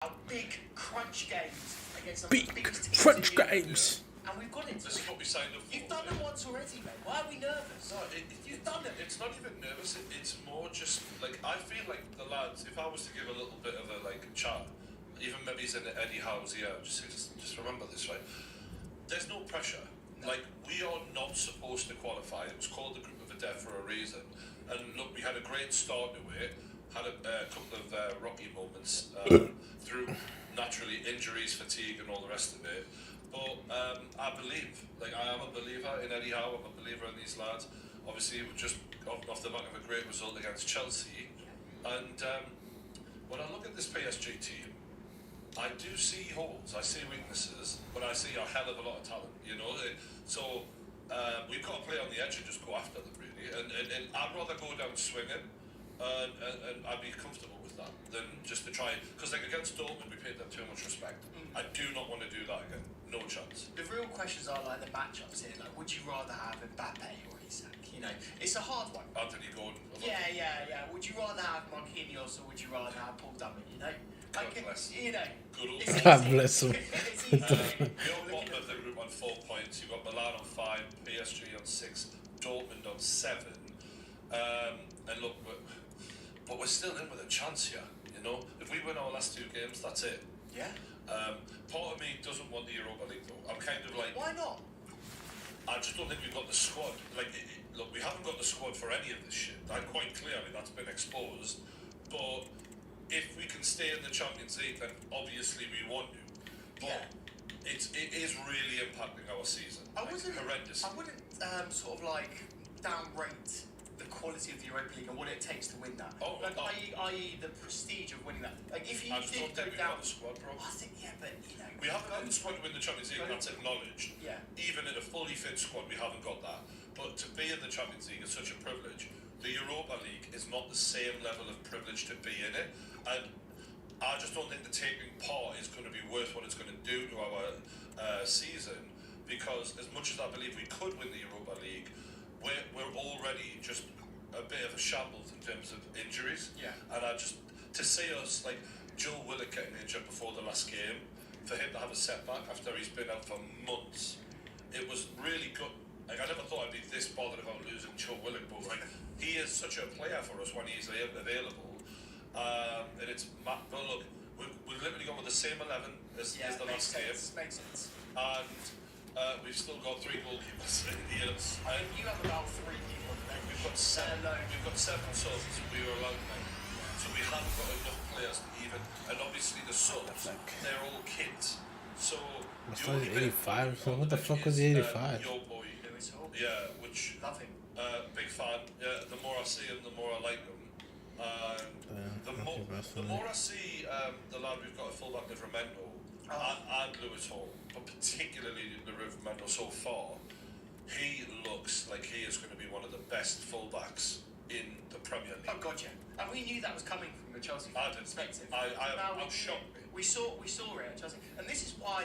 our big crunch games against some Big biggest teams crunch in Europe. games. And we've got it. This is what we signed up for. You've done them once already, mate. Why are we nervous? No, You've done them. It's not even nervous. It's more just like I feel like the lads. If I was to give a little bit of a chat, even maybe it's in Eddie Howe's ear, just remember this, right? There's no pressure. No. Like we are not supposed to qualify. It was called the Group of the Deaf for a reason. And look, we had a great start to it. Had a couple of rocky moments through naturally injuries, fatigue, and all the rest of it. But I believe, I am a believer in Eddie Howe. I'm a believer in these lads. Obviously, we're just off the back of a great result against Chelsea. And when I look at this PSG team, I do see holes. I see weaknesses, but I see a hell of a lot of talent. So we've got to play on the edge and just go after them, really. And I'd rather go down swinging. And I'd be comfortable with that than just to try, because against Dortmund we paid them too much respect. I do not want to do that again. No chance. The real questions are the matchups here. Would you rather have Mbappe or Isak? It's a hard one. Anthony Gordon. Yeah. Would you rather have Marquinhos or would you rather have Paul Dummett? God bless. Good old. God bless him. You're bottom of the group on 4 points. You've got Milan on 5, PSG on 6, Dortmund on 7. And look, but we're still in with a chance here, If we win our last 2 games, that's it. Yeah. Part of me doesn't want the Europa League, though. I'm kind of like... Why not? I just don't think we've got the squad. Look, we haven't got the squad for any of this shit. I'm quite clear, that's been exposed. But if we can stay in the Champions League, then obviously we want to. But it is really impacting our season. Horrendous. I wouldn't downrate the quality of the Europa League and what it takes to win that. I.e. the prestige of winning that. If you did go down, the squad, bro. I think but we haven't got the squad to win the Champions League. That's acknowledged. Yeah. Even in a fully fit squad, we haven't got that. But to be in the Champions League is such a privilege. The Europa League is not the same level of privilege to be in it, and I just don't think the taking part is going to be worth what it's going to do to our season. Because as much as I believe we could win the Europa League, we're already just a bit of a shambles in terms of injuries. Yeah. And to see us Joe Willock getting injured before the last game, for him to have a setback after he's been out for months, it was really good. I never thought I'd be this bothered about losing Joe Willock, but he is such a player for us when he's available. And it's but look, we've literally gone with the same 11 as the last game. Makes sense. And we've still got 3 goalkeepers in the years. And you have about 3 people on the bench. We've got 7. We've got 7 subs. We were allowed 9. So we haven't got enough players to even. And obviously the subs, they're all kids. So it's like 85. So what the fuck was the 85? Your boy. Lewis Hall. Yeah, which. Love him. Big fan. Yeah, the more I see him, the more I like him. The more I see the lad we've got at fullback, Livramento, and Lewis Hall, but particularly Livramento so far, he looks like he is going to be one of the best fullbacks in the Premier League. Oh God, yeah. And we knew that was coming from a Chelsea perspective. I'm shocked. We saw it at Chelsea, and this is why.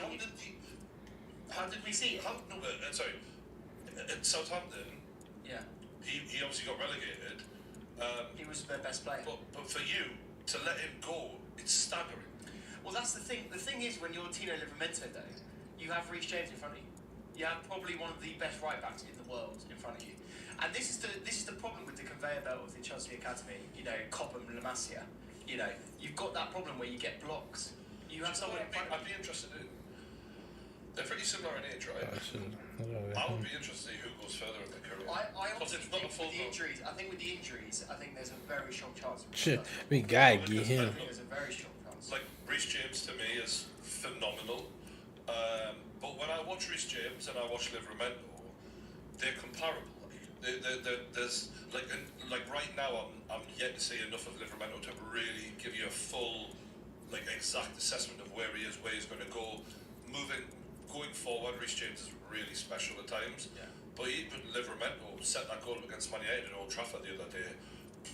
How did we see it? Sorry, at Southampton. Yeah. He obviously got relegated. He was their best player. But for you to let him go, it's staggering. Well, that's the thing. The thing is, when you're Tino Livramento, though, you have Reece James in front of you. You have probably one of the best right backs in the world in front of you. And this is the problem with the conveyor belt of the Chelsea Academy. Cobham, La Masia. You've got that problem where you get blocks. You have someone in front of you. I'd be interested in. They're pretty similar in age, right? I would be interested to see who goes further in their career. I honestly think with the injuries, I think there's a very strong chance. Shit, we gotta get him. I think there's a very strong chance. Reece James to me is phenomenal. But when I watch Reece James and I watch Livramento, they're comparable. There's right now I'm yet to see enough of Livramento to really give you a full exact assessment of where he is, where he's going to go. Going forward, Reece James is really special at times. Yeah. But even Livramento set that goal against Man United at Old Trafford the other day.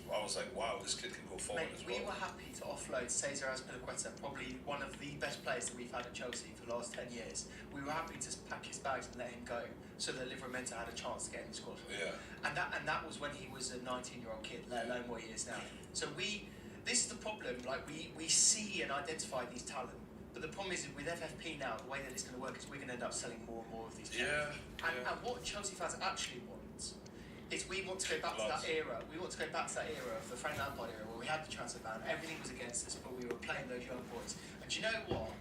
I was like, wow, this kid can go forward as well. We were happy to offload Cesar Azpilicueta, probably one of the best players that we've had at Chelsea for the last 10 years. We were happy to pack his bags and let him go so that Livramento had a chance to get in the squad. Yeah. And that was when he was a 19-year-old kid, let alone what he is now. So we this is the problem. Like we see and identify these talent, but the problem is with FFP now, the way that it's going to work is we're going to end up selling more and more of these. Players. And what Chelsea fans actually want is we want to go back to that era. We want to go back to that era of the Frank Lampard era where we had the transfer ban, everything was against us, but we were playing those young boys. And do you know what?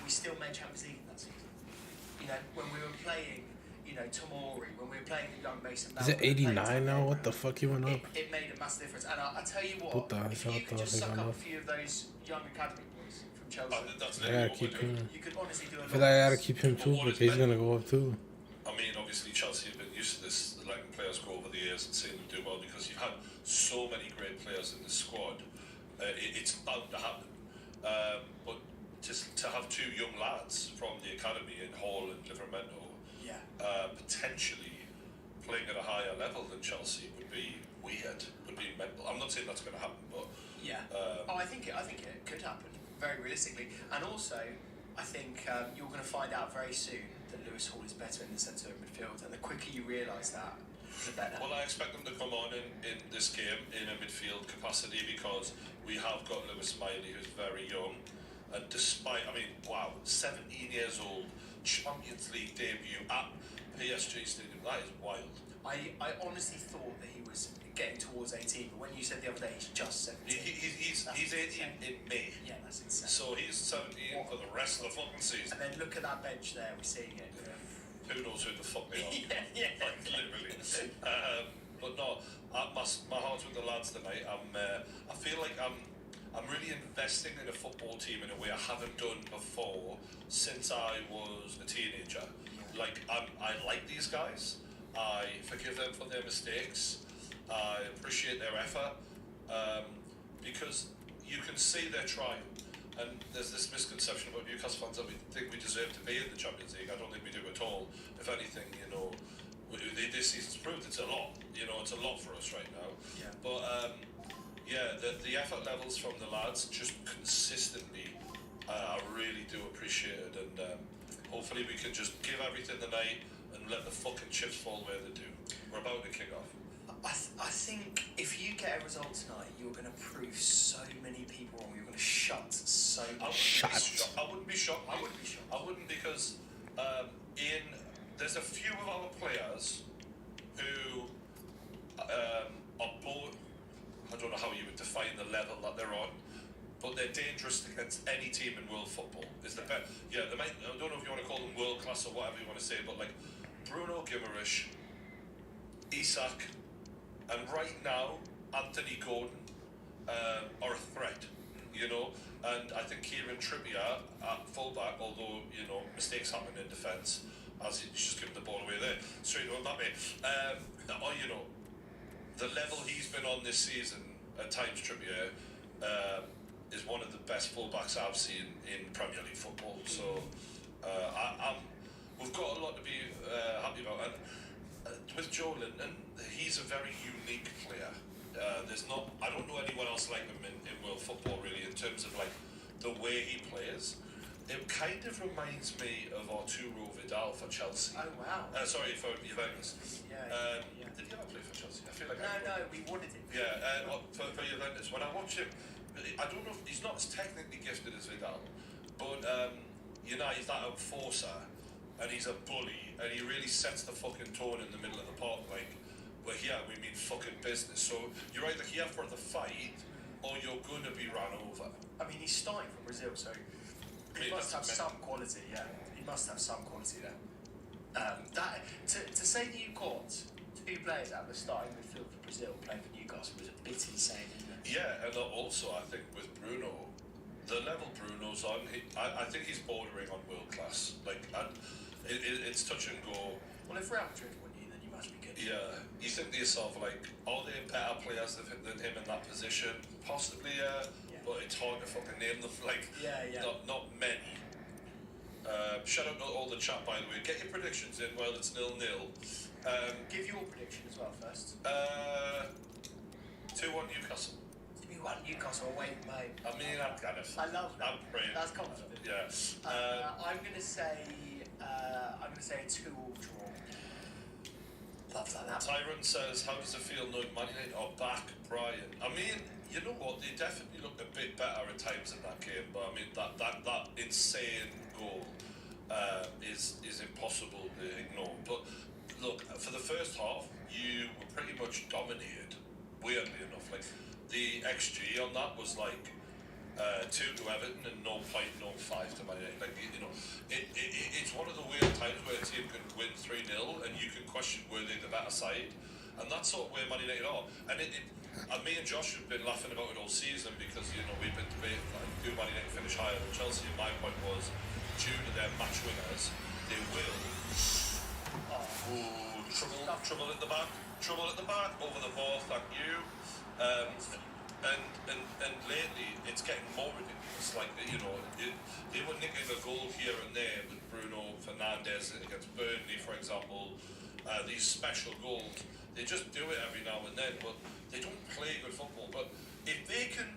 We still made Champions League in that season. You know, when we were playing, you know, Tomori, when we were playing the young Mason Mount. Is it 89 now? What the fuck you went up? It made a massive difference. And I tell you what, if you could just suck up a few of those young academy boys from Chelsea, yeah, keep him. you could honestly do a lot. I feel like I gotta keep him too, but he's gonna go up too. I mean, obviously Chelsea have been used to this, letting players go over the years and seeing them do well because you've had so many great players in the squad. It's bound to happen. But just to have two young lads from the academy in Hall and Livramento, potentially playing at a higher level than Chelsea would be weird, would be mental. I'm not saying that's going to happen, but I think it could happen very realistically, and also I think you're going to find out very soon that Lewis Hall is better in the centre of midfield, and the quicker you realise that, the better. Well, I expect them to come on in this game in a midfield capacity because we have got Lewis Miley, who's very young, and despite, 17 years old, Champions League debut at PSG Stadium, that is wild. I honestly thought that he was getting towards 18, but when you said the other day he's just 17. He's 18 in May. Yeah, that's insane. So he's 17 for the rest of the fucking season. And then look at that bench there, we're seeing it. Who knows who the fuck they are? Like, literally. But no, my heart's with the lads tonight. I feel like I'm really investing in a football team in a way I haven't done before since I was a teenager. Like I like these guys. I forgive them for their mistakes. I appreciate their effort because you can see they're trying. And there's this misconception about Newcastle fans that we think we deserve to be in the Champions League. I don't think we do at all. If anything, this season's proved it's a lot. It's a lot for us right now. Yeah. But the effort levels from the lads just consistently, I really do appreciate it. And hopefully we can just give everything tonight and let the fucking chips fall where they do. We're about to kick off. I think if you get a result tonight, you're going to prove so many people wrong. You're going to shut so many people. I wouldn't be shocked. I wouldn't because there's a few of our players who are both. I don't know how you would define the level that they're on, but they're dangerous against any team in world football. Is the best? Yeah, they might. I don't know if you want to call them world class or whatever you want to say, but like Bruno Guimaraes, Isak, and right now Anthony Gordon are a threat. And I think Kieran Trippier at fullback, although mistakes happen in defence, as he's just given the ball away there, straight on that way. The level he's been on this season at times, Trippier, is one of the best fullbacks I've seen in Premier League football. So we've got a lot to be happy about. And with Joe Linton, he's a very unique player. I don't know anyone else like him in world football really in terms of like the way he plays. It kind of reminds me of Arturo Vidal for Chelsea. Oh wow! Sorry, for Juventus. Yeah. Did he ever play for Chelsea? I feel like no, we wanted him. Yeah, for Juventus. When I watch him, I don't know if he's not as technically gifted as Vidal, but he's that enforcer, and he's a bully, and he really sets the fucking tone in the middle of the park. Like, we're here, we mean fucking business. So you're either here for the fight, or you're gonna be run over. I mean, he's starting from Brazil, so he must have some quality. Yeah, he must have some quality there. To say that you've got two players out of the starting midfield for Brazil playing for Newcastle was a bit insane, isn't it? Yeah, and also I think with Bruno, the level Bruno's on, I think he's bordering on world class. Like, and it's touch and go. Well, if Real Madrid won you, then you must be good. Yeah, you think to yourself, like, are there better players than him in that position? Possibly, yeah. But it's hard to fucking name them. Like, not many. Shout out to all the chat, by the way. Get your predictions in while it's 0-0. Give your prediction as well first. 2-1 Newcastle. 2-1 Newcastle away from home. I mean, I love that. I'm praying. That's confident. Yeah. I'm gonna say a 2-2 draw. Love that. Tyrant says, how does it feel knowing Man United are back, Brian? I mean, You know what? They definitely looked a bit better at times in that game, but I mean that insane goal is impossible to ignore. But look, for the first half, you were pretty much dominated. Weirdly enough, like the XG on that was like 2 to Everton and 0.05 to Man United. Like you know, it's one of the weird times where a team can win 3-0 and you can question were they the better side, and that's sort of where Man United are. And me and Josh have been laughing about it all season because you know we've been debating like do Man United finish higher than Chelsea. And my point was due to their match winners, they will. Oh, trouble at the back, over the ball. Thank you. And lately it's getting more ridiculous. Like you know, they were nicking a goal here and there with Bruno Fernandes against Burnley, for example. These special goals, they just do it every now and then, but they don't play good football. But if they can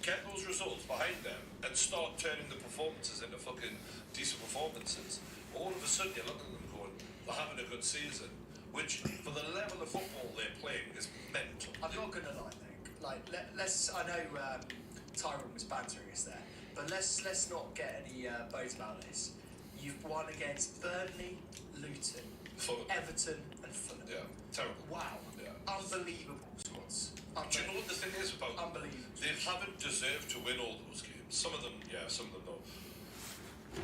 get those results behind them and start turning the performances into fucking decent performances, all of a sudden you're looking at them going, they're having a good season, which for the level of football they're playing is mental. I'm not gonna lie, Nick. Like, let's. I know Tyrone was bantering us there, but let's not get any bones about this. You've won against Burnley, Luton, Fulham. Everton, and Fulham. Yeah, terrible. Wow. Yeah. Unbelievable squads. Do you know what the thing is about them? Unbelievable. They haven't deserved to win all those games. Some of them, yeah, some of them no.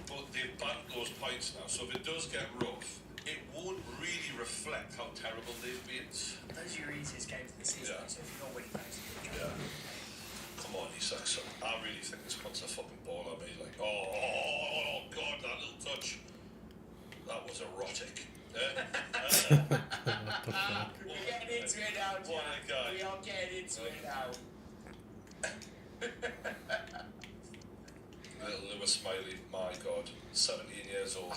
But they've banked those points now, so if it does get rough, it won't really reflect how terrible they've been. Those are your easiest games of the season, Yeah. so if you're not winning those, you're Yeah. Come on, Isak. So I really think this cunt's a fucking ball on me. Like, oh God, that little touch. That was erotic. We're getting into it now, Jack. What a guy. We are getting into it now. Little Lewis Smiley, my God, 17 years old.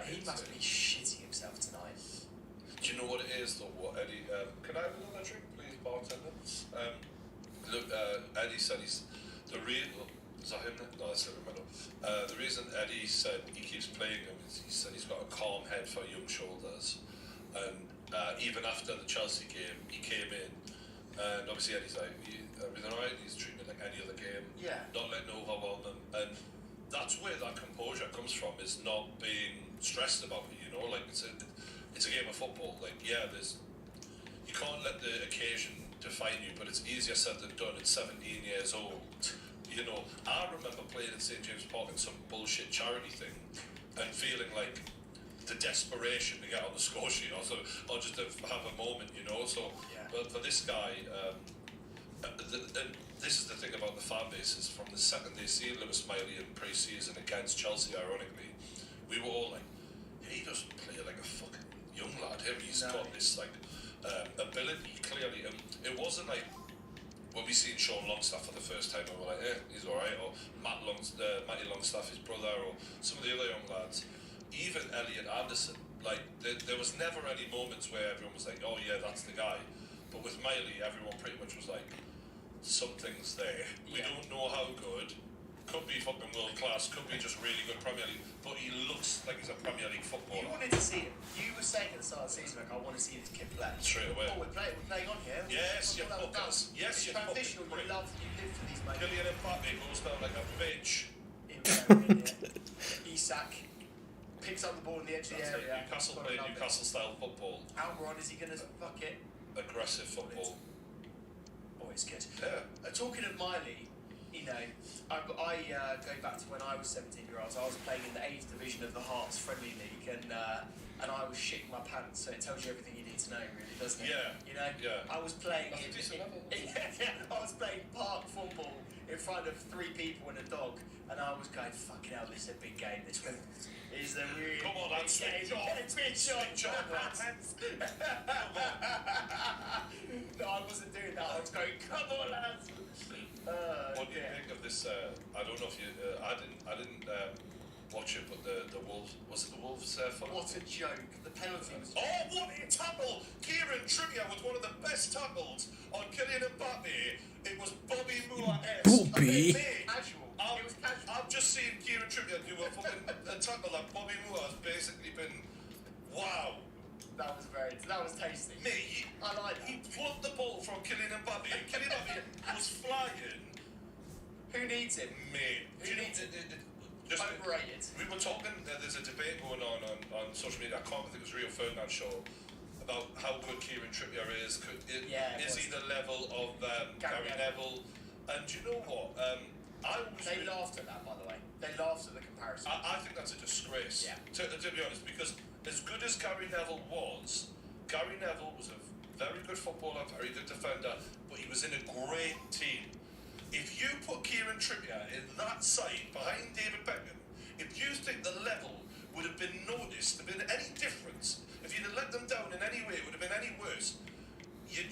He must be shitting himself tonight. Do you know what it is though? What Eddie? Can I have another drink, please, bartender? Look, Eddie said he's the real. Is that him? No, that's him. The reason Eddie said he keeps playing him is he said he's got a calm head for young shoulders, and even after the Chelsea game, he came in, and obviously Eddie's like, everything alright? He's treating it like any other game, Yeah. not letting overwhelm them, and that's where that composure comes from. Is not being stressed about it, you know. Like it's a game of football. Like yeah, you can't let the occasion define you, but it's easier said than done at 17 years old. You know, I remember playing at St James Park in some bullshit charity thing and feeling like the desperation to get on the score sheet or just to have a moment, you know. So, Yeah. but for this guy, and this is the thing about the fan bases. From the second they see Lewis Smiley in pre-season against Chelsea, ironically, we were all like, he doesn't play like a fucking young lad. He's got this like ability clearly, and it wasn't like when we seen Sean Longstaff for the first time and we're like, he's alright, or Matty Longstaff, his brother, or some of the other young lads, even Elliot Anderson, like there was never any moments where everyone was like, oh yeah, that's the guy. But with Miley, everyone pretty much was like, something's there. We don't know how good. Could be fucking world class, could be just really good Premier League, but he looks like he's a Premier League footballer. You wanted to see him. You were saying at the start of the season, like, I want to see this kid play. Straight away. Oh, we're playing on here. Yes, you Well, fuckers. Yes, it's you transitional. fucking You live for these moments. Kylian Mbappe goes down like a bitch. Isak picks up the ball in the edge of the That's area. like Newcastle playing Newcastle style football. Almiron, is he going to fuck it? Aggressive football. Oh, it's good. Yeah. Talking of Miley, you know, I go back to when I was 17-year-olds. I was playing in the 8th division of the Hearts Friendly League, and I was shitting my pants. So it tells you everything you need to know, really, doesn't it? Yeah. You know. Yeah. I was playing. That's a decent level. I was playing park football in front of 3 people and a dog, and I was going, "Fucking hell, this is a big game. This one is a really Come on, lads, big game. Big shot, lads." No, I wasn't doing that. I was going, "Come on, lads." What do you think of this? I don't know if you. I didn't watch it, but the Wolves, was it the Wolves? What a joke! The penalty was. Oh, what a tackle! Kieran Trippier was one of the best tackles on Kylian Mbappe. It was Bobby Moore-esque. Bobby? Casual. It was casual. I've just seen Kieran Trippier do a fucking a tackle like Bobby Moore has basically been. Wow. That was tasty. Mate, I like that. he plucked the ball from Kylian Mbappe. Kylian Mbappe was flying. Who needs him? Mate, Who needs it? Just Overrated. we were talking. There's a debate going on social media. I can't think it was Rio Ferdinand show about how good Kieran Trippier is. Is he the level of Gary Neville? And do you know what? They laughed at that, by the way. They laughed at the comparison. I think that's a disgrace. Yeah. To be honest, because as good as Gary Neville was a very good footballer, very good defender, but he was in a great team. If you put Kieran Trippier in that side behind David Beckham, if you think the level would have been noticed, have been any difference, if you'd have let them down in any way, it would have been any worse, you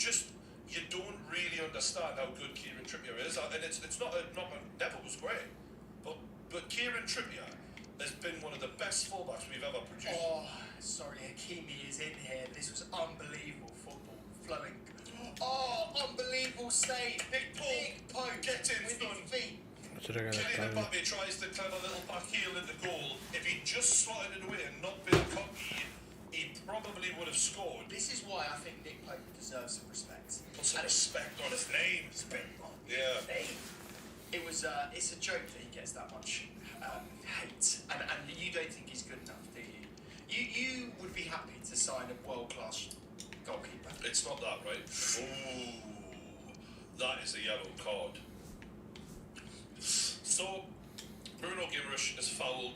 don't really understand how good Kieran Trippier is. And it's not Neville was great, but Kieran Trippier has been one of the best fullbacks we've ever produced. Oh, sorry, Hakimi is in here. This was unbelievable football, flowing. Oh, unbelievable save. Big poke. Get in with front. his feet. Kylian Mbappe tries the clever little back heel in the goal. If he just slotted it away and not been cocky, he probably would have scored. This is why I think Nick Pope deserves some respect. Put some respect on his name. Yeah. It was. It's a joke that he gets that much hate, and you don't think he's good enough, do you? You would be happy to sign a world-class goalkeeper. It's not that, right? Ooh, that is a yellow card. So, Bruno Guimaraes is fouled.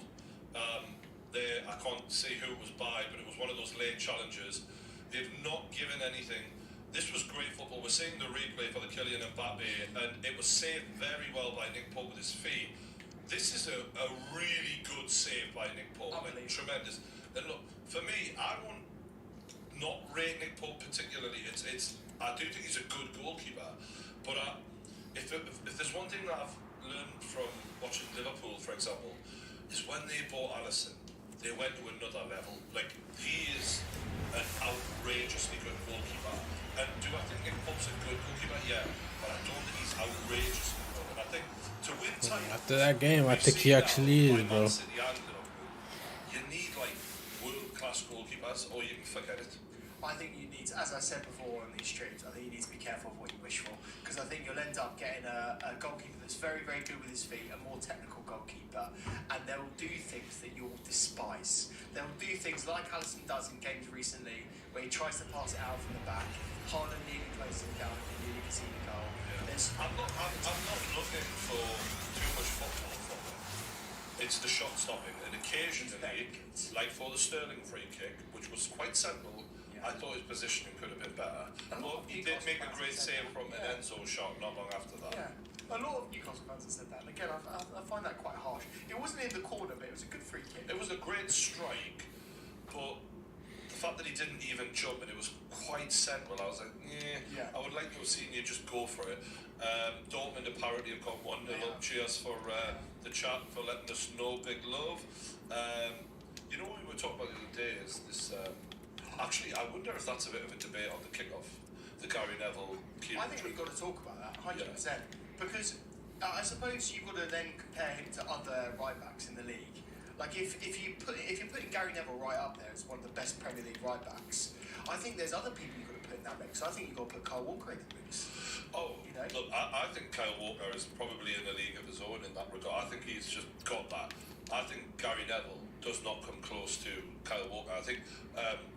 There, I can't say who it was by, but it was one of those late challenges. They've not given anything. This was great football. We're seeing the replay for the Kylian Mbappe, and it was saved very well by Nick Pope with his feet. This is a really good save by Nick Pope. Like, tremendous. And look, for me, I won't not rate Nick Pope particularly. I do think he's a good goalkeeper, but if there's one thing that I've learned from watching Liverpool, for example, is when they bought Alisson, they went to another level. Like, he is an outrageously good goalkeeper. And do I think Nick Pope's a good goalkeeper? Yeah, but I don't think he's outrageously good. And I think to win titles, after that game, I think he actually is, bro. You need like world-class goalkeepers, or you can forget it. I think you need, as I said before on these streams, I think you need to be careful of what you wish for, because I think you'll end up getting a goalkeeper that's very, very good with his feet, a more technical goalkeeper, and they'll do things that you'll despise. They'll do things like Alisson does in games recently, where he tries to pass it out from the back. Haaland nearly closes it down, and you can see the goal. Yeah. I'm not looking for too much football from him. It's the shot stopping, and occasionally, like for the Sterling free kick, which was quite simple. I thought his positioning could have been better. But he did make a great save from an Enzo shot not long after that. Yeah. A lot of Newcastle fans have said that. And again, I find that quite harsh. It wasn't in the corner, but it was a good free kick. It was a great strike, but the fact that he didn't even jump and it was quite central, I was like, I would like to have seen you just go for it. Dortmund apparently have got 1-0 up. Cheers for the chat for letting us know. Big love. You know what we were talking about the other day is this... Actually, I wonder if that's a bit of a debate on the kick-off. The Gary Neville... I think we've got to talk about that, 100%. Yeah. Because I suppose you've got to then compare him to other right-backs in the league. Like, if you're putting Gary Neville right up there as one of the best Premier League right-backs, I think there's other people you've got to put in that mix. I think you've got to put Kyle Walker in the mix. Oh, you know? Look, I think Kyle Walker is probably in a league of his own in that regard. I think he's just got that. I think Gary Neville does not come close to Kyle Walker. I think...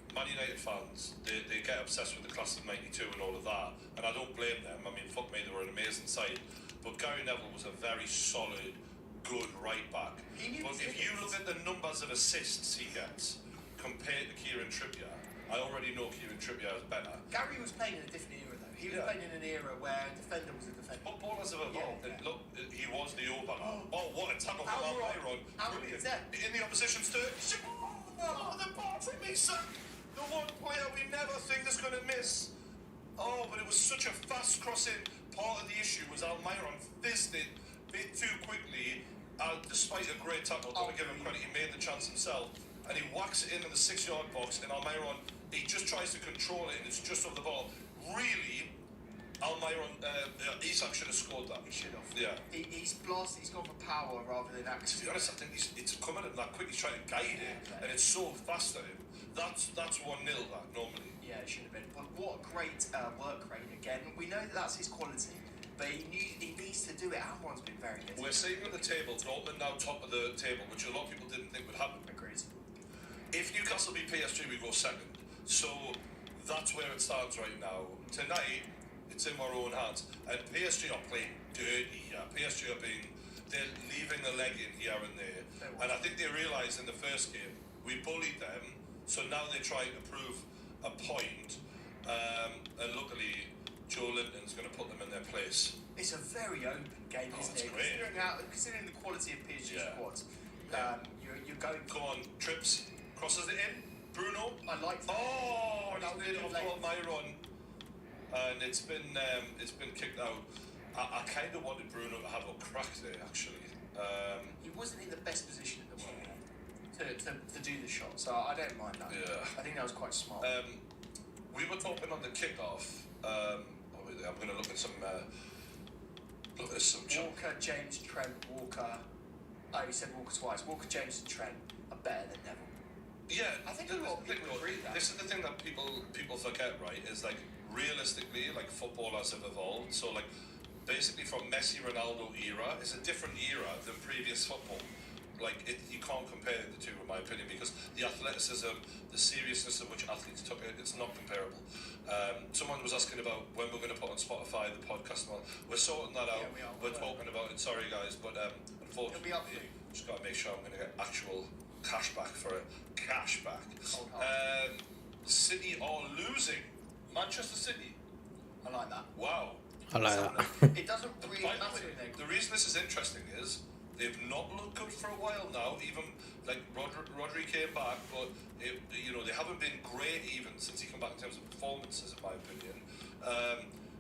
Man United fans, they get obsessed with the class of '92 and all of that, and I don't blame them. I mean, fuck me, they were an amazing side. But Gary Neville was a very solid, good right back. But if you look at the numbers of assists he gets compared to Kieran Trippier, I already know Kieran Trippier is better. Gary was playing in a different era, though. He was playing in an era where a defender was a defender. Footballers have evolved. Yeah. Look, he was the overlap. Oh, what a tackle from Almiron. In the opposition's turn. Oh, the ball from me, son. The one player we never think is going to miss. Oh, but it was such a fast crossing. Part of the issue was Almiron fizzed it a bit too quickly, despite a great tackle. Don't give him credit, he made the chance himself. And he whacks it in the 6-yard box, and Almiron, he just tries to control it, and it's just off the ball. Really, Almiron, Isak should have scored that. He should have. Yeah. He's blasted. He's gone for power rather than To action. be honest, I think it's coming at him that quick. He's trying to guide it, and it's so fast at him. That's 1-0 that normally. Yeah, it should have been. But what a great work rate again. We know that that's his quality, but he needs to do it. Almiron's been very good. We're seeing on the table, Dortmund now top of the table, which a lot of people didn't think would happen. Agreed. If Newcastle beat PSG, we go second. So that's where it stands right now. Tonight, it's in our own hands. And PSG are playing dirty here. PSG are they're leaving a leg in here and there. And I think they realised in the first game, we bullied them, so now they're trying to prove a point. And luckily, Joe Linton's going to put them in their place. It's a very open game, isn't it? Great. Considering the quality of PSG's squads, you're going. Go on, Trips crosses it in. Bruno. I like that. Oh, That he's was made it good off late. Myron, and it's been kicked out. I kind of wanted Bruno to have a crack there, actually. He wasn't in the best position in the world to do the shot, so I don't mind that. Yeah. I think that was quite smart. We were talking on the kickoff. I'm going to look at some. Walker, James, Trent, Walker. Oh, you said Walker twice. Walker, James, and Trent are better than Neville. Yeah, I think a lot of people agree with that. This is the thing that people forget, right? Is like realistically, like footballers have evolved. So like basically from Messi, Ronaldo era, it's a different era than previous football. Like you can't compare the two, in my opinion, because the athleticism, the seriousness of which athletes took it, it's not comparable. Someone was asking about when we're going to put on Spotify the podcast. Well, we're sorting that out. Yeah, we are. We're talking about it. Sorry, guys, but unfortunately, It'll be up to you. just got to make sure I'm going to get actual cash back for it. Cash back. Cold hard. City are losing. Manchester City. I like that. Wow. I like that. It doesn't really By the matter way, if they. the reason this is interesting is they've not looked good for a while now. Even like Rodri came back, but they haven't been great even since he came back in terms of performances, in my opinion.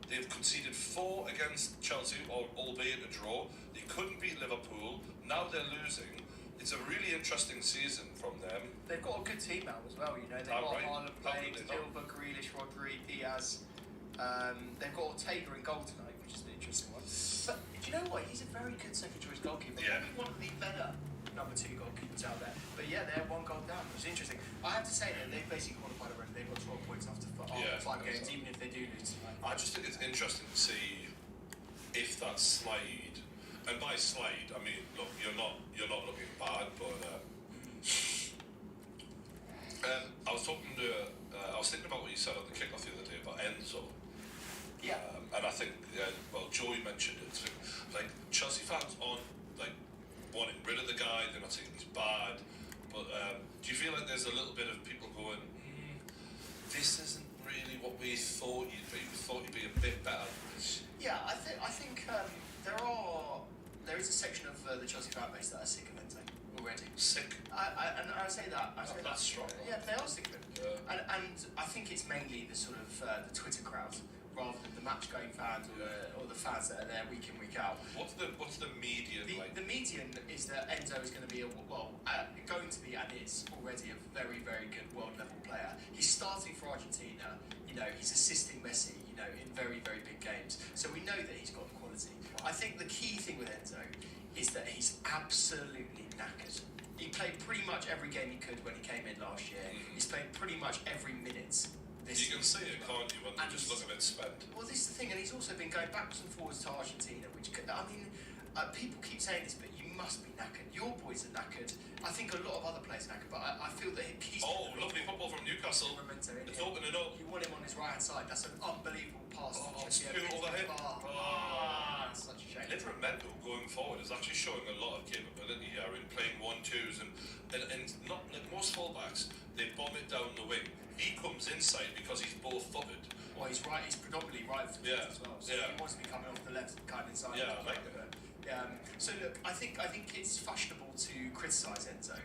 They've conceded 4 against Chelsea, albeit a draw. They couldn't beat Liverpool. Now they're losing. It's a really interesting season from them. They've got a good team now as well. They've got Right. Haaland How playing, did they not? Silva, Grealish, Rodri, Diaz. They've got Ortega in goal tonight, which is an interesting one. But do you know what? He's a very good second choice goalkeeper. Yeah. Maybe one of the better number 2 goalkeepers out there. But yeah, they're 1 goal down, which is interesting. I have to say that they've basically qualified already. They've got 12 points after 5 games, even if they do lose tonight. I just think it's interesting to see if that slide, and by slide I mean look, you're not looking bad, but I was talking to I was thinking about what you said on the kickoff the other day about Enzo. Yeah. And I think Joey mentioned it too. Like Chelsea fans aren't like wanting rid of the guy, they're not saying he's bad, but do you feel like there's a little bit of people going, this isn't really what we thought you'd be. We thought you'd be a bit better than this. Yeah, I think there is a section of the Chelsea fan base that are sick of Enzo already. Sick. I say that. That's strong. Yeah, they are sick of it. Yeah. And I think it's mainly the sort of the Twitter crowd rather than the match-going fans or the fans that are there week in, week out. What's the median like? The median is that Enzo is going to be going to be and is already a very, very good world-level player. He's starting for Argentina. He's assisting Messi. In very, very big games. So we know that he's got the quality. I think the key thing with Enzo is that he's absolutely knackered. He played pretty much every game he could when he came in last year. He's played pretty much every minute this You can see it, can't you, when you just look a bit spent. Well, this is the thing, and he's also been going backwards and forwards to Argentina, which, people keep saying this, but you must be knackered. Your boys are knackered. I think a lot of other players are knackered, but I feel that he's... Oh, lovely football from Newcastle. Memento in It's here. opening up. You want him on his right-hand side. That's an unbelievable pass. Spill over him. That's such a shame. Livramento going forward is actually showing a lot of capability here in playing 1-2s and not like most fullbacks, they bomb it down the wing. He comes inside because he's both-footed. Well, he's right. He's predominantly right-footed as well. So he wants to be coming off the left, kind of inside. Yeah, I like it. So look, I think it's fashionable to criticise Enzo,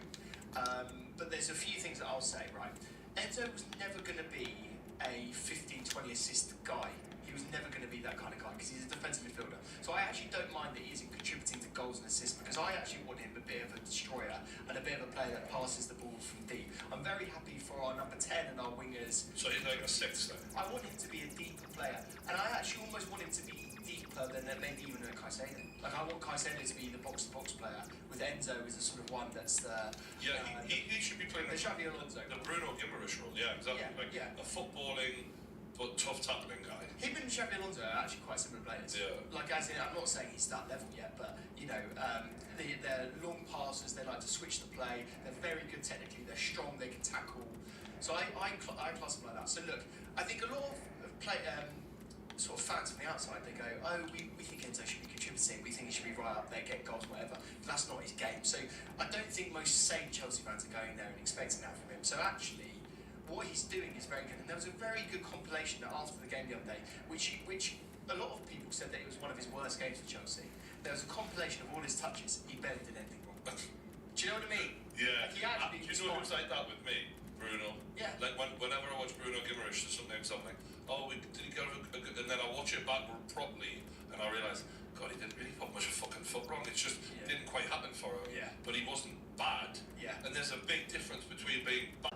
but there's a few things that I'll say. Right, Enzo was never going to be a 15-20 assist guy. He was never going to be that kind of guy because he's a defensive midfielder. So I actually don't mind that he isn't contributing to goals and assists because I actually want him a bit of a destroyer and a bit of a player that passes the ball from deep. I'm very happy for for our number 10 and our wingers. So he's like a 6 then? I want him to be a deeper player, and I actually almost want him to be deeper than maybe even a Caicedo. Like, I want Caicedo to be the box-to-box player, with Enzo as the sort of one that's the... Yeah, he should be playing the Xavi Alonso. The Bruno Guimaraes role, yeah, exactly. A footballing but tough tackling guy. Him and Xavi Alonso are actually quite similar players. Yeah. Like, as in, I'm not saying he's that level yet, but, you know, they're long passers, they like to switch the play, they're very good technically, they're strong, they can tackle. So I class them like that. So look, I think a lot of sort of fans from the outside, they go, oh, we think Enzo should be contributing, we think he should be right up there, get goals, whatever. But that's not his game. So I don't think most sane Chelsea fans are going there and expecting that from him. So actually, what he's doing is very good. And there was a very good compilation after the game the other day, which a lot of people said that it was one of his worst games for Chelsea. There was a compilation of all his touches. He barely did anything wrong. Do you know what I mean? Yeah. Like, he actually you know who's like that with me? Bruno. Yeah. Like whenever I watch Bruno Guimaraes, sometimes I'm like, oh, did he go? And then I watch it back properly, and I realise, God, he didn't really put much of fucking foot wrong. It just didn't quite happen for him. Yeah. But he wasn't bad. Yeah. And there's a big difference between being bad.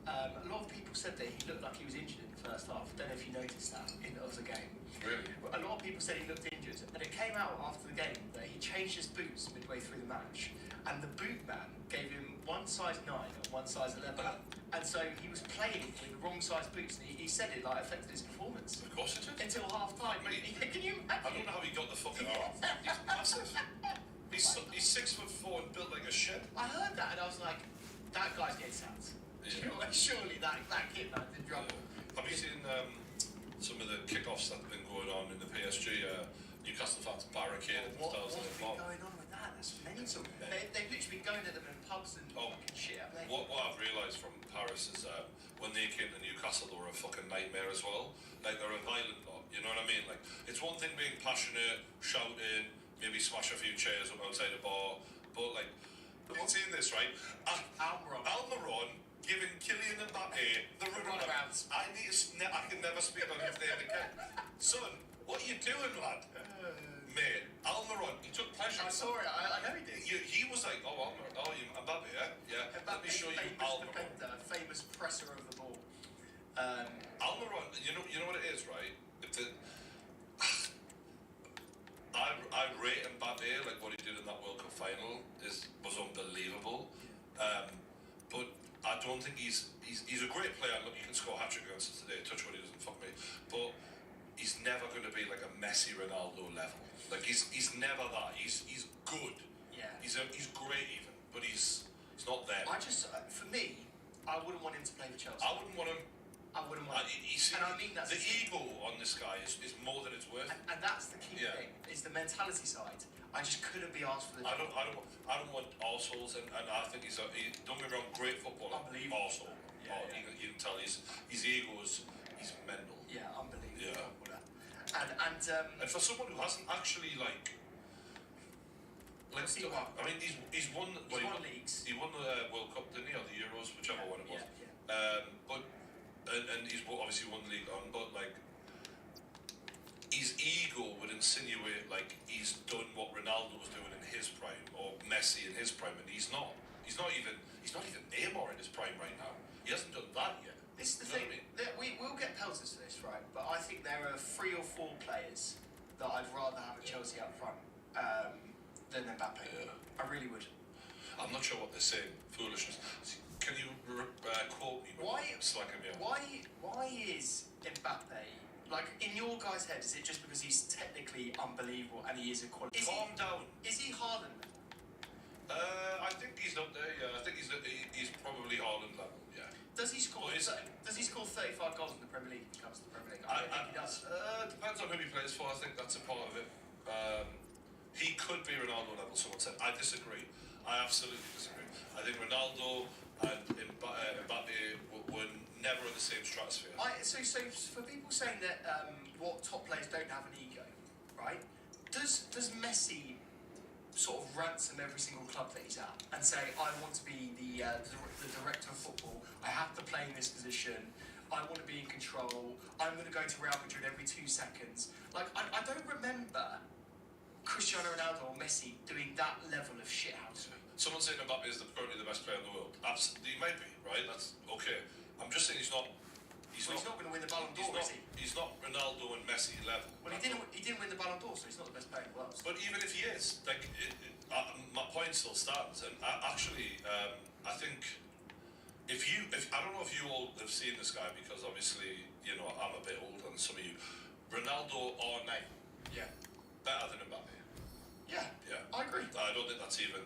A lot of people said that he looked like he was injured in the first half. Don't know if you noticed that of the game. Really? A lot of people said he looked injured, and it came out after the game that he changed his boots midway through the match, and the boot man gave him one size 9 and one size 11, and so he was playing with the wrong size boots, and he said it like affected his performance. Of course it did. Until half time. Can you imagine? I don't know how he got the fucking arm. He's massive. He's 6'4" and built like a shed. I heard that, and I was like, that guy's getting sacked. Yeah. Surely that kid that's in trouble. Have you seen some of the kickoffs that have been going on in the PSG? Newcastle fans barricaded themselves in the What's been going on with that? That's mental. They've literally been going at them in pubs and shit, have they? What I've realised from Paris is when they came to Newcastle, they were a fucking nightmare as well. Like, they're a violent lot, you know what I mean? Like, it's one thing being passionate, shouting, maybe smash a few chairs up outside the bar, but like, you've seen this, right? Almiron giving Kylian Mbappe the runarounds. I can never speak on his name again. Son, what are you doing, lad? Mate, Almiron, he took pleasure. I saw it, I know he did. He was like, oh, Almiron, oh, you Mbappe, yeah? Let me show you Almiron. Defender, famous presser of the ball. Almiron, you know what it is, right? I rate Mbappe, like what he did in that World Cup final was unbelievable. But I don't think he's a great player. Look, you can score a hat-trick against us today. Touch wood, he doesn't fuck me. But he's never going to be like a Messi, Ronaldo level. Like he's never that. He's good. Yeah. He's great even, but he's not there. For me, I wouldn't want him to play for Chelsea. I wouldn't want him. I wouldn't want him. And I mean that's the ego on this guy is more than it's worth. And that's the key thing. Is the mentality side. I just couldn't be asked for the job. I don't want arseholes, and I think don't get me wrong, great footballer. Unbelievable. Arsehole. Yeah. You can tell his ego is mental. Yeah, unbelievable. Yeah. And for someone who hasn't actually like I mean, he's won leagues. He won the World Cup, didn't he, or the Euros, whichever one it was. Yeah. But he's obviously won the league on, but like his ego would insinuate like he's done what Ronaldo was doing in his prime or Messi in his prime, and he's not. He's not even Neymar in his prime right now. He hasn't done that yet. This is the thing. We'll get pelters for this, right? But I think there are 3 or 4 players that I'd rather have at Chelsea up front than Mbappe. Yeah. I really would. I'm not sure what they're saying. Foolishness. Can you quote me? Slacking me up. Why is Mbappe, like, in your guy's head, is it just because he's technically unbelievable and he is a quality? Calm down. Is he Haaland? I think he's up there. Yeah, I think he's probably Haaland level. Yeah. Does he score 35 goals in the Premier League when he comes to the Premier League? I don't think he does. Depends on who he plays for. I think that's a part of it. He could be Ronaldo level. Someone said. I disagree. I absolutely disagree. I think Ronaldo and Mbappe were never in the same stratosphere. So for people saying that what top players don't have an ego, right? Does Messi sort of ransom every single club that he's at and say, I want to be the director of football, I have to play in this position, I want to be in control, I'm going to go to Real Madrid every 2 seconds. Like, I don't remember Cristiano Ronaldo or Messi doing that level of shithouse. Someone saying Mbappe is currently the best player in the world. Absolutely, he might be, right? That's okay. I'm just saying he's not going to win the Ballon d'Or, is he? He's not Ronaldo and Messi level. Well, he didn't win the Ballon d'Or, so he's not the best player in the world. But even if he is, like, my point still stands. And I think if I don't know if you all have seen this guy, because obviously, you know, I'm a bit older than some of you. Ronaldo R9. Yeah. Better than Mbappe. Yeah. Yeah. I agree. I don't think that's even.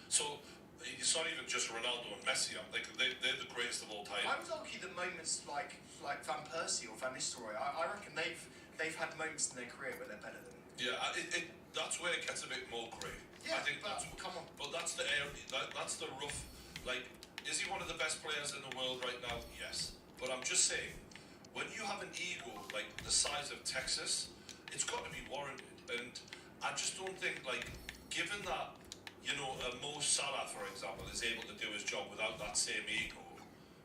So it's not even just Ronaldo and Messi. Like they're the greatest of all time. I would argue that moments like Van Persie or Van Nistelrooy, I reckon they've had moments in their career where they're better than. Yeah, that's where it gets a bit more grey. Yeah, I think come on. But that's the area. That's the rough. Like, is he one of the best players in the world right now? Yes. But I'm just saying, when you have an ego like the size of Texas, it's got to be warranted. And I just don't think, like, given that, you know, Mo Salah, for example, is able to do his job without that same ego,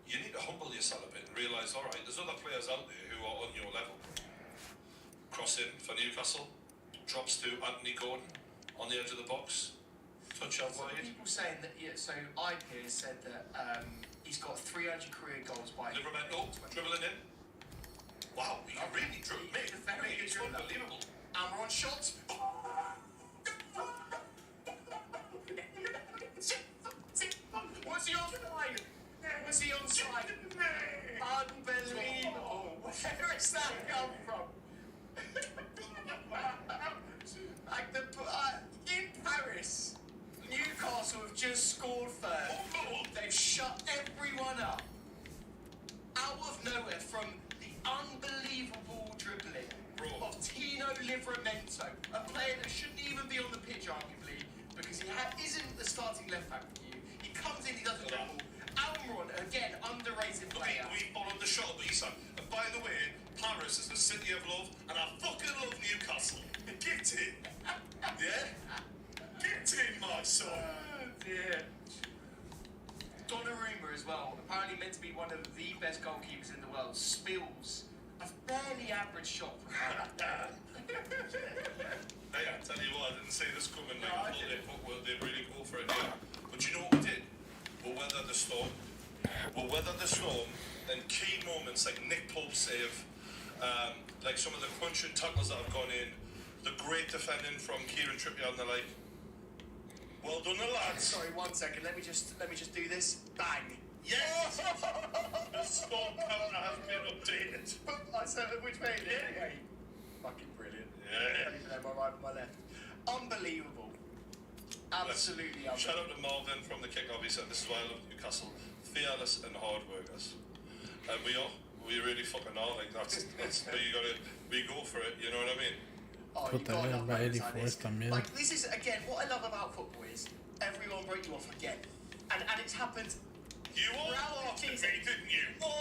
you need to humble yourself a bit and realise, all right, there's other players out there who are on your level. Cross in for Newcastle, drops to Anthony Gordon on the edge of the box, touch out wide. People saying that, yeah, so IPIR said that he's got 300 career goals by... Livramento, dribbling in. Wow, he can really dribble. Mate, it's unbelievable. And we're on shots. Was he onside? Was he onside? Unbelievable. Where has that come from? Like in Paris, Newcastle have just scored third. They've shut everyone up. Out of nowhere from the unbelievable dribbling of Tino Livramento, a player that shouldn't even be on the pitch, arguably, because he isn't the starting left back for you. He comes in, he doesn't dribble. Almiron, again, underrated player. We followed the shot of Isan. And by the way, Paris is the city of love, and I fucking love Newcastle. Get in. Yeah? Get in, my son. Oh, dear. Donnarumma as well, apparently meant to be one of the best goalkeepers in the world, spills a fairly average shot from that. Hey, I tell you what, I didn't see this coming. Like, No, I thought they really go for it here. But you know what we did? We'll weather the storm. We'll weather the storm, and key moments like Nick Pope's save, like some of the crunching tackles that have gone in, the great defending from Kieran Trippier and the like. Well done, the lads. Sorry, 1 second. Let me just do this. Bang. Yes. The storm counter has been updated. I said which way? Yeah. Fucking brilliant. Yeah. Even though my right and my left. Unbelievable. Absolutely unbelievable. Shout out to Marvin from the kick-off. He said, "This is why I love Newcastle. Fearless and hard workers." And we are. We really fucking are. Like that's we go for it. You know what I mean? Oh, Puta, era para 84 también. Like, this is, again, what I love about football is everyone wrote you off again. And it's happened. You all laughed at me, didn't you? All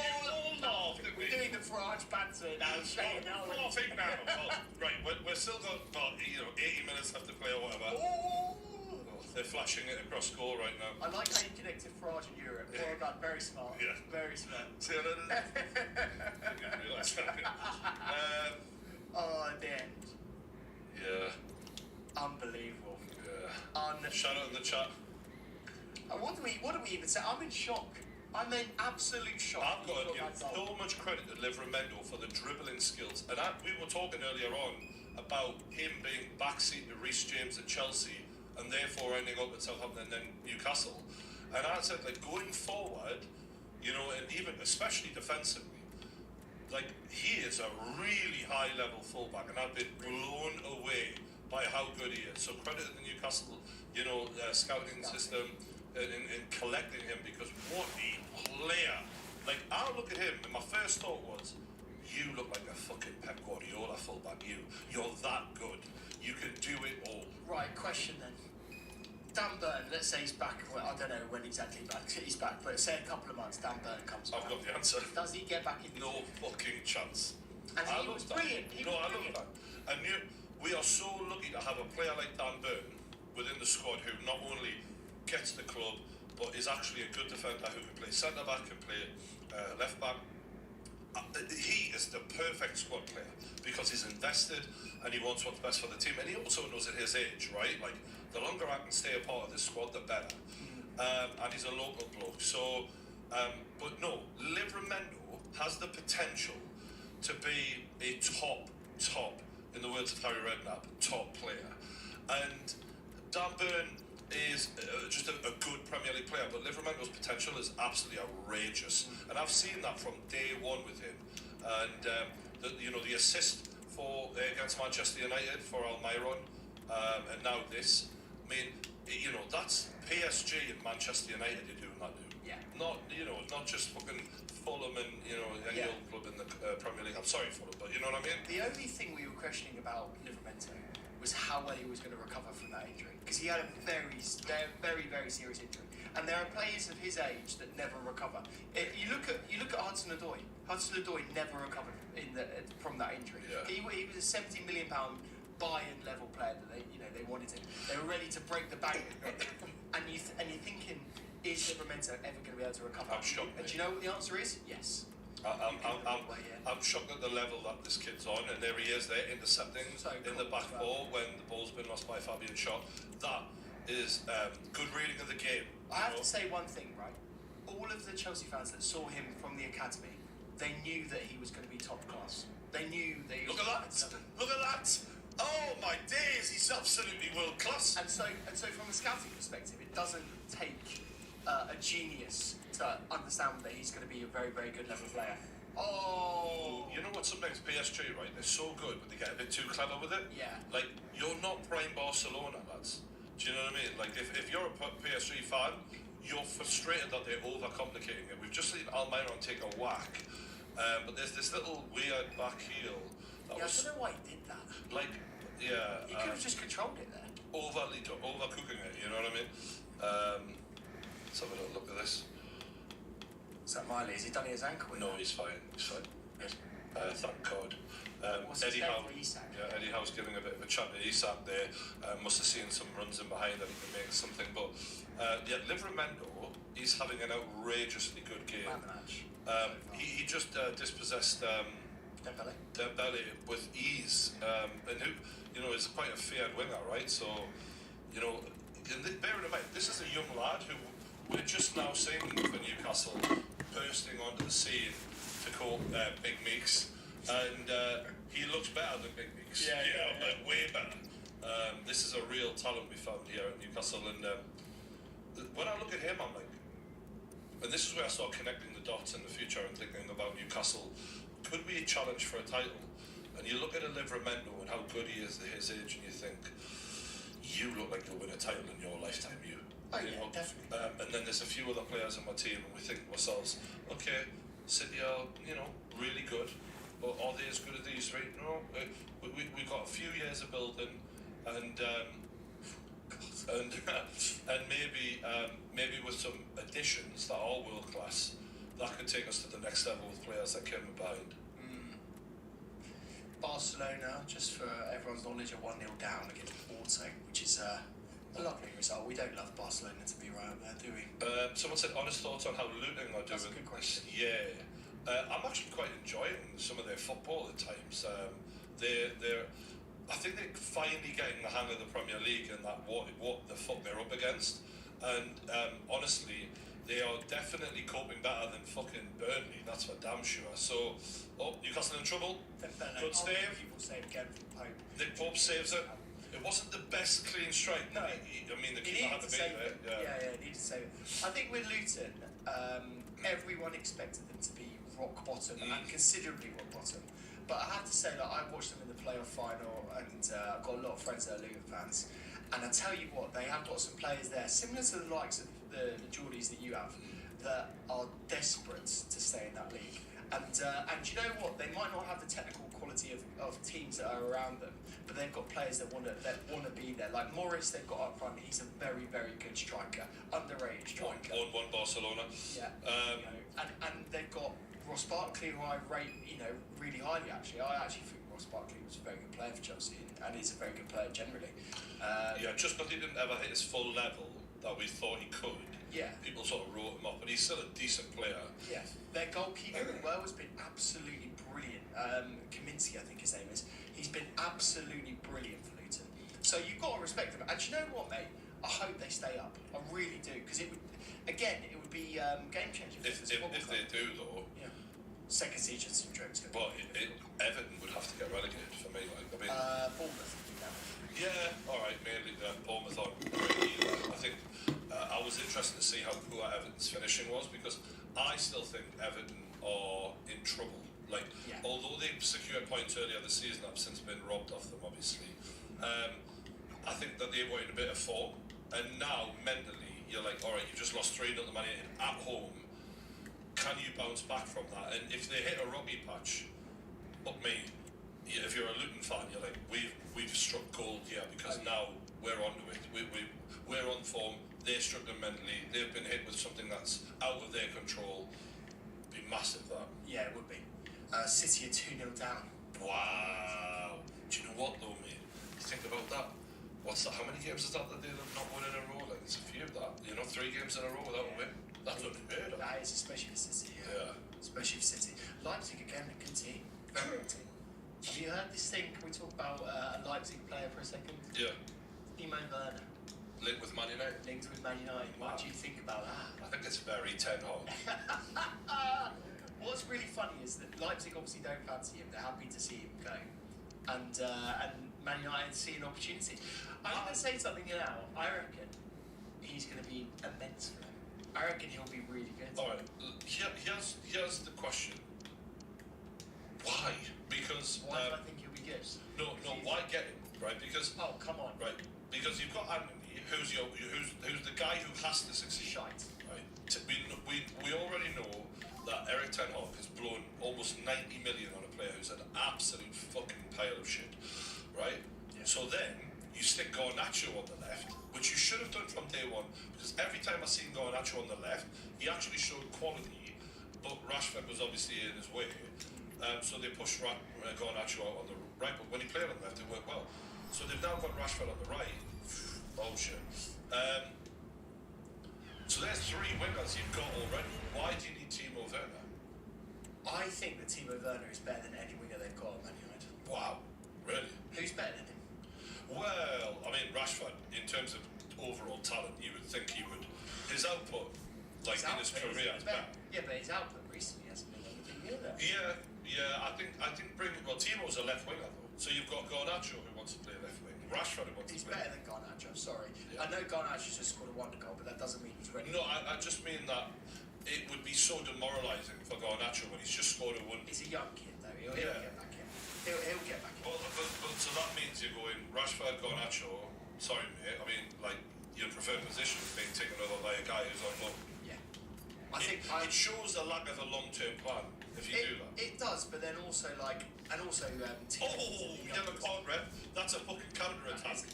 laughed at me. We're doing the Farage banter now, Shane. Laughing now. Oh, right, we're still got, 80 minutes left to play or whatever. Oh, they're flashing it across goal right now. I like how you connected Farage in Europe. Yeah. Well done, very smart. Yeah. Very smart. See, I didn't realise that. Oh, damn. Yeah. Unbelievable. Yeah. Shout out in the chat. What do we even say? I'm in shock. I'm in absolute shock. I've got to give so much credit to Livramento for the dribbling skills. And we were talking earlier on about him being backseat to Reece James at Chelsea and therefore ending up at Southampton and then Newcastle. And I said, like, going forward, and even especially defensively, like, he is a really high-level fullback, and I've been blown away by how good he is. So credit to the Newcastle, scouting system in collecting him, because what a player! Like, I look at him, and my first thought was, you look like a fucking Pep Guardiola fullback. You're that good. You can do it all. Right, question then. Dan Burn, let's say he's back. Well, I don't know when exactly he's back, but say a couple of months, Dan Burn comes back. I've got the answer. Does he get back in? No fucking chance. And he was brilliant. I love that. And we are so lucky to have a player like Dan Burn within the squad who not only gets the club, but is actually a good defender who can play centre-back, can play left-back. He is the perfect squad player because he's invested and he wants what's best for the team. And he also knows at his age, right? Like, The longer I can stay a part of this squad, the better. And he's a local bloke. So, but no, Livramento has the potential to be a top, in the words of Harry Redknapp, top player. And Dan Burn is just a good Premier League player, but Livramento's potential is absolutely outrageous. And I've seen that from day one with him. And, the assist for against Manchester United for Almiron, and now this. I mean, that's PSG and Manchester United you're doing that to. Yeah. Not just fucking Fulham and, any old club in the Premier League. I'm sorry, Fulham, but you know what I mean? The only thing we were questioning about Livramento was how well he was going to recover from that injury, because he had a very, very serious injury. And there are players of his age that never recover. You look at Hudson-Odoi. Hudson-Odoi never recovered from that injury. Yeah. He was a £70 million Bayern level player that they wanted him. They were ready to break the bank, and you're thinking, is Livramento ever going to be able to recover? I'm shocked. And do you know what the answer is? Yes. I'm shocked at the level that this kid's on, and there he is there intercepting in the back ball when the ball's been lost by Fabian Schär. That is good reading of the game. I have to say one thing, right? All of the Chelsea fans that saw him from the academy, they knew that he was going to be top class. They knew that he was. Look at that! Look at that! Oh my days! He's absolutely world class. And so from a scouting perspective, it doesn't take a genius to understand that he's going to be a very, very good level player. Oh, you know what? Sometimes PSG, right? They're so good, but they get a bit too clever with it. Yeah. Like, you're not prime Barcelona, lads. Do you know what I mean? Like, if you're a PSG fan, you're frustrated that they're overcomplicating it. We've just seen Almiron take a whack, but there's this little weird back heel. I don't know why he did that. Like, yeah. He could have just controlled it there. Overcooking it. You know what I mean? Let's have a little look at this. Is that Miley? Has he done his ankle? No, he's fine. He's fine. Thank God. Eddie Howe's giving a bit of a chat to Isak there. Must have seen some runs in behind that he can make something. But Livramento, he's having an outrageously good game. He just dispossessed Dembele with ease, and who is quite a feared winger, right? So, bear in mind, this is a young lad who we're just now seeing for Newcastle bursting onto the scene to call Big Meeks, and he looks better than Big Meeks. Way better. This is a real talent we found here at Newcastle, and when I look at him, I'm like, and this is where I start connecting the dots in the future and thinking about Newcastle. Could be a challenge for a title, and you look at a Livramento and how good he is at his age, and you think, you look like you'll win a title in your lifetime, you. Oh, yeah, definitely. And then there's a few other players on my team, and we think to ourselves, okay, City are, really good, but are they as good as these three? No, we've got a few years of building, and maybe with some additions that are world class, that could take us to the next level with players that came behind. Barcelona, just for everyone's knowledge, are 1-0 down against Porto, which is a lovely result. We don't love Barcelona to be right up there, do we? Someone said honest thoughts on how Luton are doing. That's a good question. Yeah, I'm actually quite enjoying some of their football at times. I think they're finally getting the hang of the Premier League and that what the fuck they're up against. And honestly, they are definitely coping better than fucking Burnley. That's for damn sure. So, Newcastle in trouble. Good save. People save again from Pope. Nick Pope saves it. It wasn't the best clean strike. No, the keeper had to be there. Yeah, he needed to save it. I think with Luton, everyone expected them to be rock bottom and considerably rock bottom. But I have to say that I watched them in the playoff final, and I've got a lot of friends that are Luton fans. And I tell you what, they have got some players there, similar to the likes of the Geordies that you have, that are desperate to stay in that league. And you know what? They might not have the technical quality of teams that are around them, but they've got players that want to be there. Like Morris, they've got up front. He's a very, very good striker, underrated striker. One Barcelona. Yeah. And they've got Ross Barkley, who I rate, really highly. Actually, I actually think Ross Barkley was a very good player for Chelsea, and he's a very good player generally. Just because he didn't ever hit his full level that we thought he could. Yeah. People sort of wrote him off, but he's still a decent player. Yeah. Their goalkeeper as well has been absolutely brilliant. Kaminsky, I think his name is. He's been absolutely brilliant for Luton. So So you've got to respect them. And do you know what, mate? I hope they stay up. I really do, because it would be game changing. If they do though, yeah. Second season syndrome. But Everton would have to get relegated for me. Like, I mean, Bournemouth. Yeah, all right, mainly Bournemouth aren't great either. I think I was interested to see how poor Everton's finishing was, because I still think Everton are in trouble. Like, although they secured points earlier this season, have since been robbed off them, obviously. I think that they were in a bit of form, and now mentally you're like, all right, you've just lost 3-0 to Man United at home. Can you bounce back from that? And if they hit a rocky patch, up me. If you're a Luton fan, you're like, we've struck gold here, because now we're onto it. We're on form. They're struggling mentally. They've been hit with something that's out of their control. Be massive, that. Yeah, it would be. City are 2-0 down. Wow. Do you know what though, mate? You think about that. What's that? How many games is that they've not won in a row? Like, it's a few of that. 3 games in a row without a win. That's unheard of. That is, especially for City. Yeah. Especially for City. Leipzig again, a good team. Very good team. Have you heard this thing? Can we talk about a Leipzig player for a second? Yeah. Timo Werner. Linked with Man United. Linked with Man United. What do you think about that? I think it's very Ten Hag. What's really funny is that Leipzig obviously don't fancy him. They're happy to see him go. And Man United see an opportunity. I'm going to say something now. I reckon he's going to be immense for them. I reckon he'll be really good. All right. Here's the question. Why? Because why do I think he'll be good? No. Why get him? Right? Because come on. Right. Because you've got Anthony, who's the guy who has to succeed. Shite. Right. We already know that Eric Ten Hag has blown almost 90 million on a player who's an absolute fucking pile of shit. Right. Yeah. So then you stick Garnacho on the left, which you should have done from day one, because every time I seen Garnacho on the left, he actually showed quality, but Rashford was obviously in his way. So they pushed Garnacho out on the right, but when he played on the left, it worked well. So they've now got Rashford on the right. Oh shit. So there's 3 wingers you've got already. Why do you need Timo Werner? I think that Timo Werner is better than any winger they've got at Man United. Wow, really? Who's better than him? Well, I mean, Rashford, in terms of overall talent, you would think he would. His output, like in his career, is better. Yeah, but his output recently hasn't been anything near that. Yeah. I think Timo's a left winger though. So you've got Garnacho who wants to play left wing, Rashford who wants to play. He's better than Garnacho. Sorry, Yeah. I know Garnacho's just scored a wonder goal, but that doesn't mean he's ready. No, I just mean that it would be so demoralising for Garnacho when he's just scored a one. He's a young kid though. He'll get back in. He'll get back in. Well, but so that means you're going Rashford, Garnacho. Sorry, mate. I mean, like your preferred position is being taken over by a guy who's on loan. Yeah. It shows a lack of a long-term plan if you do that. It does, but then also Yellow card, Red. That's a fucking counter-attack.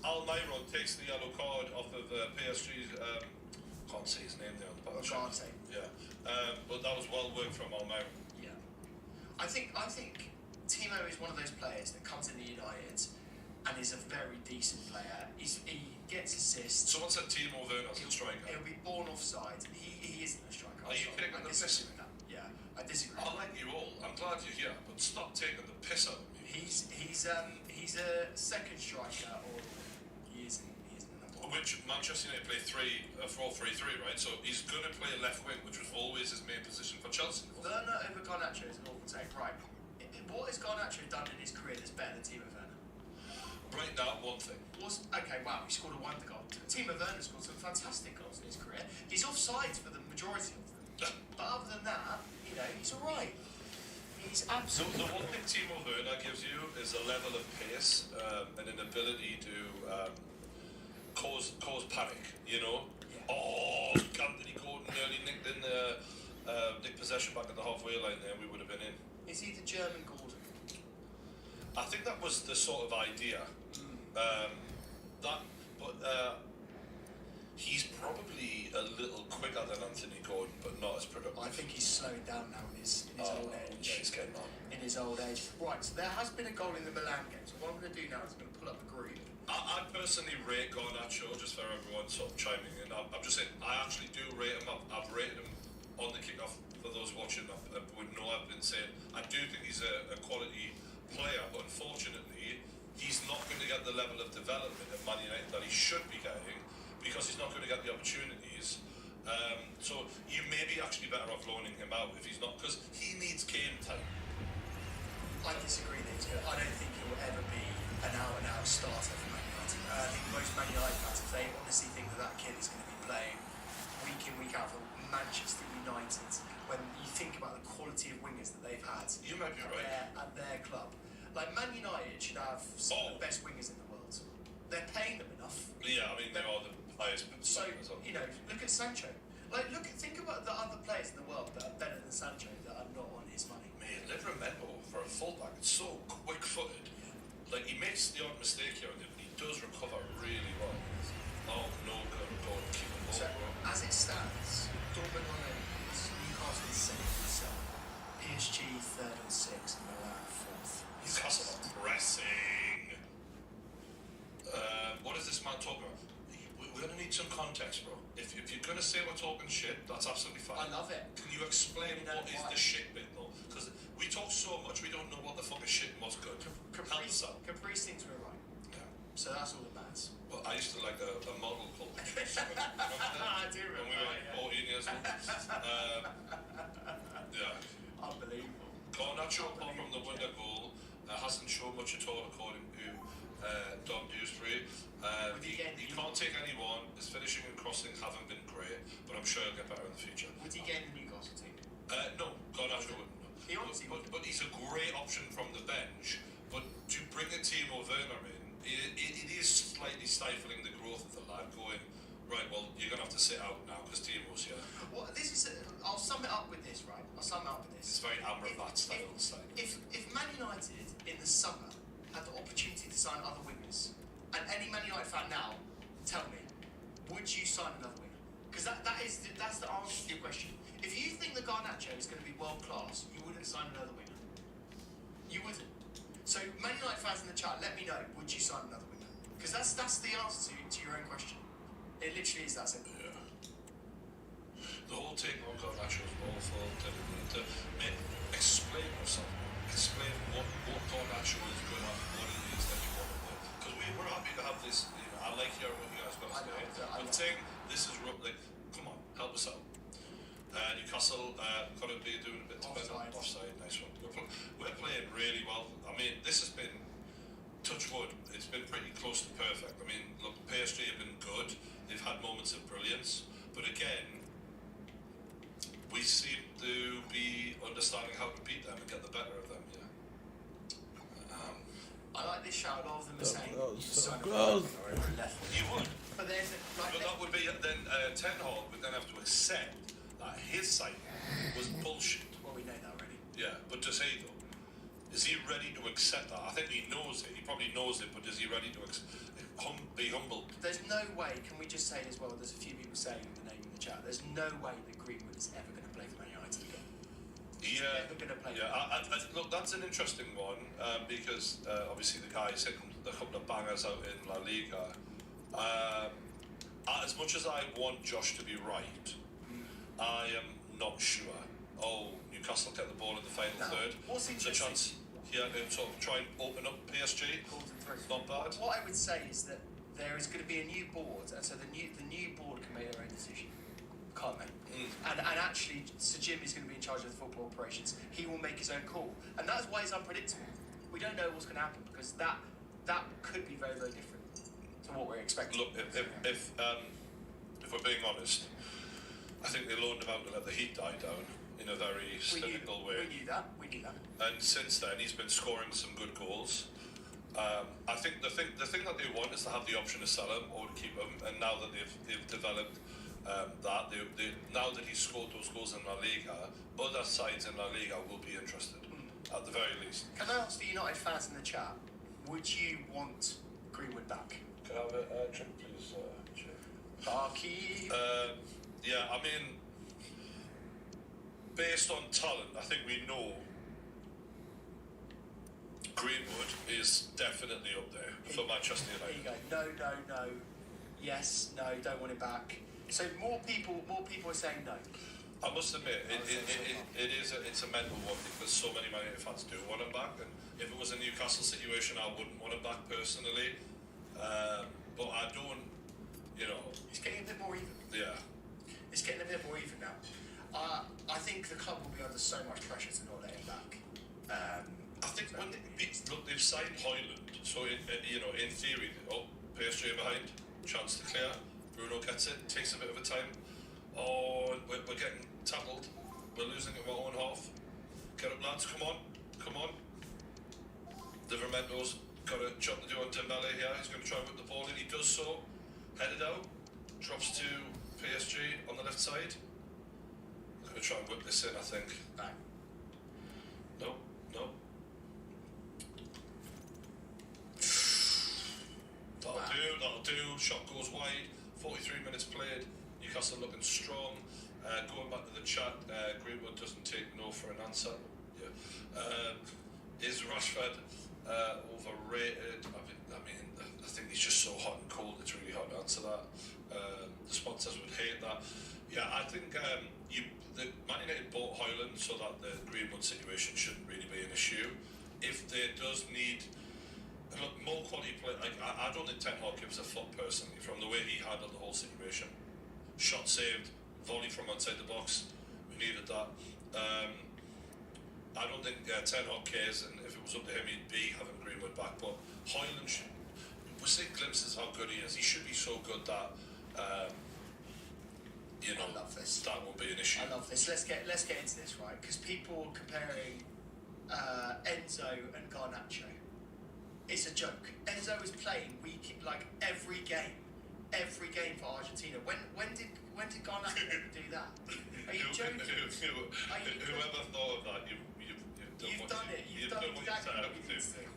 Almiron takes the yellow card off of PSG's. Can't say his name there on the back. Ugarte. Yeah, but that was well worked from Almiron. Yeah. I think Timo is one of those players that comes into United and is a very decent player. He gets assists. Someone said Timo Werner's a striker. He'll be born offside. He isn't a striker. Are you taking the piss? Yeah, I disagree. I like you all. I'm glad you're here, but stop taking the piss out of me. He's a second striker, or he isn't a number one. Which Manchester United play 4-3-3, right? So he's going to play left wing, which was always his main position for Chelsea. Werner over Garnacho is an awful take, right? What has Garnacho done in his career that's better than Timo Werner? Right now, one thing. Okay, wow, he scored a wonder goal. Timo Werner scored some fantastic goals in his career. He's offsides for the majority of them. But other than that, he's all right. He's absolutely. The one thing Timo Werner gives you is a level of pace and an ability to cause panic. Yeah. Oh, Anthony Gordon nearly nicked possession back at the halfway line there. We would have been in. Is he the German Gordon? I think that was the sort of idea. He's probably a little quicker than Anthony Gordon, but not as productive. I think he's slowing down now in his old age. Yeah, he's getting on. In his old age. Right, so there has been a goal in the Milan game. So what I'm going to do now is I'm going to pull up the group. I personally rate Garnacho, just for everyone sort of chiming in. I'm just saying, I actually do rate him up. I've rated him on the kick-off. For those watching, would know I've been saying, I do think he's a quality player, but unfortunately, he's not going to get the level of development at Man United that he should be getting because he's not going to get the opportunities. So you may be actually better off loaning him out if he's not, because he needs game time. I disagree there too. I don't think he will ever be an out-and-out starter for Man United. I think most Man United fans, if they honestly think that kid is going to be playing week in, week out for Manchester United, when you think about the quality of wingers that they've had You might be right. at their club. Like, Man United should have some of the best wingers in the world. They're paying them enough. Yeah, I mean, they are the highest. So, you know, look at Sancho. Like, think about the other players in the world that are better than Sancho that are not on his money. Man, Livramento for a fullback, it's so quick-footed. Like, he makes the odd mistake here and there, but he does recover really well. Oh, no good goal, keep the ball, So, bro. as it stands, Dortmund on 8 points, Newcastle 7th and 7, PSG 3rd and 6th, and Milan 4th. Newcastle are pressing. What is this man talking about? We're going to need some context, bro. If you're going to say we're talking shit, that's absolutely fine. I love it. Can you explain what is the shit bit, though? Because we talk so much, we don't know what the fuck is shit and what's good. Help us out. Caprice thinks we're right. Yeah. So that's all that matters. Well, I used to like a model called Patrice. I do When we were like 14 years old. Yeah. Unbelievable. Garnacho, apart from the winner goal, hasn't shown much at all, according to Dom Dewsbury. He can't take anyone. His finishing and crossing haven't been great, but I'm sure he'll get better in the future. Would he get in the Newcastle team? No, Garnacho wouldn't. No. He honestly wouldn't. But he's a great option from the bench. But to bring a Timo Werner in, it is slightly stifling the growth of the lad. Going right, well, you're gonna have to sit out now because Timo's here. Well, this is. I'll sum it up with this, right? It's very Amrabat style. If Man United in the summer had the opportunity to sign other wingers, and any Man United fan now, tell me, would you sign another winger? Because that's the answer to your question. If you think that Garnacho is going to be world class, you wouldn't sign another winger. You wouldn't. So Man United fans in the chat, let me know, would you sign another winger? Because that's the answer to your own question. It literally is that simple. Yeah. The whole thing on Garnacho is awful. Explain yourself. Explain what Garnacho is good at, what it is that you want to do. Because we're happy to have this. You know, I like hearing what you guys got to say. I'm saying this is like, come on, help us out. Newcastle currently doing a bit to better. Offside, nice one. We're playing really well. I mean, this has been, touch wood, it's been pretty close to perfect. I mean, look, PSG have been good. They've had moments of brilliance. But again, we seem to be understanding how to beat them and get the better of them, yeah. I like this shout. A lot of them are saying So close. You would. But there's But that would be, then Ten Hag would then have to accept that his side was bullshit. Well, we know that already. Yeah, but does he though? Is he ready to accept that? I think he knows it. He probably knows it, but is he ready to be humble? There's no way. Can we just say as well? There's a few people saying the name in the chat. There's no way that Greenwood is ever going to play for Man United again. Yeah, Never going to play. yeah. Look, that's an interesting one because obviously the guy's hit a couple of bangers out in La Liga. As much as I want Josh to be right, I am not sure. Oh, Newcastle get the ball in the final third. What's There's a chance here to sort of try and open up PSG. Not bad. What I would say is that there is going to be a new board, and so the new board can make their own decision, can't they? And actually, Sir Jim is going to be in charge of the football operations. He will make his own call, and that's why it's unpredictable. We don't know what's going to happen because that could be very, very different to what we're expecting. Look, if we're being honest, I think they loaned him out to let the heat die down in a very cynical way. We knew that. And since then, he's been scoring some good goals. I think the thing that they want is to have the option to sell him or to keep him. And now that they've developed that, now that he's scored those goals in La Liga, other sides in La Liga will be interested at the very least. Can I ask the United fans in the chat? Would you want Greenwood back? Can I have a drink, please, Jim? Barky. Yeah, I mean, based on talent, I think we know Greenwood is definitely up there for Manchester United. There you go. No. Yes, no, don't want it back. So more people are saying no. I must admit, it's a mental one because so many Man United fans do want him back, and if it was a Newcastle situation, I wouldn't want him back personally. But I don't, you know. It's getting a bit more even. Yeah. It's getting a bit more even now. I think the club will be under so much pressure to not let him back. I think when they've signed Højlund, so in theory, PSG behind, chance to clear. Bruno gets it, takes a bit of a time. Oh, we're getting tackled. We're losing at our own half. Get up, lads, come on. Livermento's got a job to do on Dembele here. He's going to try and whip the ball in. He does so. Headed out. Drops to PSG on the left side. Going to try and whip this in, I think. Bang. No. That'll do. Shot goes wide. 43 minutes played. Newcastle looking strong. Going back to the chat, Greenwood doesn't take no for an answer. Yeah. Is Rashford overrated? I think he's just so hot and cold. It's really hard to answer that. The sponsors would hate that. Yeah, I think the Man United bought Højlund so that the Greenwood situation shouldn't really be an issue. If there does need more quality play, I don't think Ten Hag gives a fuck personally from the way he handled the whole situation. Shot saved, volley from outside the box. We needed that. I don't think Ten Hag cares, and if it was up to him, he'd be having Greenwood back. But Højlund, we're seeing glimpses how good he is. He should be so good that I love this. That won't be an issue. I love this. Let's get into this, right? Because people are comparing Enzo and Garnacho. It's a joke. Enzo is playing every game for Argentina. When did Garnacho ever do that? Are you joking? Whoever thought of that, you've done it. You've done exactly what you need to do.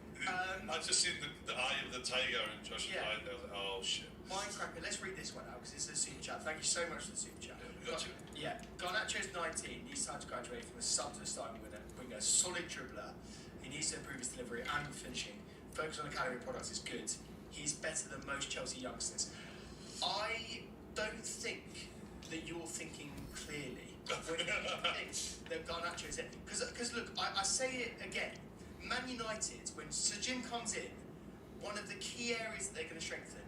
I've just seen the eye of the tiger in Josh's eye. I was like, oh shit. Mindcracker. Let's read this one out because it's a super chat. Thank you so much for the super chat. Got you. Yeah, Garnacho's 19. Needs time to graduate from a sub to a starting winger. Solid dribbler. He needs to improve his delivery and finishing. Focus on academy products is good. He's better than most Chelsea youngsters. I don't think that you're thinking clearly when you think that Garnacho is it. Because look, I say it again. Man United, when Sir Jim comes in, one of the key areas that they're going to strengthen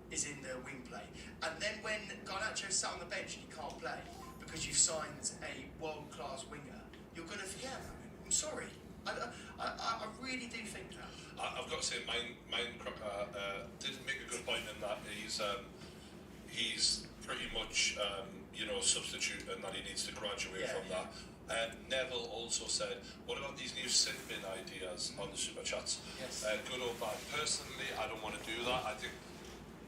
is in the wing play. And then when Garnacho's sat on the bench and he can't play because you've signed a world-class winger, you're going to forget about him. I'm sorry. I really do think that. I've got to say, Mindcracker did make a good point in that he's pretty much substitute and that he needs to graduate from that. Neville also said, what about these new sin bin ideas on the super chats? Yes. Good or bad? Personally, I don't want to do that.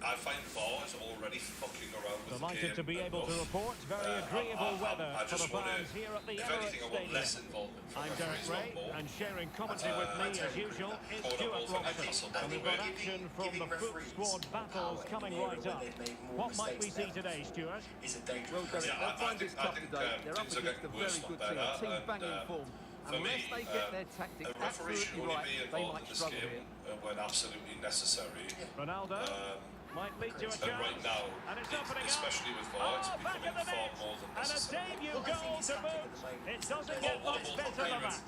I find VAR is already fucking around with Delighted the game to be able to report very agreeable weather for the fans here at the Emirates Stadium. I'm Derek Ray, and sharing commentary with me as usual is Stuart Robson. And we've got action from the foot squad battles coming right up. What might we see today, Stuart? It's a dangerous. Well, Derek, they'll find it tough today. They're up against a very good team banging form. Unless they get their tactics absolutely right, they might struggle here. When absolutely necessary. Ronaldo might lead to a chance. And right now, and it's opening especially up. with VAR, it's Back becoming of the far net. more than And a necessary. debut goal to boot. It doesn't get much better than that.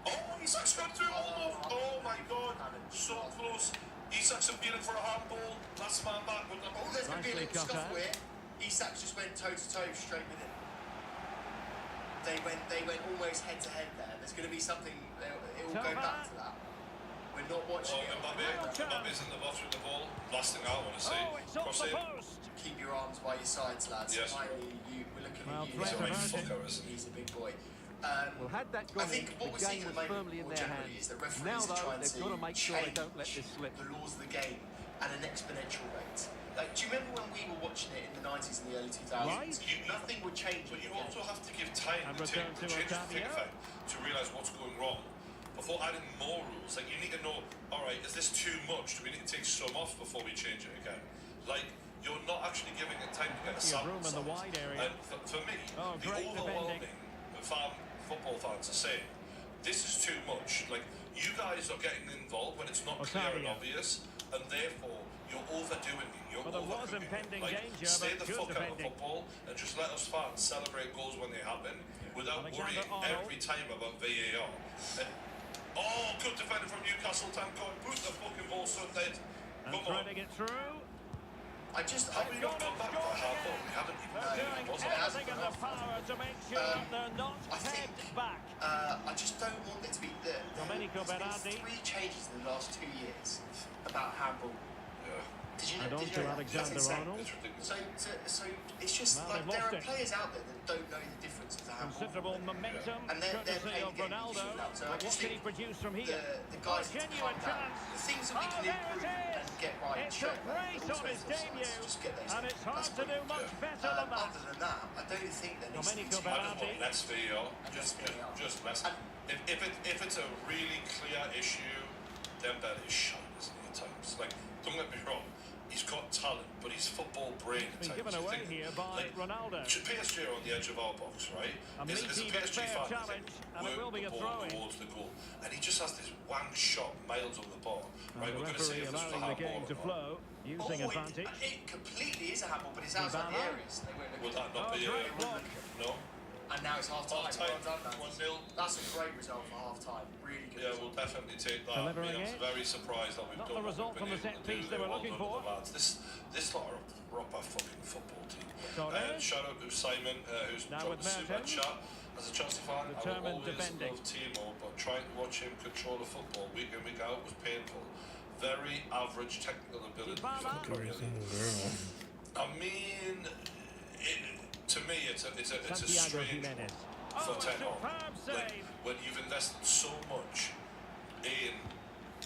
Oh, Isak's gone through almost. Oh my god, so close. Isak's appealing for a handball. Last man back. Oh, there's going to be a Nicely little cut scuffle here. Isak just went toe to toe straight with him. They went almost head to head there. There's going to be something. It will go back to that. We're not watching it. Mbappe's in the box with the ball. Last thing I want to see. Oh, it's off the post. Keep your arms by your sides, lads. Yes. We're looking Well, at you. threat He's a right averted. fucker, isn't he? He's a big boy. Well, had that I gone in, think what the we're seeing game at was the moment firmly in more their generally hands. is that referees Now, are though, trying they've got to make sure they don't let this slip. the laws of the game at an exponential rate. Like, do you remember when we were watching it in the 90s and the early 2000s? Right. Nothing would change. But you also have to give time And to return change to the Otavio. effect to realise what's going wrong before adding more rules. Like, you need to know, all right, is this too much? Do we need to take some off before we change it again? Like, you're not actually giving it time to get a Plenty of sample room in the size. wide area. And for me, Oh, the great overwhelming defending. football fans are saying, this is too much. Like, you guys are getting involved when it's not clear and Otavio. obvious, and therefore you're overdoing it. You're Well, there was overcooking impending it. Like, danger, stay but the good fuck out of defending. football and just let us fans celebrate goals when they happen without Alexander worrying Arnold. every time about VAR. And, oh, good defender from Newcastle, Tankon. Put the fucking ball Sunday. And Come on. threading it through. Have we not gone back to a hard ball? We haven't even They're doing was it? everything in their power to make sure they're not I think, pegged back. I just don't want there to be Domenico there's Berardi. been 3 changes in the last 2 years about handball. Yeah. Did you And know? on Did to you know? Alexander That's insane. Arnold. It's ridiculous. So it's just Now like they've there lost are it. players out there that don't know the difference of the handball. Considerable momentum, And they're courtesy playing of the game Ronaldo. now. So I But what just can he think produce from here? the guys need to Genuine calm down. chance. The things that we can there improve it is. and get right It's a straight away, brace but on also his offsides, debut, just get those and in. it's hard That's to do brilliant. much better than that. Other than that, I don't think there needs to be Domenico too I much. just want less VAR. Just less. If it's a really clear issue, then that is shite, isn't it, at times? Like, don't get me wrong, he's got talent, but his football brain at Been times. given you away think, here by Ronaldo. PSG are on the edge of our box, right? A Is meaty a but PSG fair fan, you challenge, think, and it will work be the a ball throw-in. towards the goal, and he just has this one shot miles over the ball. Right, And the we're going to see referee if this was a allowing the handball game to or not. flow, using advantage. It completely is a handball, but it's outside the Dybala. areas. They won't look Would at that not Oh, be great block. no? And now it's half time. Half-time, Well done, 1-0. That's a great result for half time. Really good. Yeah, result. we'll definitely take that. Delivering I'm it. very surprised that we've Not done the what result we've from been the able set to do piece they there. were Well looking done to for. the lads. This lot are a proper fucking football team. Torres. Shout out to Simon, who's Now dropped with a super Mertens. chat. As a Chelsea fan, I will Determined always defending. love Timo, but trying to watch him control the football week in, week out was painful. Very average technical ability for the Dybala. Premier League. I mean, to me, it's a Santiago strange Jimenez. one for Oh, a Ten Hag. superb Like, save. when you've invested so much in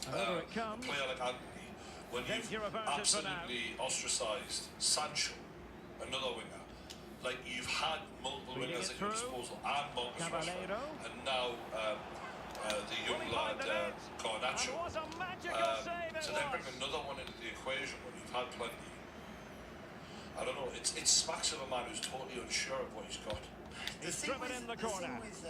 And over a it comes. player like Anthony, when you've Danger averted for now. absolutely ostracised Sancho, another winger, like you've had multiple Reading wingers it at your through. disposal, and Marcus Rashford, Caballero. and now the young Will he find lad the net? Garnacho. And what a magical save it To then bring was. another one into the equation when you've had plenty. I don't know. It smacks of a man who's totally unsure of what he's got. He's driven in the corner. thing with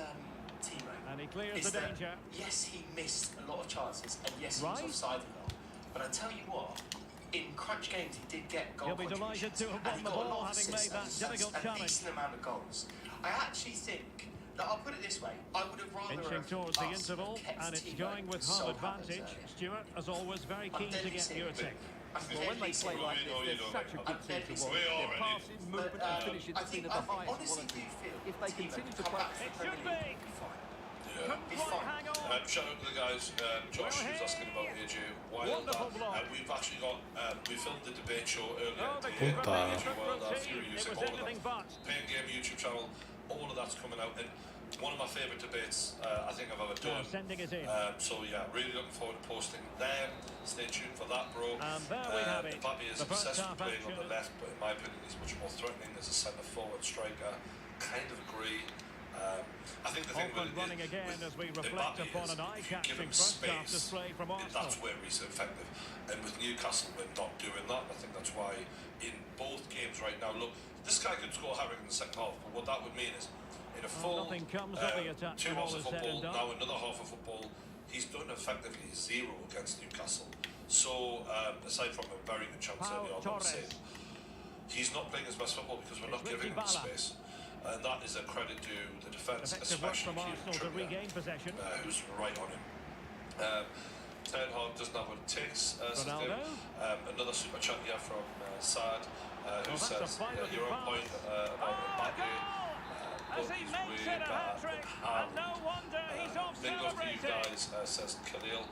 Timo And he clears is the that, danger. yes, he missed a lot of chances, and yes, he Right. was offside a lot. But I tell you what, in crunch games, he did get goal He'll be delighted contributions, to have and won he the got a ball, lot of having assists made that and difficult a challenge. decent amount of goals. I actually think. Now, I'll put it this way: I would have rather Inching have towards the us interval, kept and it's Timo going with so home happens advantage. earlier. Stuart, as always, very keen to get your take. Well, when they play like this, they're such a good team to watch. Their passing, movement and finishing has been of the highest honestly quality. do feel If they Timo continue to come play... back to the It Premier should League, be. he'll be fine. Yeah. Couldn't Be quite fine. hang on. Shout out to the guys, Josh, who's asking about AJ Wilder. Wonderful block. We've actually got, we filmed the debate show earlier Oh, the today. Opa. AJ keeper Wilder, routine. Fury It Usyk, was all of anything that. but. Pain Game YouTube channel, all of that's coming out. And one of my favourite debates I think I've ever done. Sending it in. So yeah, really looking forward to posting them. Stay tuned for that, bro. And there we have it. Mbappe is The first obsessed half with playing on the action. left, but in my opinion, he's much more threatening as a centre forward striker. Kind of agree. I think the thing Auckland with running again with as we Mbappe reflect upon is an if you give eye-catching him first half space, display from Arsenal. that's where he's effective. And with Newcastle, we're not doing that. I think that's why in both games right now, look, this guy could score Harry in the second half, but what that would mean is in a full nothing comes of the attack 2 when all halves of is said football, and done. now another half of football, he's done effectively 0 against Newcastle. So aside from a very good chance Pau early on, Torres. I'd say, he's not playing his best football because we're not It's giving him the Dybala. space. And that is a credit to the defence, Effective work especially from Kieran Arsenal to Trippier, regain possession. who's right on him. Ten Hag doesn't have what it takes. Ronaldo. Another super chat here from Saad, who Well, that's a says, final your own pass. point about Mbappe. As he makes it a hat-trick, and no wonder he's off Big love to you celebrating. guys, says Khalil.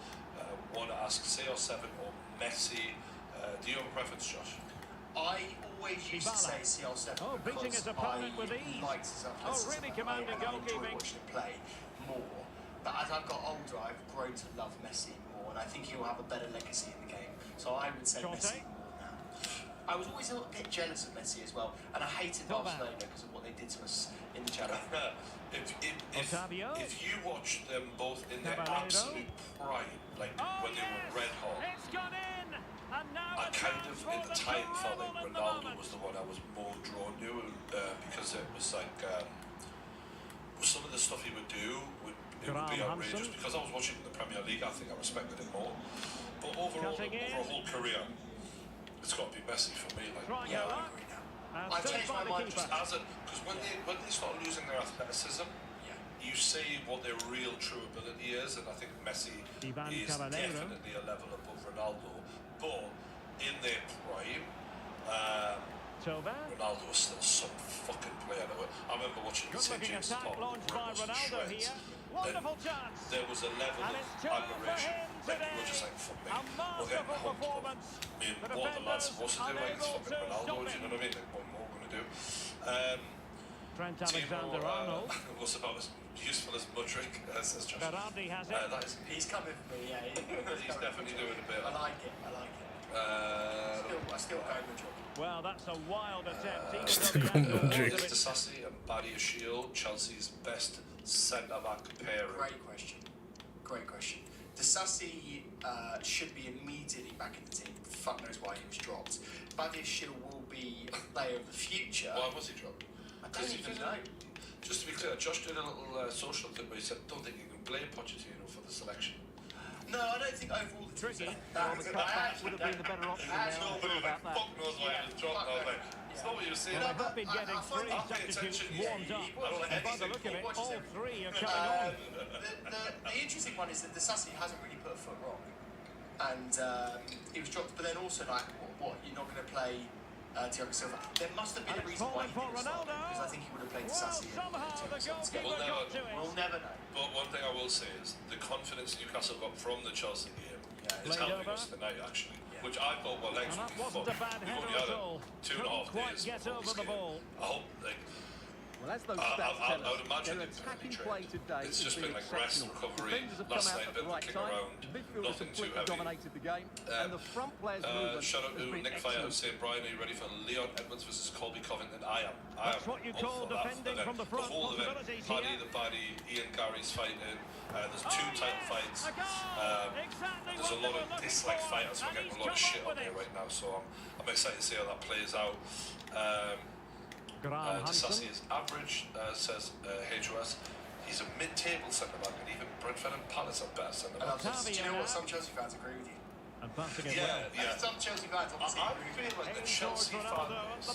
Want to ask CR7 or Messi. Do you have a preference, Josh? I always used to Dybala. say CR7 Oh, beating his opponent with ease. liked his Oh, really commanding I enjoyed goalkeeping. watching him play more. But as I've got older, I've grown to love Messi more, and I think he'll have a better legacy in the game. So I would say Shorty. Messi more now. I was always a little bit jealous of Messi as well, and I hated Thauvin. Barcelona because of what they did to us in the channel. Otavio. if you watch them both in their Caballero. absolute prime, like Oh, when they yes! were red hot, It's gone in! And now I a kind chance of, for at the them to time, felt like revel in the Ronaldo moment. was the one I was more drawn to because it was like some of the stuff he would do would be Graham outrageous. Hansen. Because I was watching the Premier League, I think I respected him more. But overall, Cutting in. over a whole career, it's got to be Messi for me. Like, Yeah, I agree now. I changed my mind just because when they start losing their athleticism, you see what their real true ability is, and I think Messi is definitely a level above Ronaldo. But in their prime, Ronaldo was still some fucking player. I remember watching the St. James Park shreds. Wonderful chance. There was a level of admiration. Like, you were just like, fuck me, we're getting a home club. I mean, what the lads supposed to do? Like, it's fucking Ronaldo, do you know what I mean? Like, what more we're going to do? Trent Alexander-Arnold was about as useful as Mudryk, says Josh. Berardi has it. He's coming for me, yeah. He's definitely doing a bit. I like it. I still go Mudryk. Well, that's a wild attempt. Still go Mudryk. Disasi and Barry Shield, Chelsea's best centre-back pairing. Great question. Disasi should be immediately back in the team. Fuck knows why he was dropped. Badia Shield will be a player of the future. Why was he dropped? I don't even know. Just to be clear, Josh did a little social thing where he said, don't think you can blame Pochettino for the selection. No, I don't think overall the Tricky. The cutback would have been the better option there. Nobody like, fuck knows why it was dropped. I was like, it's not what you were saying. Well, they've been getting three substitutes warmed up. And by the look of it, all three are coming on. The interesting one is that Disasi hasn't really put a foot wrong. And he was dropped, but then also like, what you're not going to play Thiago Silva. There must have been a reason why he didn't start, because I think he would have played Disasi. We'll never know. But one thing I will say is the confidence Newcastle got from the Chelsea game is helping us tonight, actually. Which I thought were legs would be fun. We've only had 2.5 days before this game. I hope, like, Well, as those stats tell I would us, imagine their attacking play today it's just has been like rest, exceptional. recovery. Defenders have Last come night, out at the right kicking time. around, The midfielders nothing too completely heavy. dominated the game, and the front players' movement Shout out has to been Nick Fire excellent. saying, Brian, are you ready for Leon Edmonds versus Colby Covington? I am. That's what you call defending from the front. The whole of it, Possibilities Paddy here. the Paddy, Ian Gary's fighting. There's two title fights. There's a lot of dislike fighters who are getting a lot of shit on there right now, so I'm excited to see how that plays out. Disasi is average, says HOS. He's a mid-table centre-back, and even Brentford and Palace are better centre-backs. Do you know what? Some Chelsea fans agree with you. And passing it well. Yeah. Some Chelsea fans obviously I agree with you. feel like the Chelsea fan base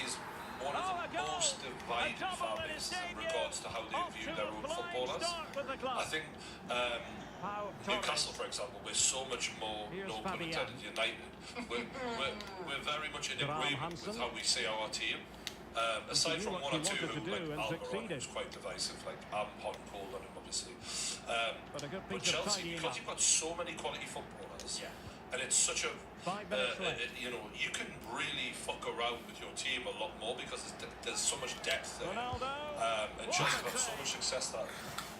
is one of the most divided fan bases in regards to how they view their own footballers. I think Newcastle, for example, we're so much more, no pun intended, united. We're very much in agreement with how we see our team. Aside from one or two who, like Almiron, who's quite divisive, like I'm hot and cold on him, obviously. But Chelsea, because you've got so many quality footballers, and it's such a, you can really fuck around with your team a lot more because there's so much depth there. And Chelsea have so much success that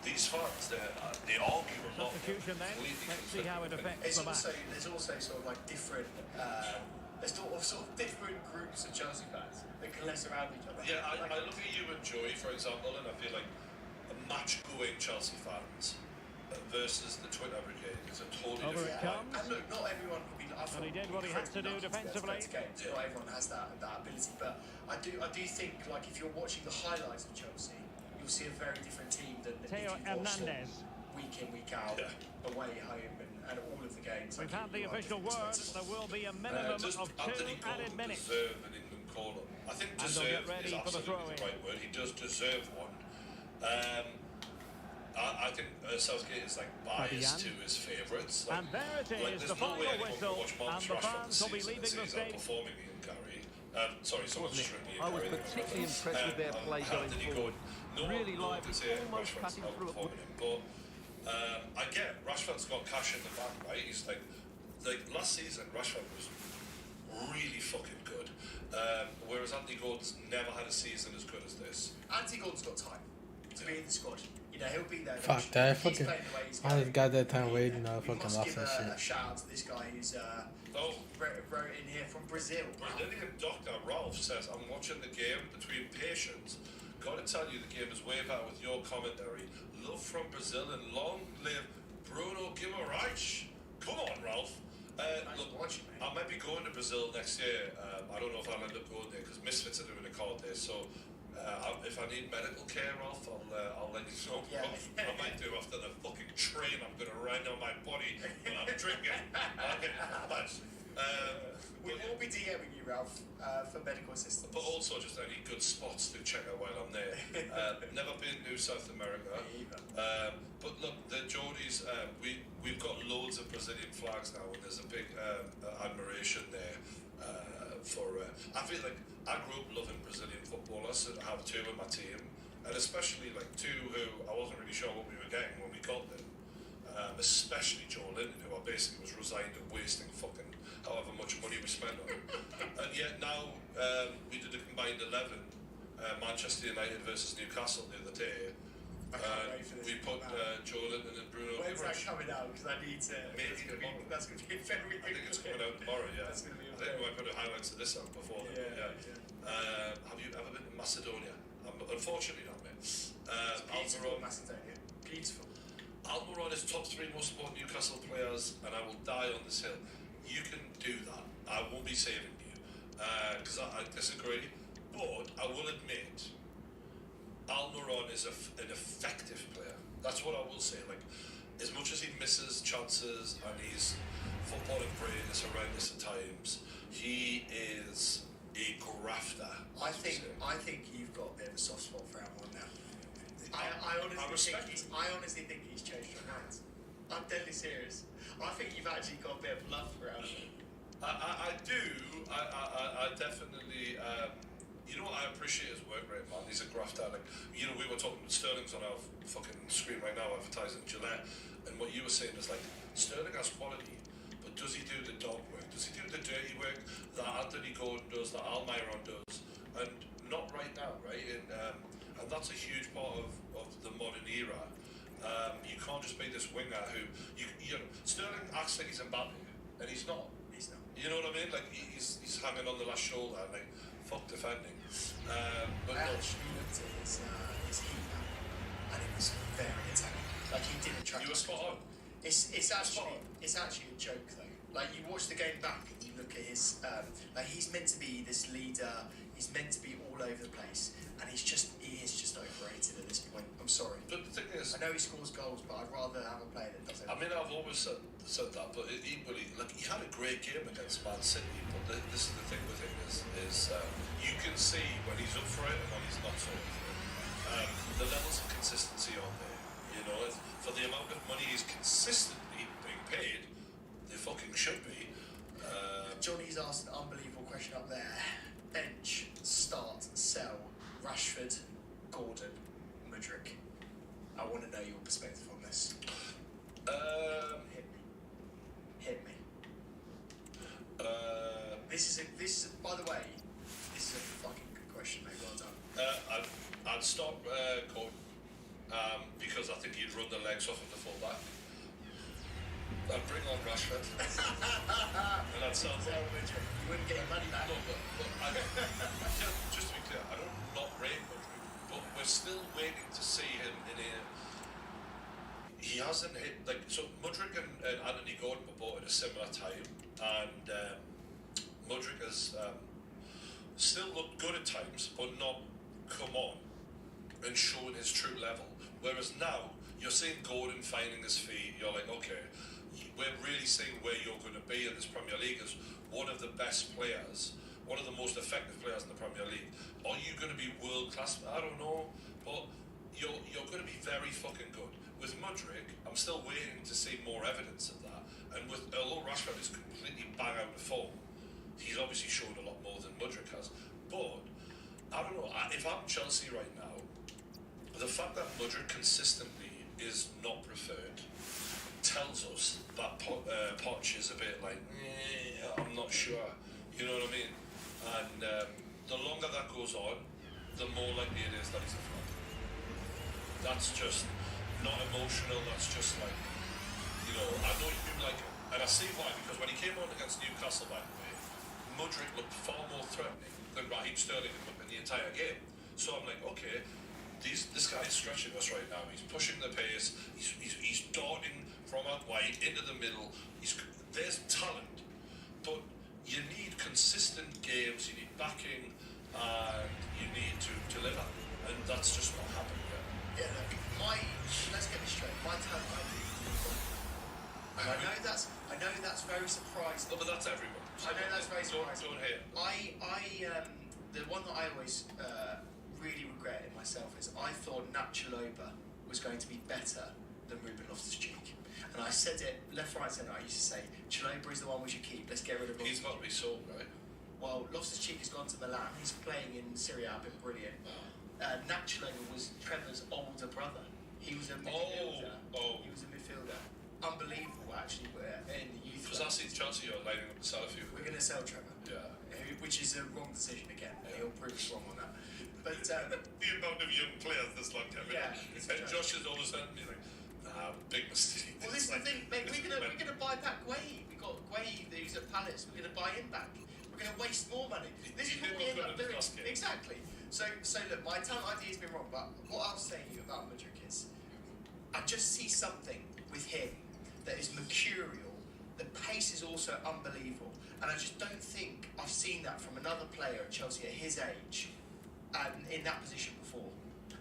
these fans, they argue a lot. Let's see how it affects the match. There's also sort of like different, there's sort of different groups of Chelsea fans that can mess around each other. Yeah, I look at you and Joey, for example, and I feel like a match-going Chelsea fans versus the Twitter brigade is a totally different comes. And look, not everyone can be. And he did what he had to do defensively. Not everyone has that ability, but I do think like if you're watching the highlights of Chelsea, you'll see a very different team than if you watch them week in, week out, away, home, and all of the games. We've had the official word. There will be a minimum of 2 added minutes. Deserve an England call-up? I think deserve is absolutely the right word. He does deserve one. I think Southgate is like biased to his favourites. Like, and there it is, the final whistle, and the fans will be leaving the stage. Outperforming Ian Gary. Sorry, someone's stringing Ian I was Gary. particularly impressed with their play going forward. Really lively, almost cutting through it. But I get Rashford's got cash in the bank, right? He's like last season, Rashford was really fucking good. Whereas Anthony Gordon's never had a season as good as this. Anthony Gordon's got time to be in the squad. You know, he'll be there. Fuck that. Fucking. I just got that time waiting. I fucking lost that shit. A shout out to this guy who's wrote in here from Brazil. Brazilian doctor Ralph says, I'm watching the game between patients. Gotta tell you, the game is way better with your commentary. Love from Brazil and long live Bruno Guimaraes. Come on, Ralph. Look, I might be going to Brazil next year. I don't know if I'll end up going there because Misfits are doing a call there. So if I need medical care, Ralph, I'll let you know. Yeah. I might do after the fucking train I'm going to ride on my body when I'm drinking. But We will be DMing you, Ralph, for medical assistance. But also just any good spots to check out while I'm there. Never been to South America. But look, the Geordies, we've got loads of Brazilian flags now, and there's a big admiration there for. I feel like I grew up loving Brazilian footballers, and I have two in my team, and especially like two who I wasn't really sure what we were getting when we got them. Especially Joe Linton, who I basically was resigned to wasting fucking however much money we spent on him. And yet now we did a combined 11, Manchester United versus Newcastle the other day. We put Joe Linton and Bruno When's that Guimaraes. coming out? Because I need to. Maybe That's going to be very good. I think it's coming out tomorrow, yeah. That's going to be I think we might put the highlights of this out before then. Have you ever been to Macedonia? Unfortunately not, mate. Beautiful, Macedonia. Beautiful. Almiron is top 3 most important Newcastle players, and I will die on this hill. You can do that. I won't be saving you because I disagree. But I will admit, Almiron is an effective player. That's what I will say. Like, as much as he misses chances and his footballing brain is horrendous at times, he is a grafter. I think you've got a bit of a soft spot for Almiron now. I honestly think he's changed your mind. I'm deadly serious. I think you've actually got a bit of love for Almiron. I do. I definitely. You know what? I appreciate his work rate, man. He's a grafter. Like, you know, we were talking. Sterling's on our fucking screen right now, advertising Gillette, and what you were saying is like Sterling has quality, but does he do the dog work? Does he do the dirty work that Anthony Gordon does, that Almiron does? And not right now, right? And that's a huge part of the modern era. You can't just be this winger who you know. Sterling acts like he's Mbappe, and he's not. He's not. You know what I mean? Like he's hanging on the last shoulder, like fuck defending. But I actually looked at his heat map, and it was very attacking. Like he didn't track. You were spot on. It's actually a joke though. Like you watch the game back and you look at his like he's meant to be this leader. He's meant to be all over the place, and he is just overrated at this point. I'm sorry. But the thing is, I know he scores goals, but I'd rather have a player that does it. I mean, I've always said that, but equally, like he had a great game against Man City. But this is the thing with him is you can see when he's up for it and when he's not so up for it. The levels of consistency on there. You know, for the amount of money he's consistently being paid, they fucking should be. Johnny's asked an unbelievable question up there. Bench, start, sell, Rashford, Gordon, Mudryk. I want to know your perspective on this. Hit me. This is by the way, this is a fucking good question, mate. Well done. I'd stop Gordon because I think he'd run the legs off of the fullback. I'd bring on Rashford. And I'd sell Mudryk. You wouldn't get your money back. No, but just to be clear, I don't not rate Mudryk, but we're still waiting to see him in a. He hasn't hit like so. Mudryk and Anthony Gordon were bought at a similar time, and Mudryk has still looked good at times, but not come on and shown his true level. Whereas now you're seeing Gordon finding his feet. You're like, okay, we're really seeing where you're going to be in this Premier League as one of the best players, one of the most effective players in the Premier League. Are you going to be world class? I don't know, but you're going to be very fucking good. With Mudryk, I'm still waiting to see more evidence of that. And although Rashford is completely bang out of form, he's obviously shown a lot more than Mudryk has. But I don't know. If I'm Chelsea right now, the fact that Mudryk consistently is not preferred tells us that Poch is a bit like, I'm not sure. You know what I mean? And the longer that goes on, the more likely it is that he's a flop. That's just not emotional. That's just like, you know, I know you like him, and I see why, because when he came on against Newcastle, by the way, Mudryk looked far more threatening than Raheem Sterling had looked in the entire game. So I'm like, okay, this guy is stretching us right now. He's pushing the pace. He's darting from out wide into the middle. There's talent, but you need consistent games. You need backing, and you need to deliver, and that's just not happening yet. Yeah, look, let's get this straight. My talent, I know that's very surprising. No, but that's everyone. I know that's very surprising. Don't hate. The one that I always really regret in myself is I thought Nat Chaloba was going to be better than Ruben Loftus-Cheek. And I said it left, right, centre. I used to say, Chaloba is the one we should keep. Let's get rid of Loftus-Cheek. He's got to be sold, right? Well, Loftus-Cheek has gone to Milan. He's playing in Serie A, been brilliant. Nat Chaloba was Trevor's older brother. He was a midfielder. He was a midfielder. Unbelievable, actually, in the youth. Because I see Chelsea are lining up to sell a few. We're going to sell Trevor. Yeah. Which is a wrong decision again. Yeah. He'll prove us wrong on that. But the amount of young players this long time. Yeah, and Josh has always said to me like, big mistake. well, this is the thing, mate. We're gonna buy back Guay. We got Guay who's at Palace. We're gonna buy him back. We're gonna waste more money. This is what we end up doing. Exactly. So look, my talent idea has been wrong, but what I'll say to you about Mudryk is, I just see something with him that is mercurial. The pace is also unbelievable, and I just don't think I've seen that from another player at Chelsea at his age, in that position before.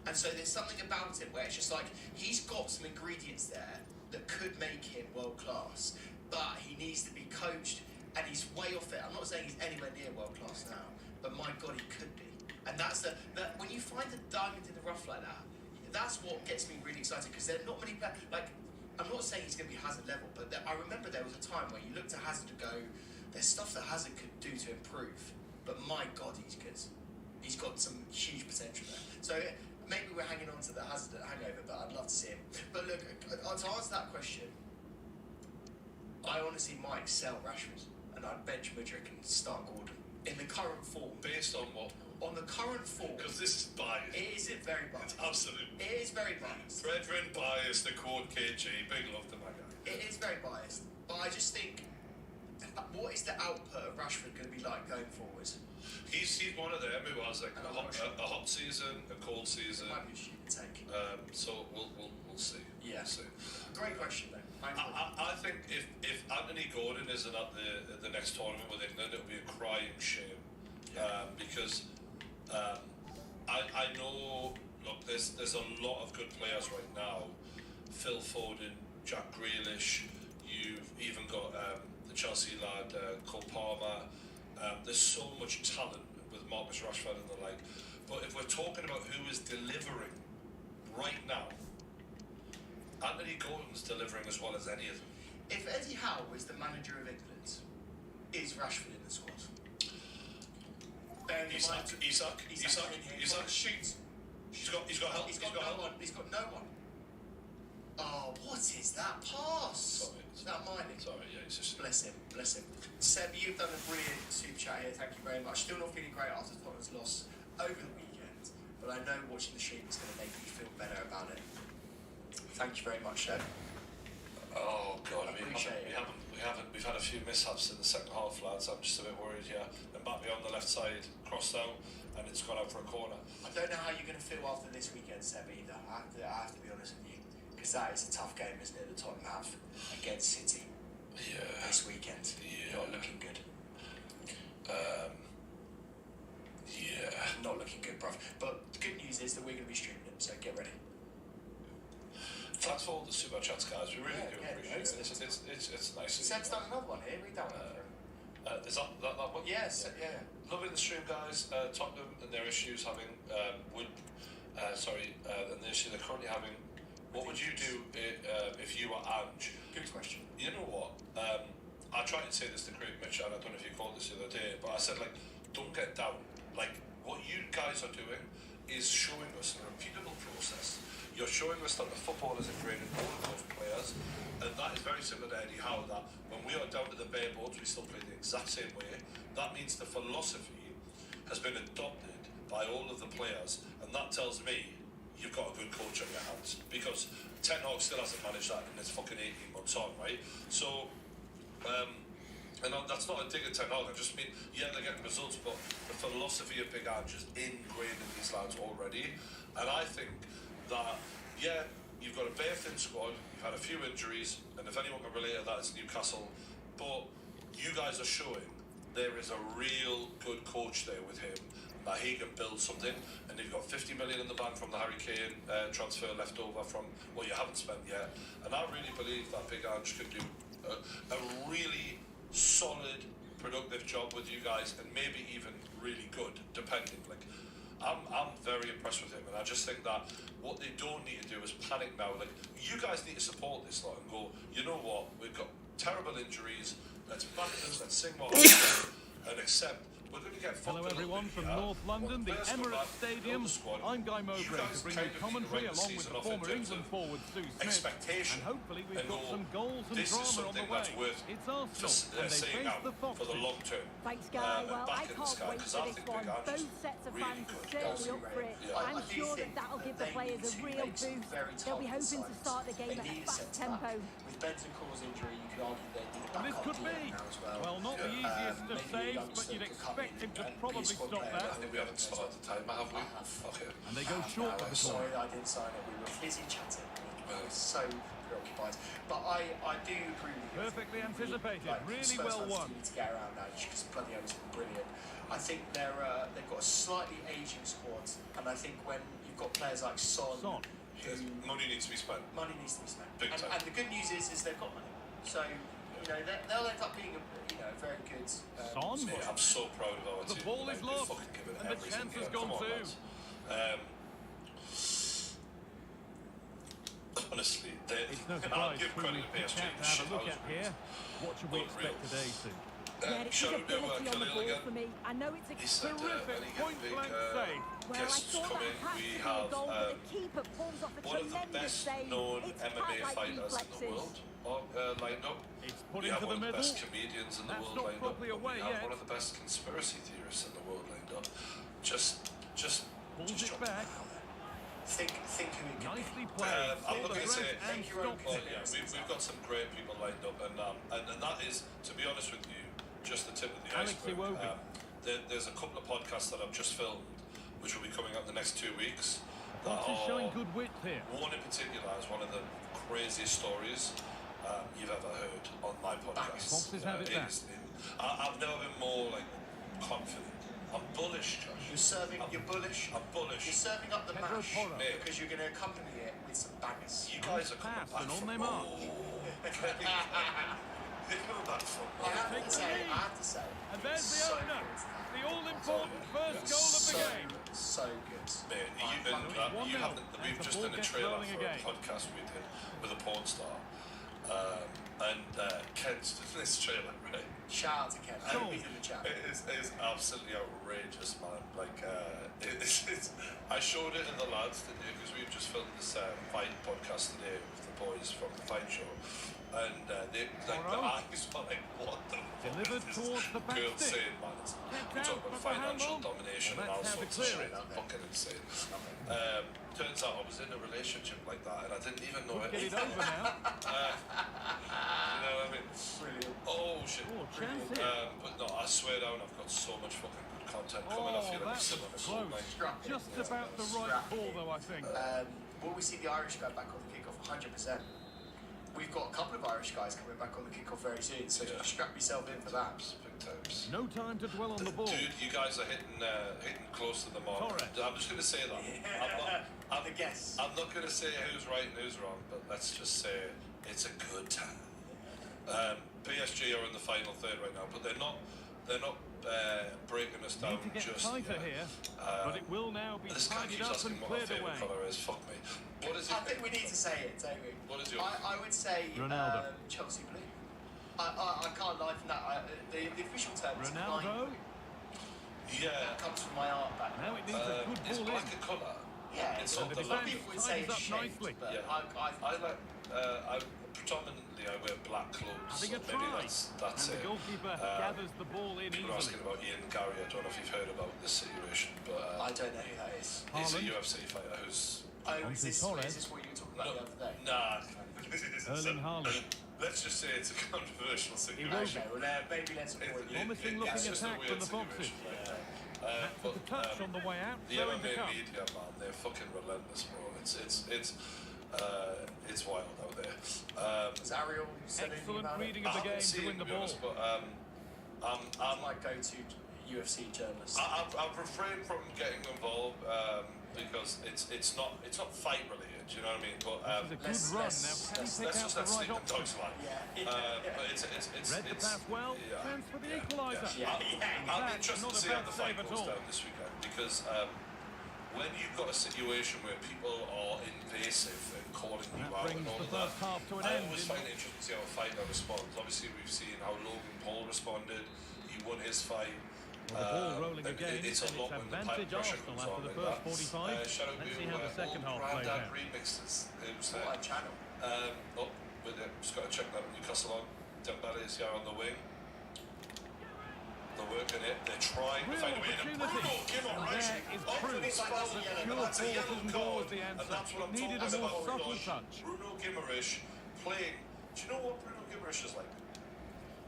And so there's something about him where it's just like he's got some ingredients there that could make him world class, but he needs to be coached, and he's way off it. I'm not saying he's anywhere near world class now, but my God, he could be. And that's that when you find a diamond in the rough like that, that's what gets me really excited, because there are not many players. Like, I'm not saying he's going to be Hazard level, but I remember there was a time where you looked at Hazard to go, there's stuff that Hazard could do to improve, but my God, he's good. He's got some huge potential there. So maybe we're hanging on to the Hazard hangover, but I'd love to see him. But look, to answer that question, I honestly might sell Rashford and I'd bench Mudryk and start Gordon in the current form. Based on what? On the current form. Because this is biased. It is very biased. It's absolute. It is very biased. Brethren biased, the quote KG, big love to my guy. It is very biased, but I just think, what is the output of Rashford going to be like going forward? He's one of them who has like a hot season, a cold season. It might be a stupid take. So we'll see. Yeah. We'll see. Great question though. I think if Anthony Gordon isn't at the next tournament with England, it'll be a crying shame. Because I know, look, there's a lot of good players right now. Phil Foden, Jack Grealish, you've even got the Chelsea lad Cole Palmer. There's so much talent with Marcus Rashford and the like. But if we're talking about who is delivering right now, Anthony Gordon's delivering as well as any of them. If Eddie Howe is the manager of England, is Rashford in the squad? Isak. Shoot. He's got help. He's got no one. Oh, what is that pass? Sorry. Is that mining? Sorry, yeah, it's just... Bless him. Seb, you've done a brilliant super chat here. Thank you very much. Still not feeling great after Tottenham's loss over the weekend, but I know watching the stream is going to make me feel better about it. Thank you very much, Seb. Oh God, we've had a few mishaps in the second half, lads. I'm just a bit worried here. And back on the left side, crossed out, and it's gone out for a corner. I don't know how you're going to feel after this weekend, Seb, either. I have to be honest with you, because that is a tough game, isn't it? The Tottenham have against City. Yeah. This weekend. Yeah. Not looking good. Yeah. Not looking good, bruv. But the good news is that we're going to be streaming them, so get ready. Thanks for all the super chats, guys. We really do appreciate it. It's nice. Seb's done another one here. Read that one. Is that one? Yes, yeah. Loving the stream, guys. Tottenham and their issues having and the issue they're currently having. What would you do if you were Ange? Good question. You know what? I tried to say this to Craig Mitchell, and I don't know if you called this the other day, but I said, like, don't get down. Like, what you guys are doing is showing us a repeatable process. You're showing us that the football is ingrained in all of those players, and that is very similar to Eddie Howe, that when we are down to the bare bones, we still play the exact same way. That means the philosophy has been adopted by all of the players, and that tells me you've got a good coach on your hands, because Ten Hag still hasn't managed that in his fucking 18 months on, right? So, and that's not a dig at Ten Hag, I just mean, yeah, they're getting results, but the philosophy of Big Ange is ingrained in these lads already, and I think that, yeah, you've got a bare thin squad, you've had a few injuries, and if anyone can relate to that, it's Newcastle, but you guys are showing there is a real good coach there with him, that he can build something, and you've got 50 million in the bank from the Harry Kane transfer left over from what you haven't spent yet, and I really believe that Big Ange could do a really solid productive job with you guys, and maybe even really good, depending. Like, I'm very impressed with him, and I just think that what they don't need to do is panic now. Like, you guys need to support this lot and go, you know what, we've got terrible injuries, let's back this, let's sing more and accept. We're going to get Hello everyone from North London, the Emirates Stadium. I'm Guy Mowbray to bring you commentary along with the former England forward Sue Smith. And hopefully we've got some goals and drama on the way. It's Arsenal and they face the Foxes. For the long term. Thanks, Guy. Well, I can't wait for this one. Both sets of fans are certainly up for it. I'm sure that'll give the players a real boost. They'll be hoping to start the game at a fast tempo. With Bentancur's injury, you could argue they need a And this backup could DN be, now as well. well, not the easiest of saves, but you'd expect him to probably stop that. I think we haven't started the timer, have we? Okay. And they go short with the Sorry, corner. I didn't sign it. We were busy chatting. We were so preoccupied. But I do agree with you. Perfectly anticipated. Really Spurs well fans won. do need to get around now because bloody hell, it's been brilliant. I think they've got a slightly aging squad, and I think when you've got players like Son. Money needs to be spent. Money needs to be spent. Big time. And the good news is they've got money. So, they'll end up being a very good Son? Yeah, I'm so proud of our The team. ball is Like, lost, fucking given and the everything chance here. has gone Come on, too. lads. Honestly, It's no I'll surprise give who credit we to picked PSG. out to have a look at here. What should we expect today, Sue? Yeah, it's his shout out to ability on the Khalil ball again. for me. I know it's a He said, Terrific when he get point-blank big, save. well, I guests thought come that in, had to we be a have goal, but the keeper pulls off a one of the tremendous best save. known It's MMA cat-like fighters in the reflexes. world lined up. It's put We have into the one of the middle. best comedians in the That's world not lined up. properly away We have yet. one of the best conspiracy theorists in the world lined up. Just Pulls it jump. back. Think who it could be. Nicely played. I'm Saw not the going to say, threat and stopped well, it. yeah, we've got some great people lined up, and that is, to be honest with you, just the tip of the Alex iceberg. Iwobi. There's a couple of podcasts that I've just filmed, which will be coming out in the next 2 weeks. Fox is showing good width here. One in particular is one of the craziest stories you've ever heard on my podcast. Foxes have it back. I've never been more confident. I'm bullish, Josh. You're bullish. I'm bullish. You're serving up the Pedro mash Porro. because you're going to accompany it with some bangers. You guys are coming Pass back and on from they march. They're coming back from I have to say, And there's the so opener. good. The all-important first goal of the game. So good. Man, you haven't, we've As the just ball done a gets trailer rolling for again. a podcast we did with a porn star. Ken's done this trailer, right? Shout out to Ken. I hope he's in the chat. It is absolutely outrageous, man. I showed it to the lads today because we've just filmed this fight podcast today with the boys from the fight show, and the eyes were like, what the Delivered fuck is towards the back girl stick. saying, man? Kept We're out, talking but about for how financial long? domination Well, and all that's how sorts they of clear shit. it. Fucking insane. Turns out I was in a relationship like that, and I didn't even know Get it. it over now. You know what I mean? Brilliant. Oh shit. Oh, chance here. But no, I swear down, I've got so much fucking good content coming. I Oh, feel like I'm that still on was a gold close. line. Just about the right ball, though, I think. Will we see the Irish guy back on the kickoff? 100%. We've got a couple of Irish guys coming back on the kickoff very soon, so Yeah. strap yourself in for that. Big times. No time to dwell on the ball. Dude, you guys are hitting close to the mark. Torres. I'm just going to say that. I'm the guess. I'm not going to say who's right and who's wrong, but let's just say it's a good time. PSG are in the final third right now, but they're not breaking us down Need to get just tighter yet. here, but it will now be This guy tidied keeps up asking and what my cleared favourite away. colour is. Fuck me. What is it? I think we need to say it, don't we? What is yours? I would say Ronaldo. Chelsea blue. I can't lie from that. The official term is Ronaldo. Yeah. That comes from my art back. Now it needs a good Is ball black in. a colour? Yeah, It's some not the people would say tidies it's up shaped, nicely. but Yeah. I I predominantly I wear black clothes. Having a so maybe try. that's And it. the goalkeeper gathers the ball in People are easily. asking about Ian Gary. I don't know if you've heard about this situation, but I don't know who that is. he's a Haaland. UFC fighter who's Oh, Onto is this Torres. what you were talking about the other day? nah. Erling Haaland. Let's just say it's a controversial He situation. will Okay, well, maybe let's avoid it. Promising looking It's just a attack weird from the Foxes. situation, right? With the touch on the way out, The throw in to MMA come. media, man, they're fucking relentless, bro. It's wild out there. Is Ariel said anything Excellent about reading it? of the I haven't game seen to win it, the be ball. honest, but I'm my go-to UFC journalist. I've refrained from getting involved because it's not fight related. Do you know what I mean? But This is a good run. Now, can he pick out the right sleep option? dogs lie. But it's Read the pass well. Chance for the equaliser. I'm interested to Not a see how bad the fight save at goes all. down this weekend because when you've got a situation where people are invasive and calling you That out and brings all the of that, first half to an I end. always find it interesting to see how a fighter responds. Obviously, we've seen how Logan Paul responded. He won his fight. Well, the ball rolling and again, it's a and lot it's when the advantage pressure Arsenal comes after on the like first that. 45. Shout out Let's to see how the second half plays Grandad out. remixes. It was What channel? but just got to check that Newcastle on. Dembele is here on the wing. They're working it. They're trying to find a way to Bruno. Give him And there is proof that pure that's a force yellow isn't always card, the and answer. that's what I'm It needed talking a more about. subtle touch. Bruno Guimaraes playing. Do you know what Bruno Guimaraes is like?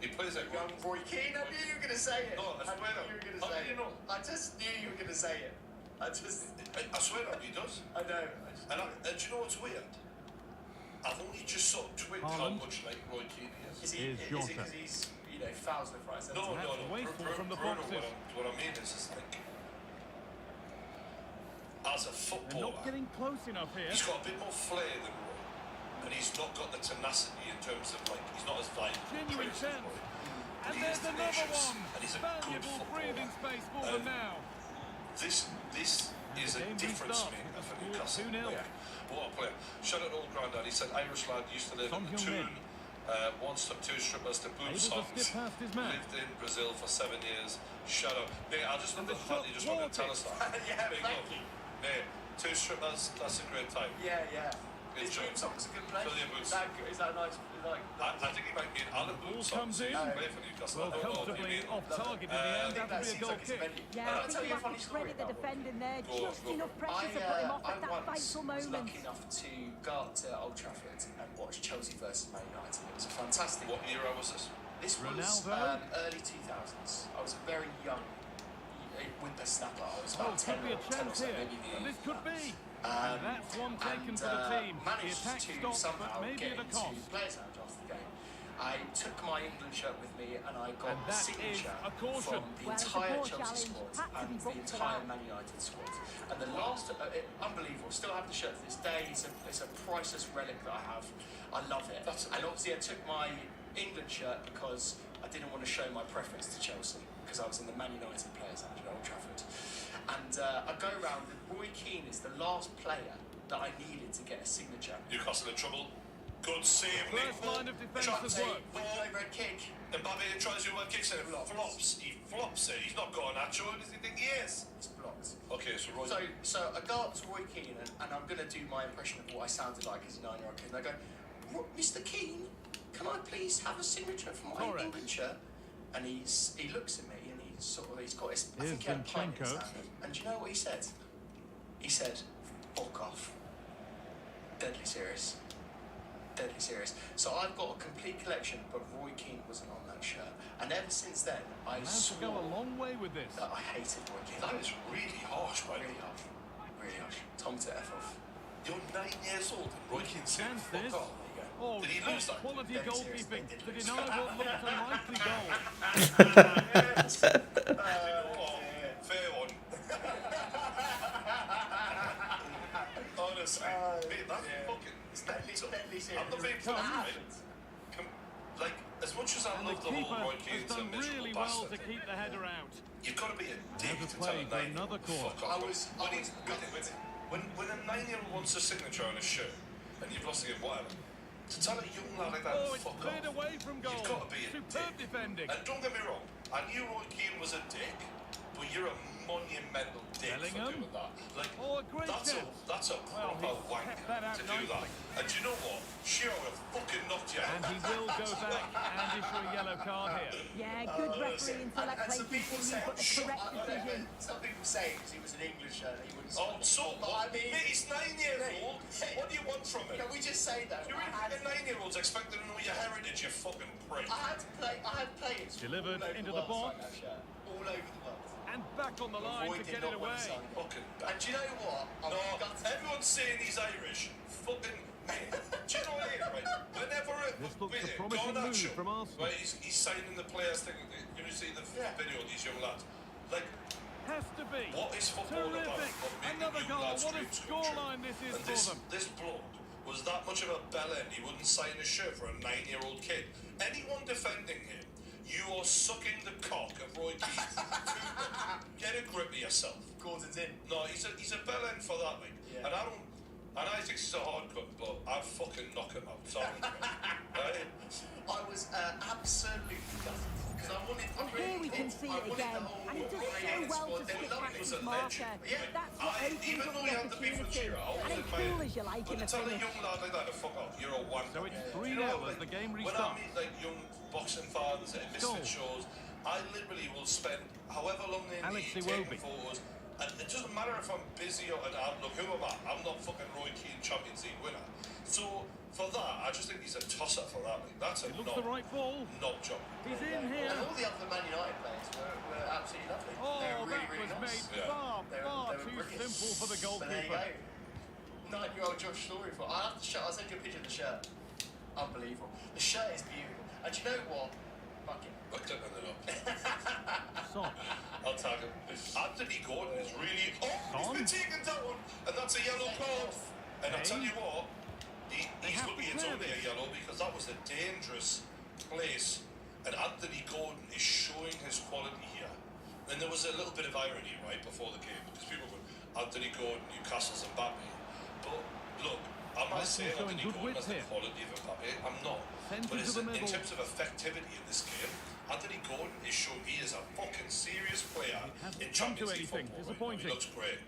He plays like Young Roy Keane. I knew you were going to say it. No, I swear knew you were going to How say do you it. know? I just knew you were going to say it. I swear that he does. I know. And do you know what's weird? I've only just sort of twigged how Haaland. much like Roy Keane he is. Is Here's it Jota. because he's, fouls left, right, centre? No. wasteful from the Bruno, boxes. what I mean is like, as a They're footballer, not getting close enough here. he's got a bit more flair than Roy, and he's not got the tenacity in terms of like, he's not as violent. Genuine crazy as chance. Roy. And He is there's another tenacious, one. and he's a good Valuable footballer. breathing space for them now. This is a game difference restarts maker with for the Newcastle. score 2-0. Yeah. What a player. Shout out to old Grandad. He said Irish lad used to live in Son the Heung-min. Toon. Once took 2 strippers to Able boot to songs. skip past his man. Lived in Brazil for 7 years. Shout out. Mate, I just love And the the fact that you just shot wanted to tell us that. Yeah, Big thank love. you. Mate, 2 strippers, that's a great time. Yeah. Good His job. boot song's a good place. Brilliant boots. Is that nice? I think he might be an Alan Ball Boot comes song. in. Play for Newcastle. Well, I don't know what you comfortably mean. off target in the end. That would be a goal kick. Yeah, I'll I tell think you you a have funny to story credit the about defending there. Go on, Just go on. enough pressure to put him off at that I vital was moment. lucky enough to go up to Old Trafford and watch Chelsea versus Man United. It was a fantastic. What era was this? This was Ronaldo? early 2000s. I was a very young whippersnapper. I was Oh, about 10 could be a or 10 or chance so, here. maybe And this could be. Um, And that's one taken and, for the team. The managed attack to stops, somehow but maybe get at a into cost. players' lounge after the game. I took my England shirt with me and I got And a that signature is a caution. from the Well, it's a entire poor Chelsea challenge. squad Had to and be the booked for entire that. Man United squad. And the last, unbelievable, still have the shirt to this day. It's a priceless relic that I have. I love it. And obviously I took my England shirt because I didn't want to show my preference to Chelsea because I was in the Man United players' lounge at Old Trafford. And I go around and Roy Keane is the last player that I needed to get a signature. Newcastle in trouble. Good save, Nick. First line of defence Chance. has worked. With the overhead kick. Mbappe tries to do one kicks and it flops. He flops it. He's not going at you. Who does he think he is? It's blocked. Okay, so Roy. So I go up to Roy Keane and I'm going to do my impression of what I sounded like as a 9-year-old kid. And I go, Mr. Keane, can I please have a signature for my Correct. England shirt? And he looks at me and he's got his, I Here's think he had a pint in his Zinchenko. hand. And do you know what he said? He said, fuck off. Deadly serious. Deadly serious. So I've got a complete collection, but Roy Keane wasn't on that shirt. And ever since then, I Man to go a swore long way with this. that I hated Roy Keane. That is really harsh, by the Really way. harsh. Really harsh. Tom to F off. You're 9 years old and Roy Keane said, Chance fuck this. off. Oh, Did he top lose that? quality Dead serious, goalkeeping they did to lose. deny what looked a likely goal. Oh, fair one. Honestly, mate, that's fucking. Deadly serious. I'm not being Come funny, on. right? Like, as much as I And the love the whole keeper Roy has Keane's a done miserable really well to bastard, keep the header out. you've got to be a dick There's a to play tell a for 9-year-old another to corner. fuck off. I was gutted. When a 9-year-old wants a signature on his shirt and you've lost the game, whatever, to tell a young lad like that Oh, to it's fuck cleared off, away from goal. you've got to be a Superb dick. defending. And don't get me wrong, I knew Roy Keane was a dick, but you're a monumental dick Bellingham. for doing that. Like, Oh, a great that's chance. that's a Well, proper he's wank kept that out to do that. nicely. And do you know what? She would have fucking knocked you out. And he will go back and issue a yellow card here. Yeah, good referee until that play some people continues, say, but the correct decision. Some people say because he was an English shirt that he wouldn't Oh, score. so But what? I mean, Mate, he's 9 years Mate, old. hey, What do you want from him? can we just say that? You really think a 9-year-old's expected to know your heritage, you fucking prick? I had players Delivered all over into the the world box. sign that shirt. All over the world. And back on the line Roy to did get not it want away. to sign it. Fucking And do you know what? No, gutted. everyone's saying he's Irish. Fucking man. Do you know what I mean, right? Whenever it This looks with a it, promising Garnacho, move from Arsenal. right, he's signing the players thing. You see the Yeah. video of these young lads. Like, Has to be. What is football about? Terrific. But making Another young goal. lads What a dreams come scoreline true. this is And for them. this bloke was that much of a bellend, he wouldn't sign a shirt for a 9-year-old kid. Anyone defending him, you are sucking the cock of Roy Keane. Get a grip of yourself. Gordon's in. No, he's a bellend for that, mate. Yeah. And I think he's a hard cut, but I'd fucking knock him out. Sorry. Right? I was absolutely gutted because I wanted. And here we can see it again, and he does so well to stick back his marker. That's what opens up the opportunity. And as cool as you like in the Tell a finish. young lad like that to fuck off. You're a wanker. So it's You 3-0 know, as the game When I restarts. meet like young boxing fans at misfit shows, I literally will spend however long they Alex need Iwobi. taking photos. And it doesn't matter if I'm busy or not. Look, who am I? I'm not fucking Roy Keane Champions League winner. So for that, I just think he's a tosser for that. Like, that's a It looks the right ball. knob job. He's in here. And all the other Man United players were absolutely lovely. Oh, they were really, that really was nice. made Yeah. far They were too brilliant. simple for the But there you goalkeeper. go. 9-year-old Josh Story for. I have the shirt. I'll send you a picture of the shirt. Unbelievable. The shirt is beautiful. And do you know what? Fuck it. Look at it up. Son. I'll tag him. Anthony Gordon is really. Oh, he's been taken down, and that's a yellow card. And I tell you what, he's have lucky to it's clear only a this. yellow because that was a dangerous place. And Anthony Gordon is showing his quality here. And there was a little bit of irony right before the game because people were Anthony Gordon, Newcastle's Mbappe. But look, I'm not saying showing Anthony good Gordon width has the here. quality of Mbappe. I'm not. Sends But it to the in middle. terms of effectivity in this game, Anthony Gordon is showing he is a fucking serious player hasn't in come to Champions League anything. football. Right now. He Disappointing. looks great.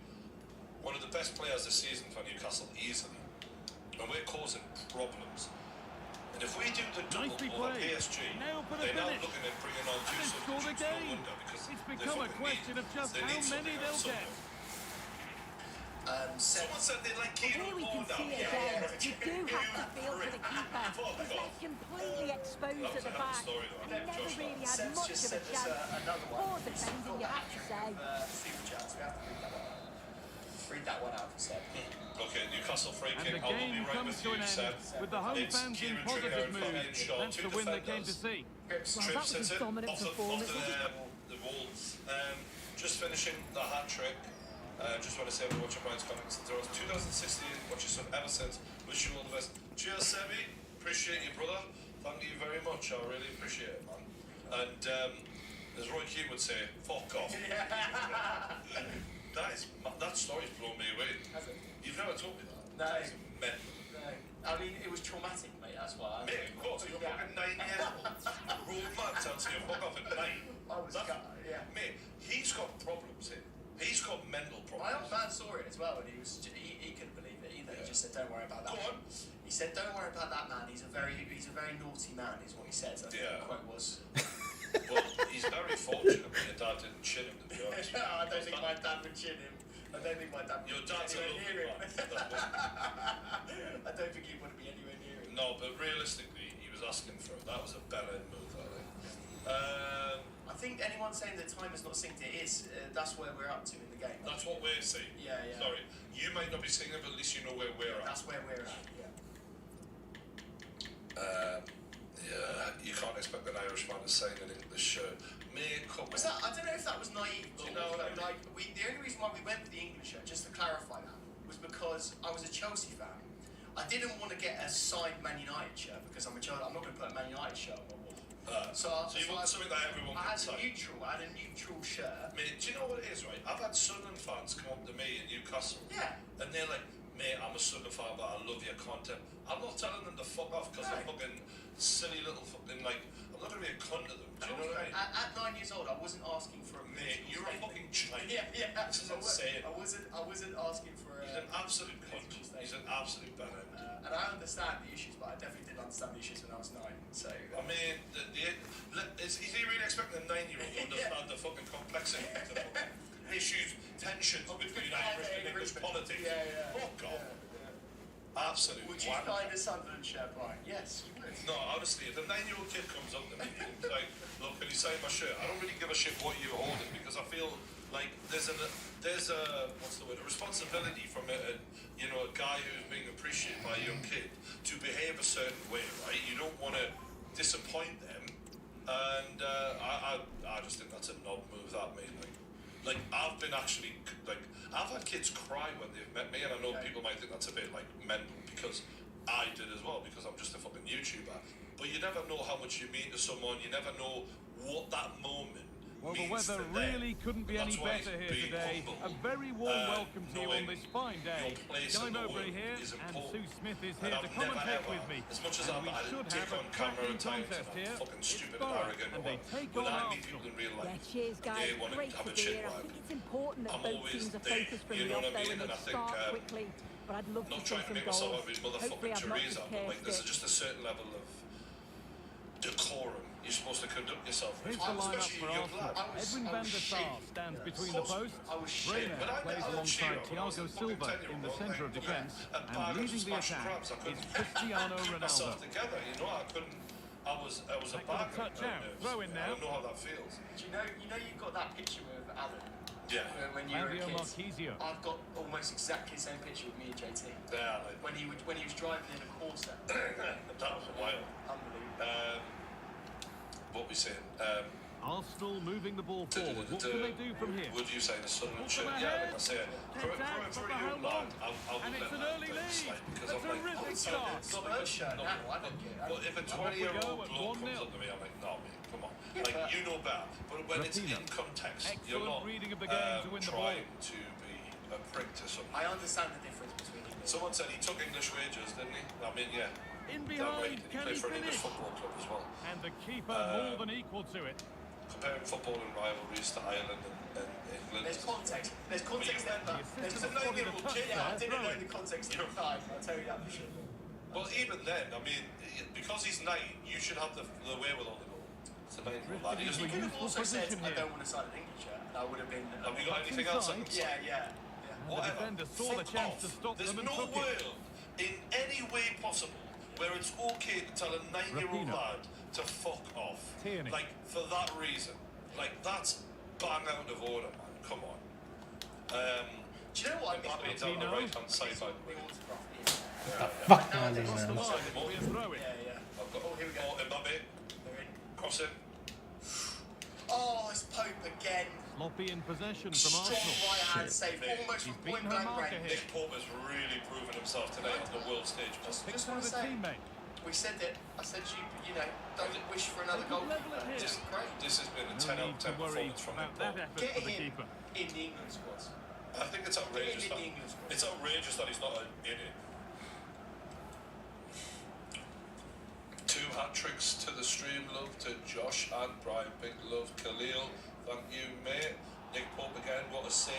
One of the best players this season for Newcastle, easily. And we're causing problems. And if we do the double Nicely over played. PSG, Now for the they're now finish. looking at bringing on And two they scored substitutes. again. No wonder, because It's they become a fucking question of just they how need many something they'll else get. somewhere. Seb, Someone said they like Here Keane we can Moore now. see it again. You do have to feel for the keeper. Fuck His off. leg completely exposed at the back. story, though. And he never Josh, really had Seb's much just of a sent us chance. another one. Poor defending, you have to say. Super chats. We have to read that one out. Read that one out for Seb. Okay, Newcastle free And kick. the I will be game right comes with to you, an end Seb. with the home It's fans in Kieran Trippier positive and mood. Fabian Shaw, That's two the win they came to defenders. see. Grips. Well, that Trips was a it dominant off performance, the, wasn't it? the wall. Just finishing the hat trick. Just want to say everyone watching Brian's comments. 2016, watching stuff ever since. Wish you all the best. Cheers, Sebi. Appreciate you, brother. Thank you very much. I really appreciate it, man. And as Roy Keane would say, fuck off. That story's blown me away. Has it? You've never told me that. No. That is mental. No. I mean, it was traumatic, mate. That's why. Mate, of course, you're fucking 9 years old. Road man tells you fuck off at 9. I was yeah. Mate, he's got problems here. He's got mental My problems. old man saw it as well, and he couldn't believe it either. He just said, "Don't worry about that." Go on. He said, "Don't worry about that man. He's a very naughty man," is what he said. I think Yeah. the quote was. Well, he's very fortunate that your dad didn't chin him, to be honest. I don't think my dad would chin him. I don't think my dad would Your be dad's a anywhere near lovely him. man. That's I don't think he would be anywhere near him. No, but realistically, he was asking for it. That was a bell-end move, I think. I think anyone saying the time has not synced, it is. That's where we're up to in the game. That's what we're seeing. Yeah, yeah. Sorry. You might not be seeing it, but at least you know where we're at. That's where we're at. Yeah. Yeah, you can't expect an Irishman to sign an English shirt. May come. Was that? I don't know if that was naive. Do you or, know what I mean? like the only reason why we went for the English shirt, just to clarify that, was because I was a Chelsea fan. I didn't want to get a signed Man United shirt because I'm a Chelsea. I'm not going to put a Man United shirt on my wall. So you want something that everyone I can had sign? I had a neutral shirt. Mate, do you know what it is, right? I've had Sunderland fans come up to me in Newcastle. Yeah. And they're like, mate, I'm a Sunderland fan, but I love your content. I'm not telling them to fuck off because they're fucking silly little fucking, like, I'm not going to be a cunt to them. Do you know what I mean? At 9 years old, I wasn't asking for a Mate, you're a fucking giant. Yeah. This is insane. I wasn't asking for a. He's an absolute cunt. He's an absolute bellend. And I understand the issues, but I definitely didn't understand the issues when I was 9. So. I mean, is he really expecting a 9-year-old to understand the fucking complexity of the fucking issues, tensions between Irish and English politics? Yeah. Fuck off. Absolute Would you wanker. find a Sunderland shirt, Brian? Yes, you would. No, honestly, if a 9-year-old kid comes up to me and is like, look, can you sign my shirt? I don't really give a shit what you're holding because I feel like there's a what's the word, a responsibility from a guy who's being appreciated by a young kid to behave a certain way, right? You don't want to disappoint them, and I just think that's a knob move that made. Like, like I've been actually like I've had kids cry when they've met me, and I know people might think that's a bit like mental because I did as well because I'm just a fucking YouTuber. But you never know how much you mean to someone. You never know what that moment. Well, the weather really couldn't be any better here today. A very warm welcome to you on this fine day. Guy Mowbray here, and Sue Smith is here to commentate with me. As much as and I'm we should have a cracking contest here. fucking It's stupid and Borough, arrogant, and they take when on I meet Arsenal. people in real life, Yeah, cheers, guys. they want to Great have to a be chin here. I wag. think it's important that I'm both always teams are there, focused from you the know off what I though mean? and And they I think, start quickly. But I'd love to not see trying to some make myself goals. out with Hopefully motherfucking I've not Teresa, just but like there's cursed it. just a certain level of decorum you're supposed to conduct yourself with. Here's the lineup Especially for a young Arsenal. lad. Edwin van der Sar stands between the posts. Brayner plays alongside Thiago Silva in the centre of defence. And leading the attack is Cristiano Ronaldo. Together, you know, I was a Back to the bag touch of out. nerves. Throw in I now. don't know how that feels. Do you know you've got that picture of Alan Yeah. when you were a Fabio kid. Marchisio. I've got almost exactly the same picture of me and JT Yeah, like, when he was driving in a Corsa. that was wild. Unbelievable. What we saying? Arsenal moving the ball forward. What can they do from here? Would you say the Sunderland Put should? them Yeah, ahead. like I said, for a young lad, I And would it's let an that early play lead. slide because A I'm like, terrific oh, start. It's not a shirt now, I don't care. But if a And off we 20-year-old go at bloke 1-0. comes up to me, I'm like, no, mate, come on. Yeah, Like, but- you know better. But when it's Rapino. in context, Excellent you're not reading of the game to win the ball. trying to be a prick to someone. I understand the difference between English. Someone said he took English wages, didn't he? I mean, yeah. In Damn right. behind, He can played he for an English finish? football club as well. And the keeper more than equal to it. Comparing football and rivalries to Ireland and England. There's context. There's context there. But The there's a assistant spotted a 9-year-old touch kid. Yeah, I there, didn't know throwing. the context at the time. I'll tell you that for sure. Well, even then, I mean, because he's 9, you should have the wherewithal to go. It's a 9-year-old lad. He Drifting doesn't You could have useful also said, position I here. don't want to sign an English shirt, and I would have been. Have you got Cuts anything else? inside. Yeah. The defender saw the Fuck chance off. to stop There's them and no took it. world in any way possible where it's okay to tell a 9-year-old Rapino. lad to fuck off. Tierney. Like, for that reason. Like, that's bang out of order, man. Come on. Do you know what I Mbappe miss? down the Rapino. right-hand side, by the way. Fuck Now man, they lost the man. line. It'll be a throw in. Yeah. I've got, Oh, here we go. Mbappe, They're in. crossing. Oh, it's Pope again. Sloppy in possession from Strong Arsenal. right hand save, almost He's from beaten point her blank marker range. here. Nick Pope has really proven himself today on the world stage. Just Picked want with to a say, teammate. we said that. I said you know, don't wish for another They goal. could level it here. Just great. This has been a No 10 out need of to 10 worry performance from Nick about that Pope. effort Get for the him keeper. in the England squad. I think it's outrageous. Get him in the England squad. It's outrageous that he's not in it. 2 hat-tricks to the stream, love to Josh and Brian. Big love, Khalil. Thank you, mate. Nick Pope again, what a save.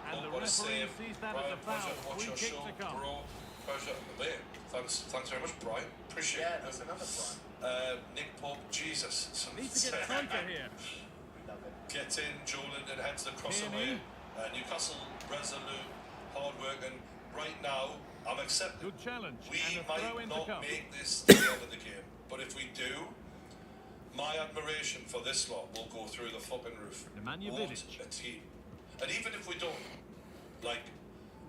And Pope, the what a referee save. sees that Brian, as a foul. pleasure to watch Free your kick show, to come. bro. Pleasure, mate. Thanks very much, Brian. Appreciate Yeah, it. that's another prime. Nick Pope, Jesus. Need to get tighter here. We love it. Gets in, Joe Linden heads the cross Tierney. away. Newcastle resolute, hard working. Right now, I'm accepting. Good challenge. We And a throw might in to not come. make this to the end of the game, but if we do, my admiration for this lot will go through the fucking roof. Nemanja What Vidic. a team. And even if we don't, like,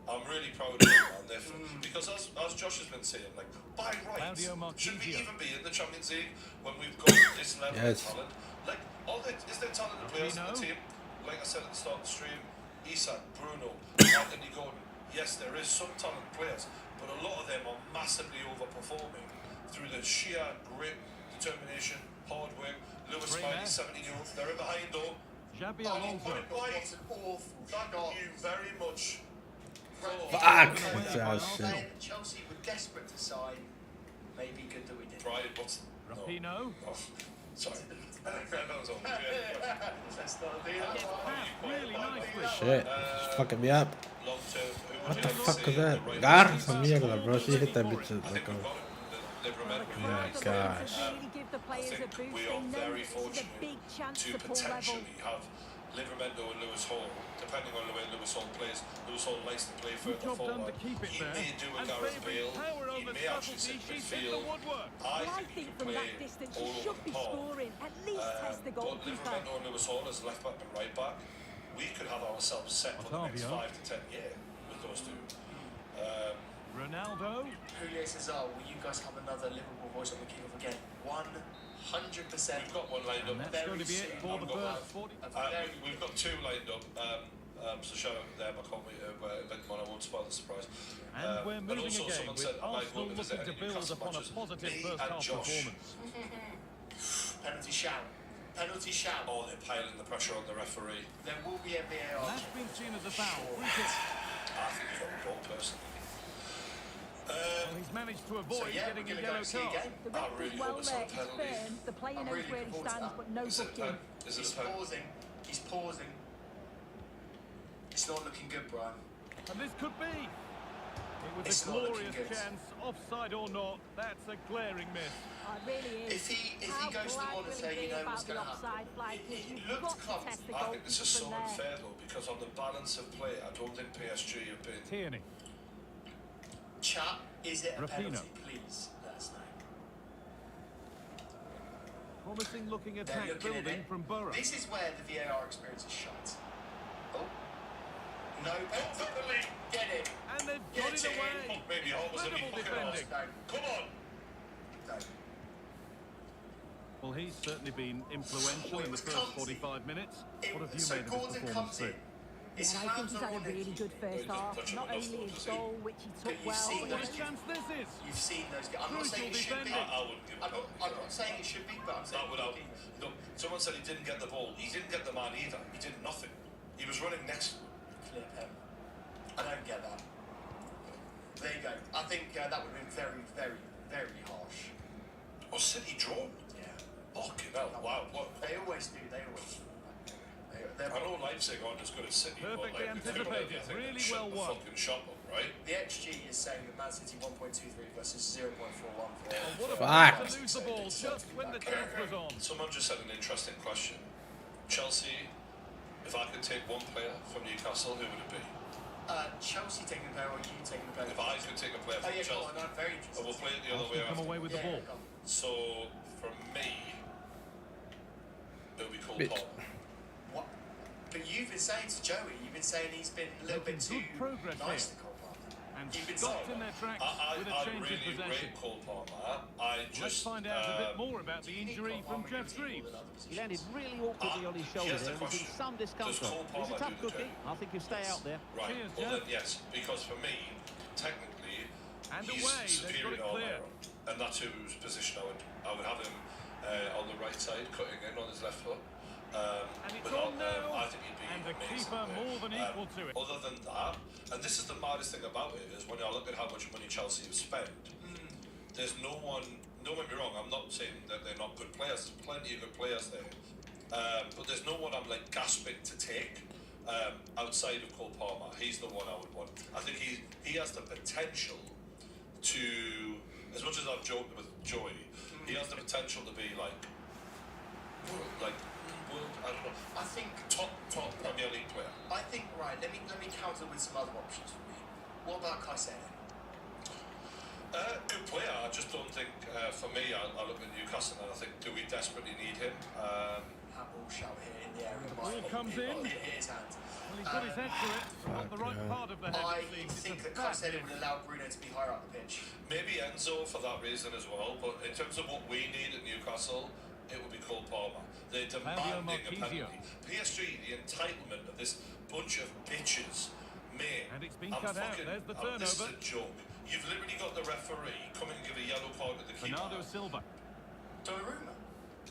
I'm really proud of them, man. Because as Josh has been saying, like, by rights, Claudio should we Marchisio. even be in the Champions League when we've got this level Yes. of talent? Like, is there talented players in the Rapino. team? Like I said at the start of the stream, Isak, Bruno, Anthony Gordon. Yes, there is some talented players, but a lot of them are massively overperforming through the sheer grit, determination, hard work. Lewis Brayner. Smiley, 17-year-old, they're in behind though. Xabi Oh, Alonso. my God. It's an awful. Thank you very much. Fuck! That's our shit. Playing at Chelsea were desperate to sign. Maybe good that we did. Brian, what's... No. Rapino. Oh, sorry. That was all. Yeah. Let's not do Gets that. past really nicely. Shit, she's fucking me up. Long term, who What would the you fuck say was that? the right Gar? back? Some mierda, bro. She hit that bitch I think like we've a... got it. Livermore. Yeah, gosh. Really give the players a I think boost. we They are know very this is a fortunate big chance to to pull level. potentially have Livermento and Lewis Hall, depending on the way Lewis Hall plays. Lewis Hall likes to play Good further job done forward. to keep it He there. may do a And Gareth favouring Bale. power He over may actually subtlety. sit She's hit the midfield. woodwork. Well, I he think can from play that distance, all you over should the be park. scoring. At least test the But goalkeeper. Livermento and Lewis Hall as left back and right back, we could have ourselves set for the next Otavio. 5 to 10 years with those two. Ronaldo. Julio Cesar, will you guys have another Liverpool voice on the kickoff again? 100%. We've got one lined up. And that's going to be it for the first 40. We've got two lined up. So show them. I can't wait to invent one. I won't spoil the surprise. And we're moving also again someone with said, Arsenal looking to build upon a positive first half performance. Penalty shout. Penalty shout. Oh, they're piling the pressure on the referee. There will be a VAR. That's been seen as a foul. Free kick. I think he's got the ball personally. Well, he's managed to avoid getting a yellow card. The ref is well there, he's firm, the player knows where he stands, but no booking. Is it He's a pen? pausing. He's pausing. It's not looking good, Brian. And this could be. It was It's a not looking glorious good. chance, offside or not. That's a glaring miss. Oh, it really is. If he How goes to the glad one and will say, he you be know about what's the going to happen. offside flag? It You've looked got to clumsy. test the I think this is so goalkeeper from there. unfair though, because on the balance of play, I don't think PSG have been. Tierney. Chat, is it a Rapinoe. penalty? Please let us know. Promising looking They're attack looking at building it. from Borough. This is where the VAR experience is shut. Oh. No penalty. Get it. And they've Get got it it. away. Maybe Hall was in Incredible the pocket. defending. Come on! No. Well, he's certainly been influential in the first 45 minutes. What have you So made of his Gordon performance comes too? in. His And I think hands he's are had on a it. really good first half. Not only his goal, which he took you've well, seen What those a chance this is. You've seen those. I'm not Crucial saying it should be. defending. I wouldn't give it I'm not saying it should be, but I'm saying That would have. Look, someone said he didn't get the ball. He didn't get the man either. He did nothing. He was running next to him. Clear pen. I don't get that. There you go. I think that would have been very, very, very harsh. Oh, City drawn. Yeah. Fucking hell. Wow. What? They always do. They always do. I know Leipzig aren't as good as City, Perfectly but like, anticipated. I think Really they shut well the won. fucking shop up, right? The XG is saying that Man City 1.23 versus 0.41 for. What a Fuck. place to lose the ball just when the chance was on. Someone just said an interesting question. Chelsea, if I could take one player from Newcastle, who would it be? Chelsea taking the player or you taking the player? If I could take a player Oh from yeah, go Chelsea, on. I'm very interested. and we'll play it the other way Come around. away with the ball. go on. So, for me, it would be Cole Bit. Palmer. What? But you've been saying to Joey, you've been saying he's been a little bit too Making good progress nice here. to Cole Palmer. And You've been stopped saying in their tracks I with a change really of possession. rate Cole Palmer. I Let's just find out a bit more about the Do you need injury Cole from Palmer in Jeff your team more Greaves. than other He landed positions? really awkwardly on his shoulder here's the there, and he's in question. some Does discomfort. Cole He's Palmer a tough do the cookie. job? I think he'll stay out there. Right, Cheers, well Jeff. then yes, because for me, technically, And he's away, they've got superior it to clear. Almiron, and that's whose position I would have him on the right side, cutting in on his left foot. And it's But on now. I think he'd be And the amazing keeper there. more than equal to it. Other than that, and this is the maddest thing about it, is when I look at how much money Chelsea have spent, there's no one, don't get me wrong, I'm not saying that they're not good players, there's plenty of good players there, but there's no one I'm like gasping to take outside of Cole Palmer. He's the one I would want. I think he has the potential to, as much as I've joked with Joey, he has the potential to be like I don't know, I think top Premier League player. right. Let me counter with some other options for me. What about Caicedo? Good player. I just don't think for me. I look at Newcastle and I think, do we desperately need him? Handball shout here in the area. Ball comes in. Hit his hand. Well, he's got his head to it, but not the right part of the head. I it seems. think It's a that bad Caicedo miss. would allow Bruno to be higher up the pitch. Maybe Enzo for that reason as well. But in terms of what we need at Newcastle, it would be Cole Palmer. They're demanding a Marquisio. penalty. PSG, the entitlement of this bunch of bitches, mate. And it's been I'm cut out. fucking- There's the This is turnover. a joke. You've literally got the referee coming and give a yellow card to the keeper. Bernardo Silva. Donnarumma.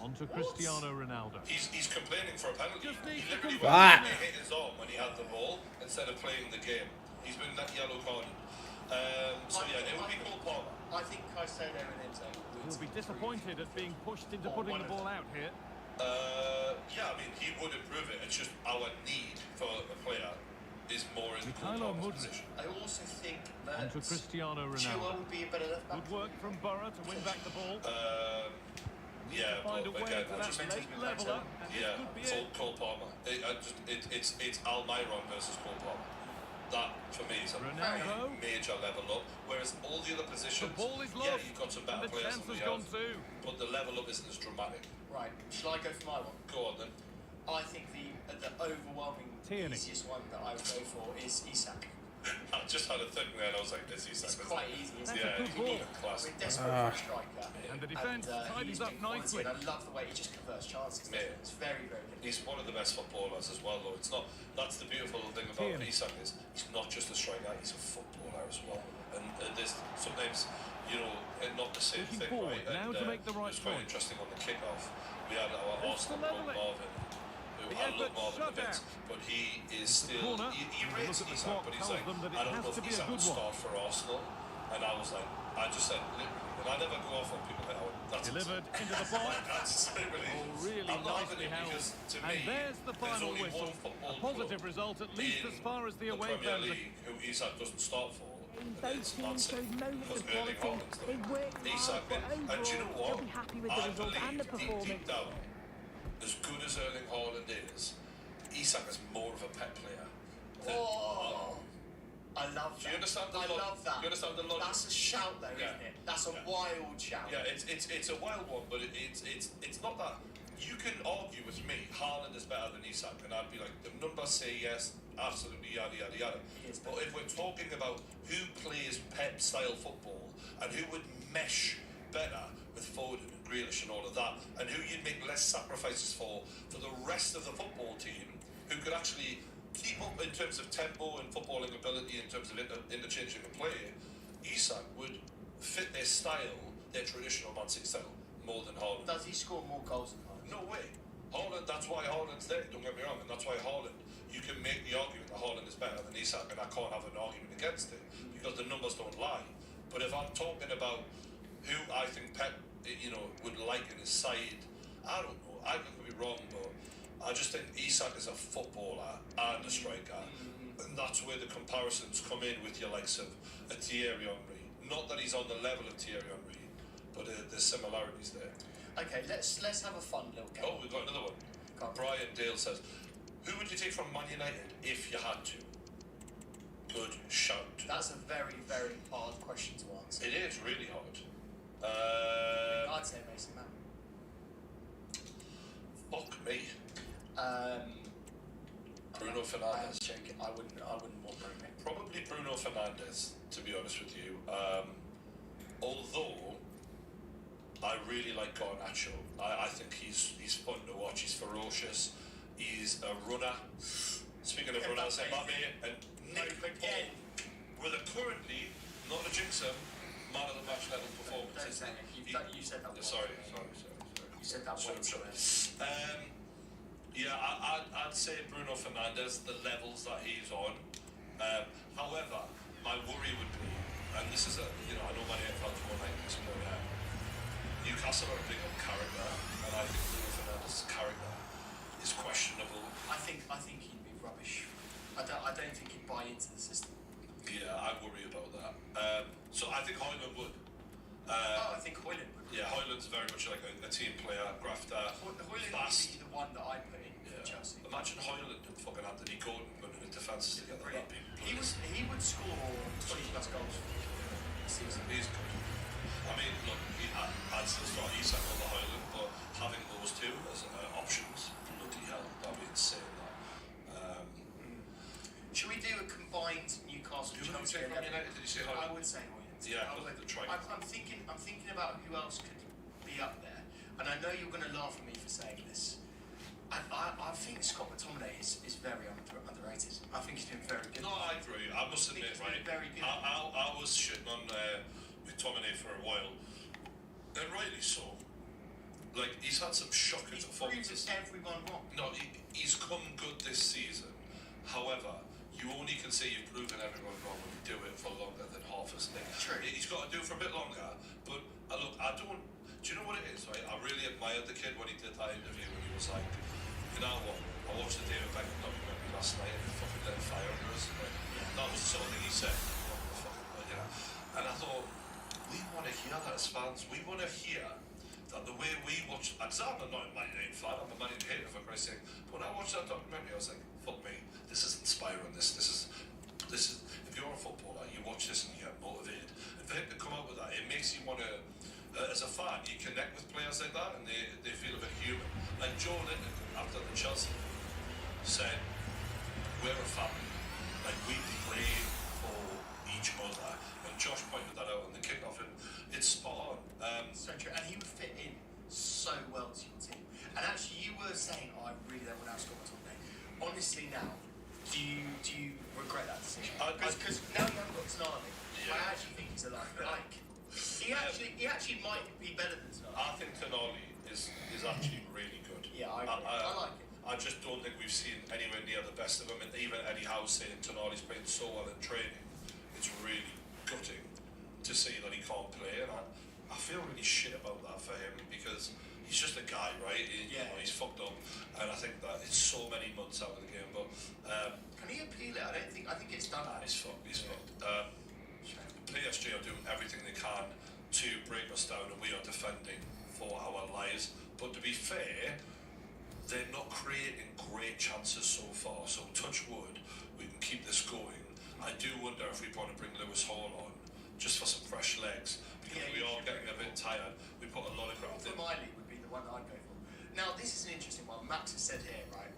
On to Cristiano Ronaldo. He's complaining for a penalty. Just He needs to literally confirm went it. and hit his arm when he had the ball instead of playing the game. He's been that yellow carded. So yeah, it would be Cole Palmer. I think Caicedo and Enzo He'll be disappointed at being pushed into putting the ball out here. Yeah, I mean he would improve it. It's just our need for a player is more in Cole Mikhailo Palmer's Mudryk. position. I also think that On to Cristiano Chua Ronaldo. would be a better left back. Good work from Borough to win back the ball. Yeah, Find a but way again, to I that just meant late to be leveller, better. and this yeah, could be it. Cole Palmer. It's Almiron versus Cole Palmer. That for me is a Ronaldo. major level up. Whereas all the other The positions, ball is yeah, lost, you've got some and better the players chance than we has gone have, too. but the level up isn't as dramatic. Right. Shall I go for my one? Go on then. I think the overwhelming Tierney. easiest one that I would go for is Isak. I just had a thing there and I was like, this is It's quite easy, isn't yeah, it? he's a class. We're desperate for a striker. And the defence tidies he's up been quality, nicely. and I love the way he just converts chances. Mate. It's very, very good. He's one of the best footballers as well, though. It's not. That's the beautiful thing about Isak is he's not just a striker; he's a footballer as well. And there's sometimes, you know, not the same Looking thing, forward right? now and, to make the right it was quite point. interesting on the kick-off. We had our Looks to Arsenal level it. Marvin, who The I love effort Marvin shut a bit, out. but he is The still. corner. He Look rates at the Isak, clock, but he's tells like, them that it I don't has know to if be a Isak good would one. start for Arsenal. And I was like, I just said, literally, and I never go off on people like, oh, that's Delivered into the box. That's literally. Oh, really I'm not nicely having it held. because to And me, there's the final only whistle. one football A positive club result, at least in as far as the away Premier fans are. League who Isak doesn't start for. Both teams showed moments of quality. They worked Isak, hard, but and do you know overall, what? they'll be happy with the I result and the believe performance. deep down, as good as Erling Haaland is, Isak is more of a pet player. Oh, I love that. Do you understand the I logic? love that. Do you understand the logic? That's a shout, though, Yeah. isn't it? That's a Yeah. wild shout. Yeah, it's a wild one, but it's not that. You can argue with me, Haaland is better than Isak, and I'd be like, the numbers say yes, absolutely, yada yada yada. He is But if we're talking about who plays Pep style football and who would mesh better with Foden and Grealish and all of that, and who you'd make less sacrifices for the rest of the football team, who could actually keep up in terms of tempo and footballing ability, in terms of interchanging the play, Isak would fit their style, their traditional Man City style, more than Haaland. Does he score more goals than Haaland? No way. Haaland, that's why Haaland's there, don't get me wrong, and that's why Haaland, you can make the argument that Haaland is better than Isak, and I can't have an argument against it, because the numbers don't lie. But if I'm talking about who I think Pep, would like in his side, I don't know, I could be wrong, but I just think Isak is a footballer and a striker, and that's where the comparisons come in with your likes of a Thierry Henry. Not that he's on the level of Thierry Henry, but there's similarities there. Okay, let's have a fun little game. Oh, we've got another one. Go on. Brian Dale says, who would you take from Man United if you had to? Good shout. That's a very, very hard question to answer. It is really hard. I'd say Mason Mount. Fuck me. Bruno I'm Fernandes. joking. I wouldn't want Bruno. Probably Bruno Fernandes, to be honest with you. Although I really like Garnacho. I think he's fun to watch. He's ferocious. He's a runner. Speaking of runners, Mbappe and Nick again. with a currently, not a jinx him, man of the match level performance. Don't say it. You said that once. Sorry. You said that once. Yeah, I'd say Bruno Fernandes, the levels that he's on. However, my worry would be, and this is I know many fans won't like this, but Newcastle are a big on character, and I think Bruno Fernandes' character is questionable. I think he'd be rubbish. I don't think he'd buy into the system. Yeah, I worry about that. So I think Højlund would. I think Højlund would. Yeah, Højlund's very much like a team player, grafter, Højlund would fast. be the one that I put in for Chelsea. Imagine Højlund and fucking Anthony Gordon running the defences together. That'd be brilliant. He would score 20 plus goals this season. He's good. I mean, look, I'd still start Isak over Højlund, but having those two as options, bloody hell, that'd be insane. Should we do a combined Newcastle Who would you Chelsea? say from United? Did you say I Højlund? would say Højlund. Yeah, I look would. at the try. I'm thinking about who else could be up there, and I know you're going to laugh at me for saying this. I think Scott McTominay is very underrated. I think he's doing very good. No, I agree. I must I think admit, he's right? been very good. I was shitting on McTominay for a while, and rightly so. Like, he's had some shocking He's proved performances. everyone wrong. No, he's come good this season. However, you only can say you've proven everyone wrong when you do it for longer than half a season. True. He's got to do it for a bit longer. But look, I don't. Do you know what it is? Right? I really admired the kid when he did that interview when he was like, you know what? I watched the David Beckham documentary last night and he fucking lit a fire under us. Like, that was the sort of thing he said. And I thought, we want to hear that as fans. We want to hear that the way we watch. Because I'm not a Man United fan. I'm a Man United hater, for Christ's sake. But when I watched that documentary, I was like, fuck me. This is inspiring. This is. If you're a footballer, you watch this and you get motivated. And for him to come out with that, it makes you want to. As a fan, you connect with players like that, and they feel a bit human. Like Joe Linton after the Chelsea said, "We're a family. Like we play each other. And Josh pointed that out on the kickoff, and it's spot on. So true, and he would fit in so well to your team. And actually, you were saying, I really don't want to outscore Tonali. Honestly, now, do you regret that decision? Because now you haven't got Tonali, I actually think he's a like. He actually might be better than Tonali. I think Tonali is actually really good. Yeah, I like it. I just don't think we've seen anywhere near the best of him. And even Eddie Howe saying Tonali's playing so well in training, it's really gutting to see that he can't play. And I feel really shit about that for him because he's just a guy, right? You know, he's fucked up, and I think that it's so many months out of the game. But can he appeal it? I think it's done. He's fucked. PSG are doing everything they can to break us down, and we are defending for our lives. But to be fair, they're not creating great chances so far. So touch wood, we can keep this going. I do wonder if we want to bring Lewis Hall on just for some fresh legs because we are getting a bit tired. We put a lot of ground in. Miley would be the one I'd go for. Now this is an interesting one. Max has said here, right?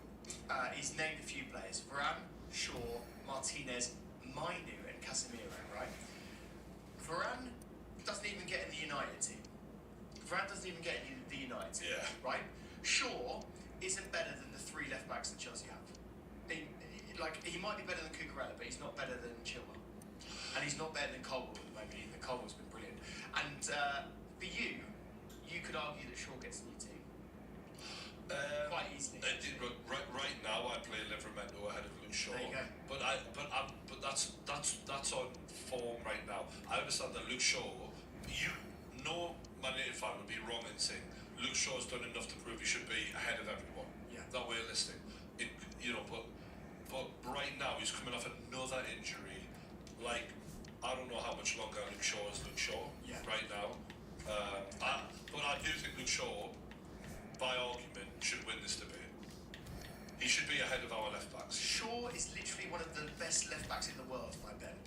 He's named a few players: Varane, Shaw, Martinez, Mainu, and Casemiro. Right? Varane doesn't even get in the United team. Yeah. Right? Shaw isn't better than the three left backs that Chelsea have. He might be better than Cucurella, but he's not better than Chilwell. And he's not better than Colwell at the moment either. Colwell's been brilliant. And for you could argue that Shaw gets in your team. Quite easily. Right now, I play Livramento ahead of Luke Shaw. There you go. But that's on form right now. I understand that Luke Shaw, no Man United fan would be wrong in saying Luke Shaw's done enough to prove he should be ahead of everyone. Yeah. That we're listening. But right now he's coming off another injury. Like, I don't know how much longer Luke Shaw is Luke Shaw right now. But I do think Luke Shaw, by argument, should win this debate. He should be ahead of our left backs. Shaw is literally one of the best left backs in the world, my Ben.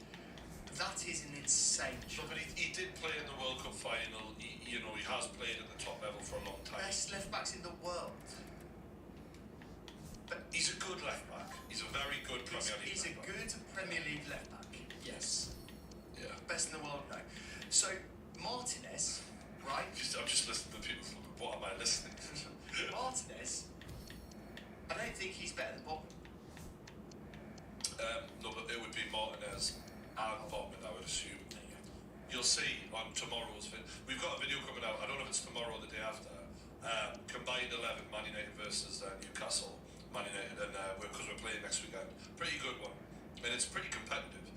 That is an insane shot. But he did play in the World Cup final. He has played at the top level for a long time. Best left backs in the world. But he's a good left back. He's a very good Premier League. He's a good Premier League left back. Yes. Yeah. Best in the world, no. So Martinez, right? I'm just listening to people. What am I listening to? Martinez. I don't think he's better than Bobman. No, but it would be Martinez and Bobman, I would assume. You'll see on tomorrow's video. We've got a video coming out. I don't know if it's tomorrow or the day after. Combined 11, Man United versus Newcastle. Man United, and because we're playing next weekend. Pretty good one. I mean, it's pretty competitive.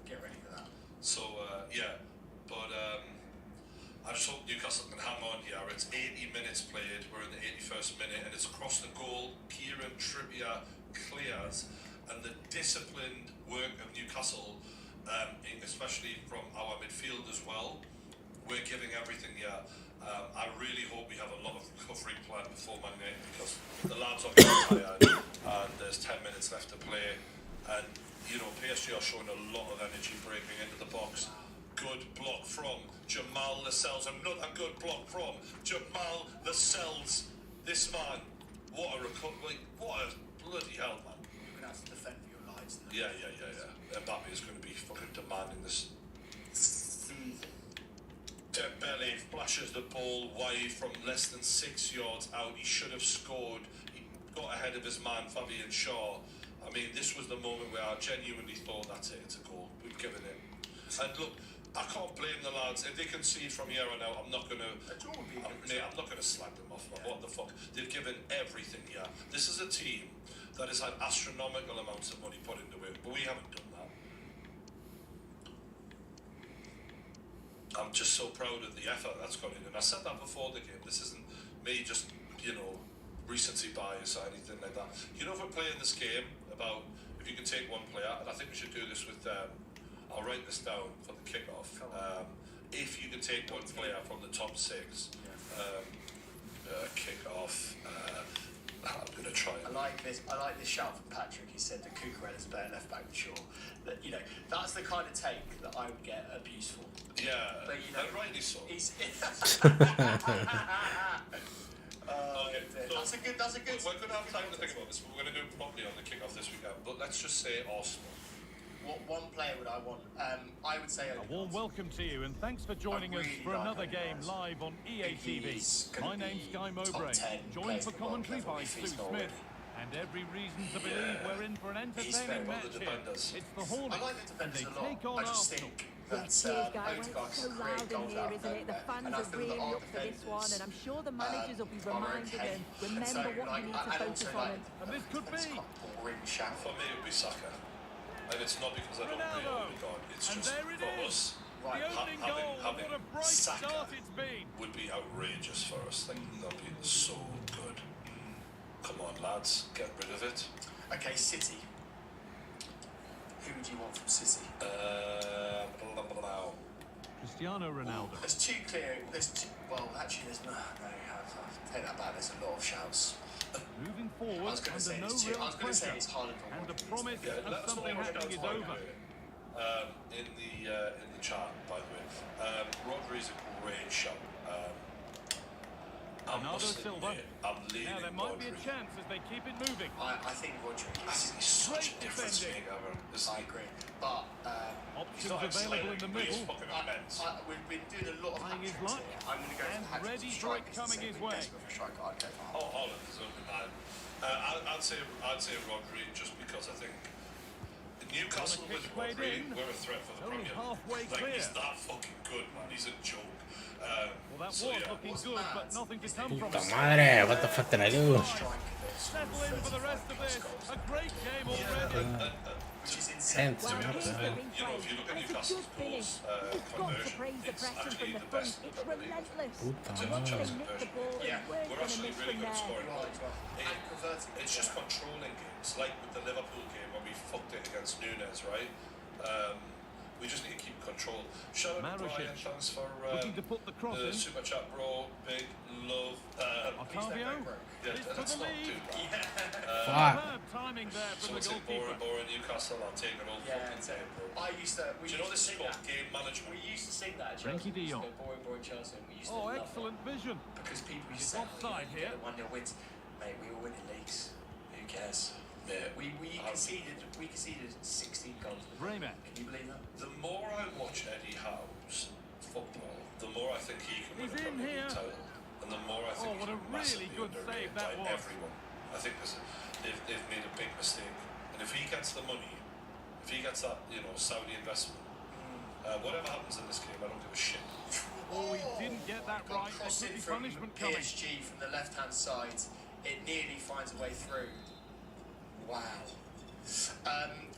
Get ready for that. So, but I just hope Newcastle can hang on here. It's 80 minutes played. We're in the 81st minute, and it's across the goal. Kieran Trippier clears, and the disciplined work of Newcastle, especially from our midfield as well. We're giving everything here. I really hope we have a lot of recovery planned before Man United because the lads are getting tired and there's 10 minutes left to play. And, PSG are showing a lot of energy breaking into the box. Good block from Jamal Lascelles. Another good block from Jamal Lascelles. This man, what a recovery. What a bloody hell, man. You're going to have to defend for your lives. Yeah. Mbappe is going to be fucking demanding this. Dembele flashes the ball wide from less than 6 yards out. He should have scored. He got ahead of his man, Fabian Shaw. I mean, this was the moment where I genuinely thought, that's it, it's a goal. We've given it. And look, I can't blame the lads. If they concede from here on out, I'm not going to slag them off. Yeah. What the fuck? They've given everything here. This is a team that has had astronomical amounts of money put into it, but we haven't done that. I'm just so proud of the effort that's gone in. And I said that before the game. This isn't me just, recency bias or anything like that. If we're playing this game about if you can take one player, and I think we should do this with, I'll write this down for the kickoff. If you can take one player from the top 6, kickoff, I'm going to try it. I like this shout from Patrick. He said that Cucurella's a better left back than Shaw. That that's the kind of take that I would get abuse for. Yeah, but and rightly so. He's okay, that's a good. We're going to have time to think about this. We're going to do it properly on the kickoff this weekend. But let's just say Arsenal. what one player would I want? I would say A warm welcome to you, and thanks for joining us for another game live on EATV. My name's Guy Mowbray, joined for commentary by Sue Smith. And every reason to believe we're in for an entertaining match here. It's the Hornets, and they take on Arsenal. Cheers, Guy. It's so loud in here, isn't it? The fans are really up for this one, and I'm sure the managers will be reminded and remember what you need to focus on. And this could be. For me, it would be Saka. And it's not because I don't really want to go. It's and just there it for is. us. The opening goal, what a bright Saka start it's been. would be outrageous for us. Like, that'd be so good. Come on, lads, get rid of it. Okay, City. Who would you want from City? Cristiano Ronaldo. There's two clear. Well, actually, there's no. I take that back. There's a lot of shouts. Moving forward under no real pressure, and the promise of something happening is over. In the chart, by the way, Rodri's a great shot. Bernardo Silva. I'm leaning Now there might be a Rodri. chance as they keep it moving. I think Rodri. I think he's such a Great difference defending. maker. I agree, but Options available in the middle. we've been doing a lot of Trying his hat-tricks luck. here. I'm going to go And for hat-trick ready for it strikers coming instead his of way. desperate for a striker. I'd go for Haaland. Oh, Holland is open nine. I'd say Rodri just because I think Newcastle with kick played Rodri, in. we're a threat for the Only Premier halfway League. clear. He's that fucking good, man. He's a joke. Well, that was looking good, but nothing to come from Puta it. madre, what the fuck did I do? Settle in for the rest of this. A great game already. Which is insane. Tense, Well, man. here's the replay, You know, if you look at and it's a Newcastle's good finish. goals, You've got to conversion, praise the it's pressing from actually the the front. best It's in the league. relentless. Puta And once madre. they nick the ball, Yeah, they weren't We're going to actually miss really from good at there. scoring. And converting. It's just controlling games, like with the Liverpool game when we fucked it against Nunes, right? We just need to keep control. Shout out to Maricic. Brian, thanks for Looking to put the cross in. super chat, bro. Big love. Octavio. Yeah, It's to let's the not lead. do that. Fuck. Superb timing there from the Someone said goalkeeper. boring Newcastle. I'll take it all Yeah, fucking day, bro. I used to. Do you know this is called game management? We used to sing that at Frankie Chelsea. We used de to Jong. go boring Chelsea. And we used to Oh, love excellent vision. it because people used It's to say, offside you here. get the 1-0 wins. Mate, we were winning leagues. Who cares? Yeah. We conceded 16 goals. Bremer. Can you believe that? The more I watch Eddie Howe's football, the more I think he can win He's a in Premier League here. title, and the more I think Oh, what a he's really massively good underrated save that by was. everyone. I think they've made a big mistake, and if he gets the money, if he gets that Saudi investment, whatever happens in this game, I don't give a shit. Oh, he didn't get that Got right. There crossing could be from punishment coming. PSG from the left-hand side. It nearly finds a way through. Wow.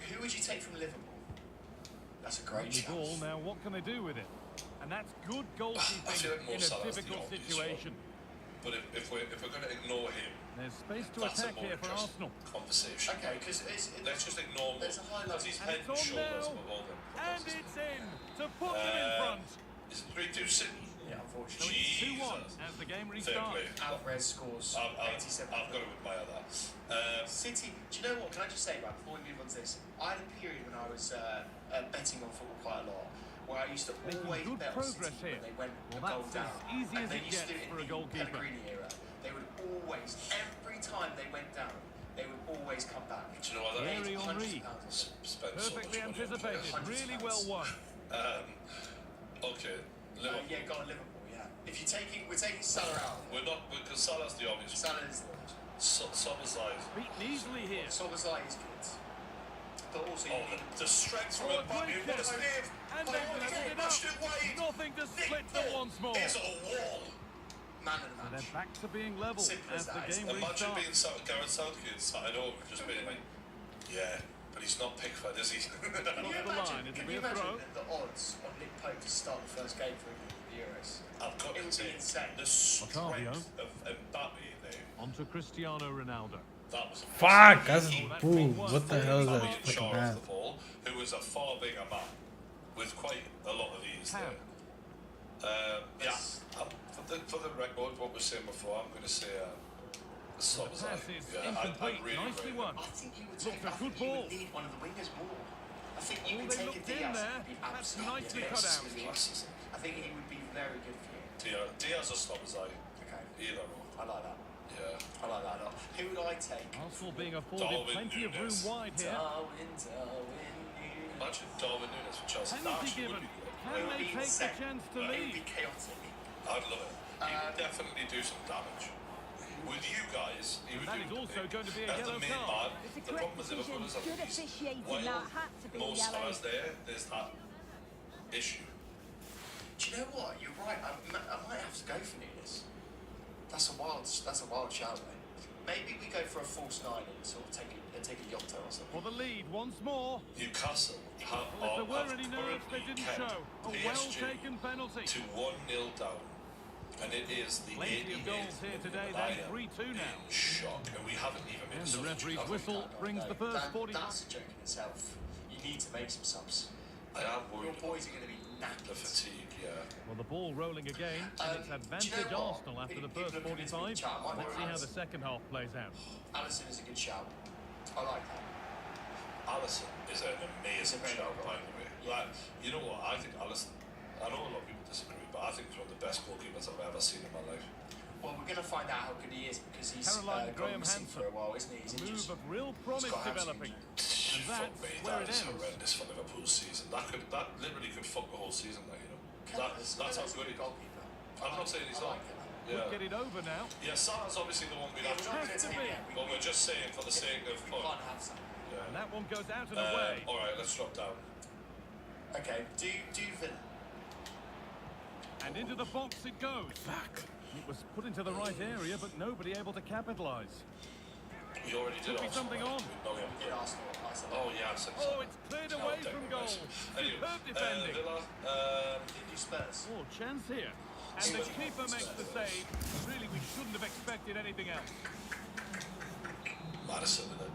Who would you take from Liverpool? That's a great The shout. ball, now what can they do with it? And that's good I feel goalkeeping like Mo in a Salah's the difficult obvious situation. But if we're going to ignore him, There's space to that's a attack more here for interesting Arsenal. conversation. Okay, because Let's just ignore him. there's a high level. His And head it's and on shoulders now. above all them. And it's in to put them in front. Is it 3-2 City? Yeah, So unfortunately. it's 2-1 Jesus. as the game Fair restarts. play. Alvarez scores I've 87. got to admire that. City, do you know what? Can I just say, right, before we move on to this, I had a period when I was betting on football quite a lot, where I used to Making always good bet on progress City here. when they went Well, a goal that's down. as easy And as they it used to do gets it for a in the goalkeeper. Pellegrini era. They would always, every time they went down, they would always come back. Do you know what that Thierry is? Henry. £100. Spent Perfectly so much money on anticipated. players. Really well won. Okay, Liverpool. Yeah, go on Liverpool, yeah. If we're taking Salah out. We're not, because Salah's the obvious one. Salah is the Summer's live. Beaten easily here. Szoboszlai is good. But also, Oh, the strength from Oh, a Mbappe. great What a save. save! And Oh, they've he lifted it pushed up. it wide. Nothing to split them once more. It's a wall. man of the And match. they're back to being level Simple as as the that, game isn't it? Imagine being restarts. Gareth Southgate sat at home and just being like, yeah, but he's not Pickford, is he? Can you Off the imagine, line, it'll can be you a throw. imagine the odds on Nick Pope to start the first game for England in the Euros? I've got It to would be say, insane. the Octavio. strength of Mbappe there, On to Cristiano Ronaldo. that was Fuck, that's He- boom. What the hell is that Bobby fucking Shaw man? off the ball, who was a far bigger man with quite a lot of ease Ham. there. Yeah, for the record, what we were saying before, I'm going to say the slot was Pass like, is yeah, incomplete. really Nicely rate won. I think you would Looks take. a I good think you ball. would need one of the wingers more. I think you Oh, would they take a looked in Diaz. there. and be That's absolutely nicely amazing. cut out. class, isn't it? I think he would be very good for you. Diaz or Slobozai, Okay, either or. I like that. Yeah. I like that a lot. Who would I take? Arsenal being afforded Darwin plenty of room Núñez. wide here. Darwin, Núñez. Imagine Darwin Núñez for Chelsea. That Penalty actually would given. be good. Can It would they be take the insane. chance to It would lead? be chaotic. I'd love it. He would definitely do some damage. With you guys, he would That do is also going to be a as yellow the main card. man. It's a The correct problem with Liverpool is decision. Good that officiating. while That had to be a most yellow. stars there's that issue. Do you know what? You're right. I might have to go for Nunes. That's a wild shout, mate. Maybe we go for a false 9 and sort of take a Yota or something. For the lead once more. Newcastle have, Well, if there were any nerves, they currently didn't kept show. A PSG well-taken penalty. to 1-0 down. And it is the Plenty of 88th goals here minute, today, and I then am 3-2 now. in shock, and we haven't even made And a the substitute, referee's have we? whistle brings the first 45. That's a joke in itself. You need to make some subs. I am Your worried boys are about going to be the knackered. fatigue, yeah. Well, the ball rolling again, and it's Do you advantage know what? Arsenal after the People first have convinced me 45. to chat. I might Let's go see how Alisson. the second half plays out. Alisson is a good shout. I like that. Alisson is an amazing He's a shout, very by good the way. Yeah. Like, you know what? I think Alisson, I know a lot of people disagree, but I think he's one of the best goalkeepers I've ever seen in my life. Well, we're going to find out how good he is because he's Caroline gone Graham missing for a while, isn't he? He's A move injured. of real promise got hamstring developing. injury. And Fuck that's me, where that it is ends. horrendous for Liverpool's season. That literally could fuck the whole season, like, you know. That's how good he is. goalkeeper. I'm not saying he's I not. like it. Yeah. Get it over now. Yeah, Salah's obviously the one we'd Yeah, have we're not to. going to Has to take be. it. But we're just saying for the sake of We fun. can't have some. Yeah. And that one goes out and away. All right, let's drop down. Okay, do Villa. And into the box it goes. Fuck. It was put into the right area, but nobody able to capitalise. We already did Could be Arsenal, something right? on. No, yeah. Did Arsenal? Arsenal. Oh, yeah, I said Oh, so. it's cleared Oh, away okay, from nice. goal. Anyway, Superb defending. Villa, Did you Spurs? Oh, chance here. And the keeper makes the save. Really, we shouldn't have expected anything else. Madison, and then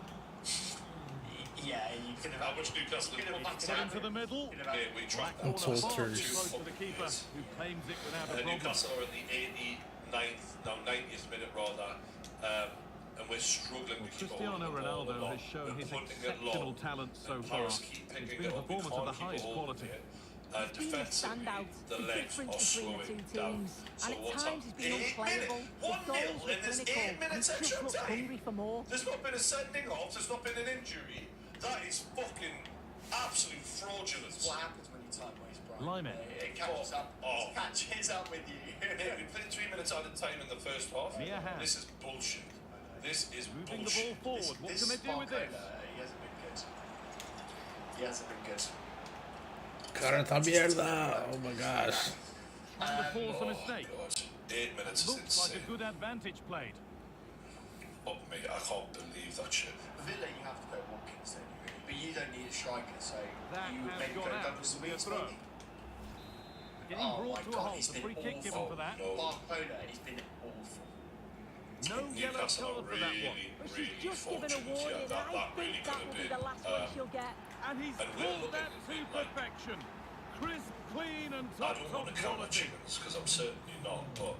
Yeah, you could have. how much Newcastle You could have did backed Put it into the middle. yeah, we tracked I'm that. so Far too thirsty. close to the keeper, who claims it without a problem. Newcastle are in the 89th, now 90th minute rather, and we're struggling to keep a hold Cristiano of the ball a Ronaldo lot. has shown We're his putting it exceptional long, talent so and far. Paris keep It's picking been it a up. We performance of can't the keep a highest hold of quality. it. It's been a Defensively, standout. the The legs difference are between the slowing two down. teams. So And at what's times up? it's been 8 unplayable. minutes, The 1-0, goals were and there's 8 clinical. minutes He extra just looked time. hungry for more. There's not been a sending off, there's not been an injury. That is fucking absolute fraudulence. What happens when you time waste, Brian? Lyman. It catches up. Oh. It catches up with you. Mate, we played 3 minutes out of time in the first half. Mia Hamm. This is bullshit. This is Moving the bullshit. ball forward. What can they do with this? He hasn't been good. He hasn't been good. Carta mierda. Oh my gosh. Trying to force a Oh, mistake. God. 8 minutes is Looks like insane. a good advantage played. Oh, mate, I can't believe that shit. Villa, you have to go Watkins, don't you, really? But you don't need a striker, so That you would has maybe go gone out. Douglas It'll be a Luiz, throw. maybe? Getting Oh brought my to a God, halt. he's A been free kick given awful. for that. No. Barcola, he's been awful. No yellow Newcastle card are for that one. really, But she's really just given a fortunate. warning, Yeah, and that I really think could that have will be been. the last one she'll get. And he's And we're pulled looking that at to it like- perfection. Crisp, clean, and I top don't want to count my quality. chickens because I'm certainly not. But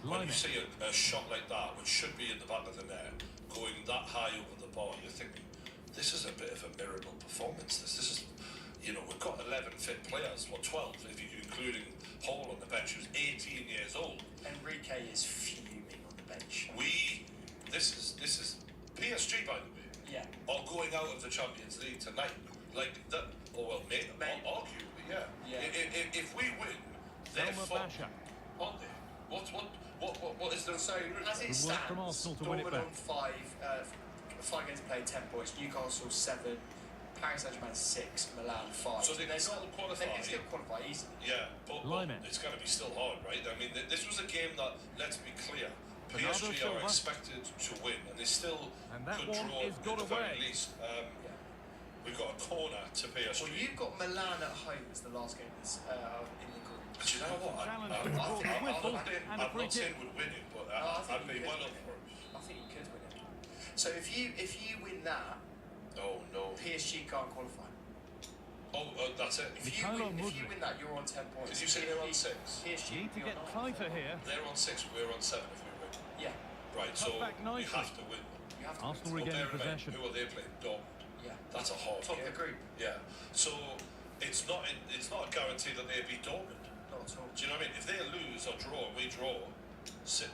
when Lyman. you see a shot like that, which should be in the back of the net, going that high over the bar, you're thinking, this is a bit of a miracle performance. This is, you know, we've got 11 fit players, well 12 if you're including Hall on the bench, who's 18 years old. Enrique is fuming on the bench. This is PSG, by the way, Yeah. are going out of the Champions League tonight. Like that, or well, maybe. Arguably, yeah. Yeah. If we win, they're Elmer fucked, Basha. aren't they? What is their So saying? as it Good work from stands, Arsenal to win it Dortmund back. on 5 games played, 10 points. Newcastle 7, Paris Saint-Germain 6, Milan 5. So they can still qualify. They can still qualify easily. Yeah, but Lyman. it's going to be still hard, right? I mean, this was a game that, let's be clear, Bernardo PSG Silva. are expected to win, and they still And that could one draw is at got the very away. least. We've got a corner to PSG. Well, you've got Milan at home as the last game in the group. But you know what? Challenge I'm to the ball, whistle, and a not free saying kick. we'd win it, but I think I'd be you well could up win for it. it. I think you could win it. So if you win that, Oh, no. PSG can't qualify. Oh, that's it. If you Mikhailo win Mudryk. that, you're on 10 points. Did you say they're on 6? PSG Need to you're get on tighter here. They're on 6, we're on 7 if we win. Yeah, Right, so back we nicely. have to win. you have to. Arsenal win. But regaining bear in mind, possession. who are they playing? Dortmund. Yeah, That's a hard top of game. the group. Yeah. So it's not a guarantee that they beat Dortmund. Not at all. Do you know what I mean? If they lose or draw and we draw, sit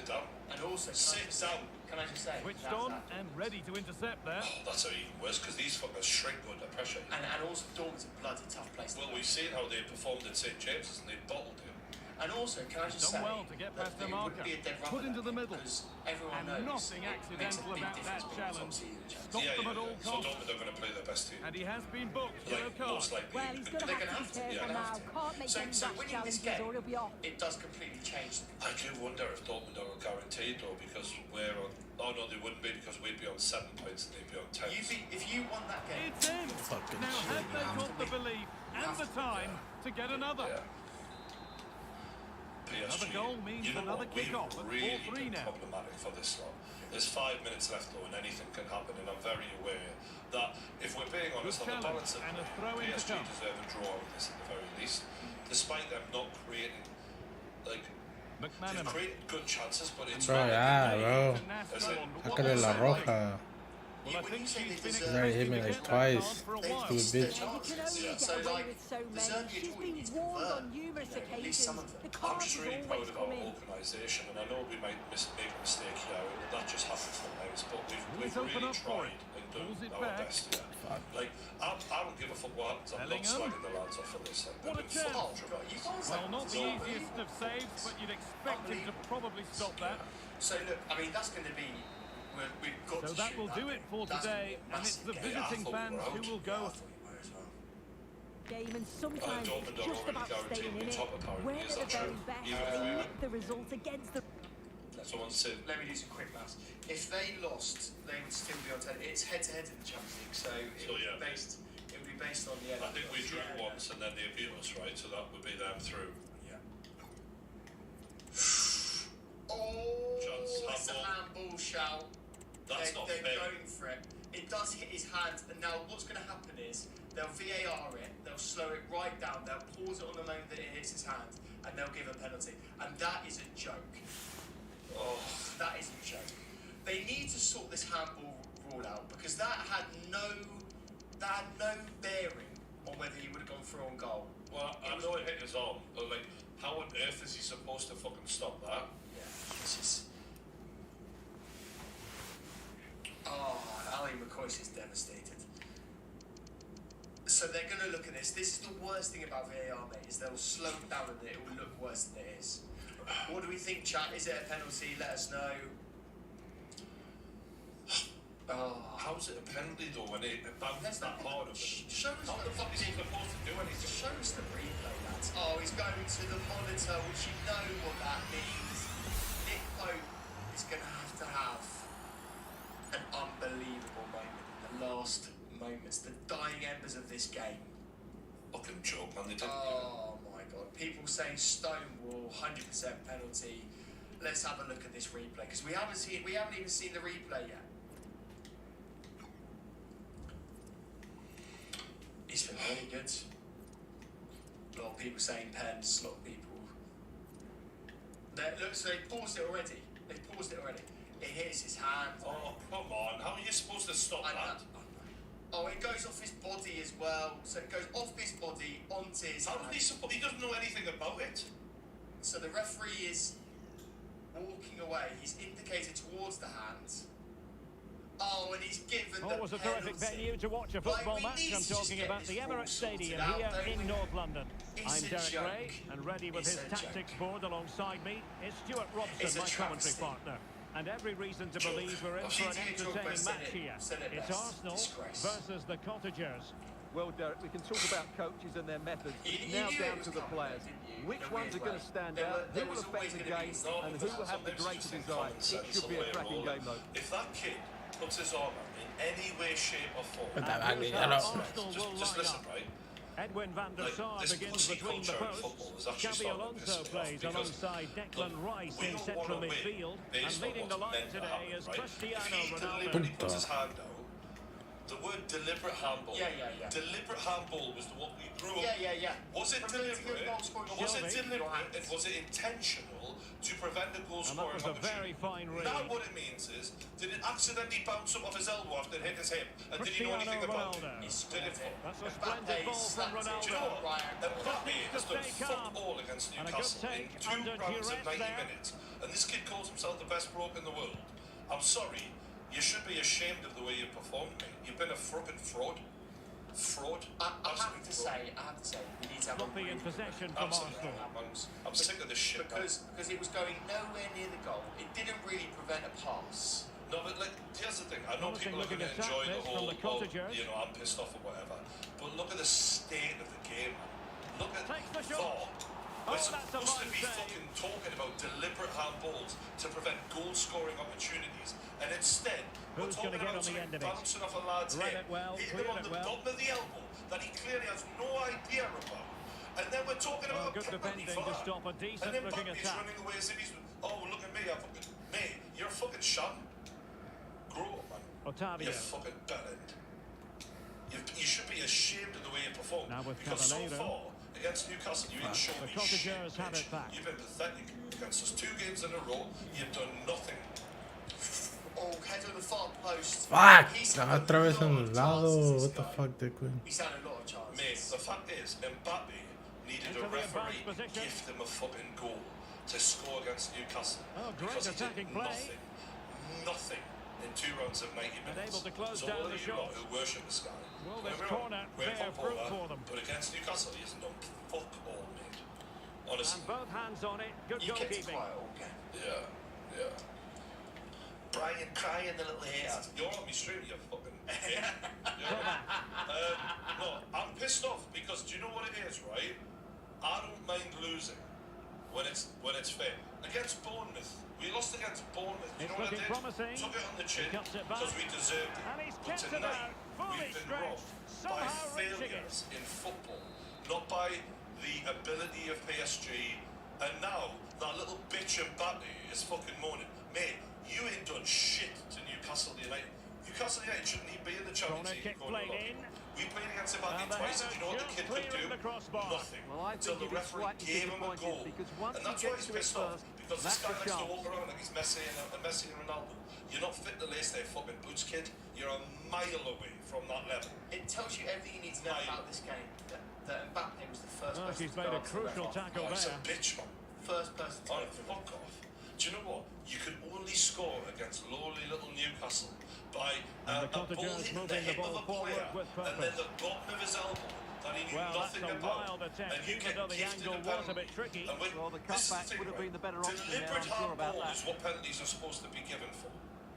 down. And also, Sit down. Can I just say? Switched on and ready to intercept there. Oh, that's even worse because these fuckers shrink under pressure. And also Dortmund's a bloody tough place. Well, we've seen how they performed at St James's and they bottled it. And also, can I just Done say well to get past the it marker. wouldn't be a dead run Put into the middle. because everyone And knows nothing it makes a accidental big about difference that between challenge. top seed and Champions Stop them at all So costs. Dortmund are going to play their best team. And he has been booked. Yellow card. Most likely. Well, he's going to They're have gonna to be have to, careful yeah. now. Can't make So any rash winning this challenges game, or he'll be off. it does completely change. I do wonder if Dortmund are guaranteed though, because we're on. Oh no, they wouldn't be because we'd be on 7 points and they'd be on 10. If you won that game, It's in. Fucking Now, shit, had they got the belief and the time to get another? Yeah. PSG, Another goal means you know another what? We've kick-off at really 4-3 been now. problematic for this lot. There's 5 minutes left though, and anything can happen. And I'm very aware that if we're being honest on the balance of and a play, throw-in to PSG come. deserve a draw with this at the very least, despite them not creating like. They've McManaman. created good chances, but it's Bro, not yeah, like bro. Is it? Sácale la roja. Well, I when think you say she's they been deserve- Already hit me expecting to like get that twice. card for a They while. Stupid their bitch. You can only chances. get So, away like, with so the many. Serbia She's draw been needs to warned convert. on numerous At least occasions. some of them. The I'm cards just will really proud always of come our in. organisation, and I know we might make a mistake here, and that just happens sometimes, but we've Let's open really up for tried it. and Pulls done it our back. best here. Like, I don't give a fuck what happens, I'm not Bellingham. slagging the lads off for this. Like, What a they've been chance. Oh, fucking God, you can't say Well, not the it's easiest of saves, but you'd expect him to probably stop that. So look, I mean that's going to be. We've got So to that shoot will do it for That's gonna be today, a and it's the massive game. visiting I thought fans we were who out. will Yeah, I go. thought you were as well. Game and sometimes Dortmund it's are just already about guaranteed staying to in be it. top apparently, We're is the that very true? best Even if and we nip the result against the. Someone said, Let me do some quick maths. If they lost, they would still be on 10. It's head to head in the Champions League, so it would yeah. be based on the. I think we drew once and then they beat us, right? So that would be them through. Yeah. Oh, Chance, it's a handball shout. That's not They're fair. going for it. It does hit his hand, and now what's going to happen is they'll VAR it, they'll slow it right down, they'll pause it on the moment that it hits his hand, and they'll give a penalty. And that is a joke. Oh, That is a joke. They need to sort this handball rule out because that had no bearing on whether he would have gone through on goal. well, I know it hit his arm, but like, how on earth is he supposed to fucking stop that? Yeah, it's just. Oh, Ali McCoy's is devastated. So they're going to look at this. This is the worst thing about VAR, mate, is they'll slow it down and it will look worse than it is. What do we think, chat? Is it a penalty? Let us know. Oh, How's it a penalty though when it bounces that hard of it? show us How the fuck is he supposed to do anything? Show us the replay, lads. Oh, he's going to the monitor, which you know what that means. Nick Pope is going to have an unbelievable moment in the last moments, the dying embers of this game. Fucking joke, man. They didn't Oh my God! People saying Stonewall, 100% penalty. Let's have a look at this replay because we haven't even seen the replay yet. It's been really good. A lot of people saying pens. A lot of people. Look, so they paused it already. It hits his hand. Oh, come on. How are you supposed to stop that? Oh, it goes off his body as well. So it goes off his body onto his How hand. did he support? He doesn't know anything about it. So the referee is walking away. He's indicated towards the hand. Oh, and he's given Oh, the it was a penalty. terrific venue to watch a Like, football we match. need I'm to just talking get about this the rule Emirates sorted Stadium out, here don't in we? North London. It's I'm a Derek joke. Ray, and ready with It's his a tactics joke. board alongside me is Stuart It's Robson, a my commentary travesty. partner. And every reason to Joke. believe we're in I've for an seen Didier Drogba entertaining said match it- here. said it It's best. Arsenal Disgrace. versus the Cottagers. Well, Derek, we can talk about coaches and their methods. You It's knew now it down was to the coming, players. didn't you? Which In a ones are weird going way. to stand There out, there who will was affect always the gonna be game, some- and who will have the greater desire. It should be a cracking game, though. If that kid puts his arm out in any way, shape, or form, But that And here's I how don't- Arsenal will just line listen, up. right? Edwin van der Like, Sar this begins pussy between the culture in posts. football is actually Xabi starting to Alonso piss me off plays because, alongside Declan look, Rice we in don't central wanna win midfield. based And on leading the what's line meant to today happen, is right? Cristiano If he Ronaldo. deliberately puts his hand out, the word deliberate handball. Yeah. Deliberate handball was what we grew up. Yeah. Was it Preventing a deliberate? goal scoring Was it opportunity. deliberate? And was it intentional to prevent a goal And that scoring was a opportunity? very fine read. Now what it means is, did it accidentally bounce up off his elbow after it hit his hip? And did he know anything Cristiano about Ronaldo. it? Did it? That's a splendid ball from Do you know Ronaldo. what? Mbappe has done stay fuck calm. all against And a good Newcastle in take 2 under rounds of duress 90 there. minutes. And this kid calls himself the best bloke in the world. I'm sorry. You should be ashamed of the way you performed, mate. You've been a fucking fraud. I have to say, we need to have Sloppy in possession from Arsenal. I'm sick of this shit. Because it was going nowhere near the goal. It didn't really prevent a pass. No, but like, here's the thing. I know people are going to enjoy the whole, I'm pissed off or whatever. But look at the state of the game. Look at VAR. We're supposed to be fucking talking about deliberate handballs to prevent goal-scoring opportunities, and instead we're talking about bouncing off a lad's head, hitting him on the bottom of the elbow that he clearly has no idea about. And then we're talking about good defending to stop a decent-looking attack. Running away as if he's, look at me, mate, you're a fucking shot. Grow up, man. Otavio. You're fucking bad. You should be ashamed of the way you perform. Now with because Caballero. so far against Newcastle, you ain't shown me shit. Have it back. You've been pathetic against us 2 games in a row. You've done nothing. Oh, head on the far post. Fuck! Otra vez en el lado. What the fuck, Declan? He's had a lot of chances. Mate, the fact is, Mbappe needed a referee to gift him a fucking goal to score against Newcastle. Oh, great because he attacking did play. Nothing in 2 rounds of 90 minutes. Able to close so down all the of you lot shots. who worship this guy, Well, this corner bear fruit for them. but against Newcastle, he has done fuck all, mate. Honestly. And both hands on it. Good You kept it goalkeeping. quiet all game. Yeah. Brian crying the little hair. You're on me stream, you fucking no, I'm pissed off because do you know what it is, right? I don't mind losing when it's fair. Against Bournemouth, we lost against Bournemouth. You know what I did? Promising. Took it on the chin It because we deserved it. And he's But kept it tonight, out, fully we've been robbed stretched, by somehow reaching failures in football, not by the ability of PSG. And now that little bitch Mbappe is fucking moaning, mate. You ain't done shit to Newcastle United. Newcastle United shouldn't even be in the Champions League. We played against Mbappe twice, and you know what the kid could do? Nothing. Until the referee gave him a goal. And that's why he's pissed off, because this guy likes to walk around like he's Messi and Ronaldo. You're not fit to lace their fucking boots, kid. You're a mile away from that level. It tells you everything you need to know about this game. That Mbappe was the first person He's to made go a up to the crucial ref. tackle He's a there. bitch, man. First person to go up to the Fuck off. Do you know what? You could only score against lowly little Newcastle by a ball hitting the hip of a player and then the bottom of his elbow that he knew nothing about. And you get gifted a penalty. And when, Well, the this is cutback would have been the better right, option there, deliberate I'm sure about handball that. is what penalties are supposed to be given for.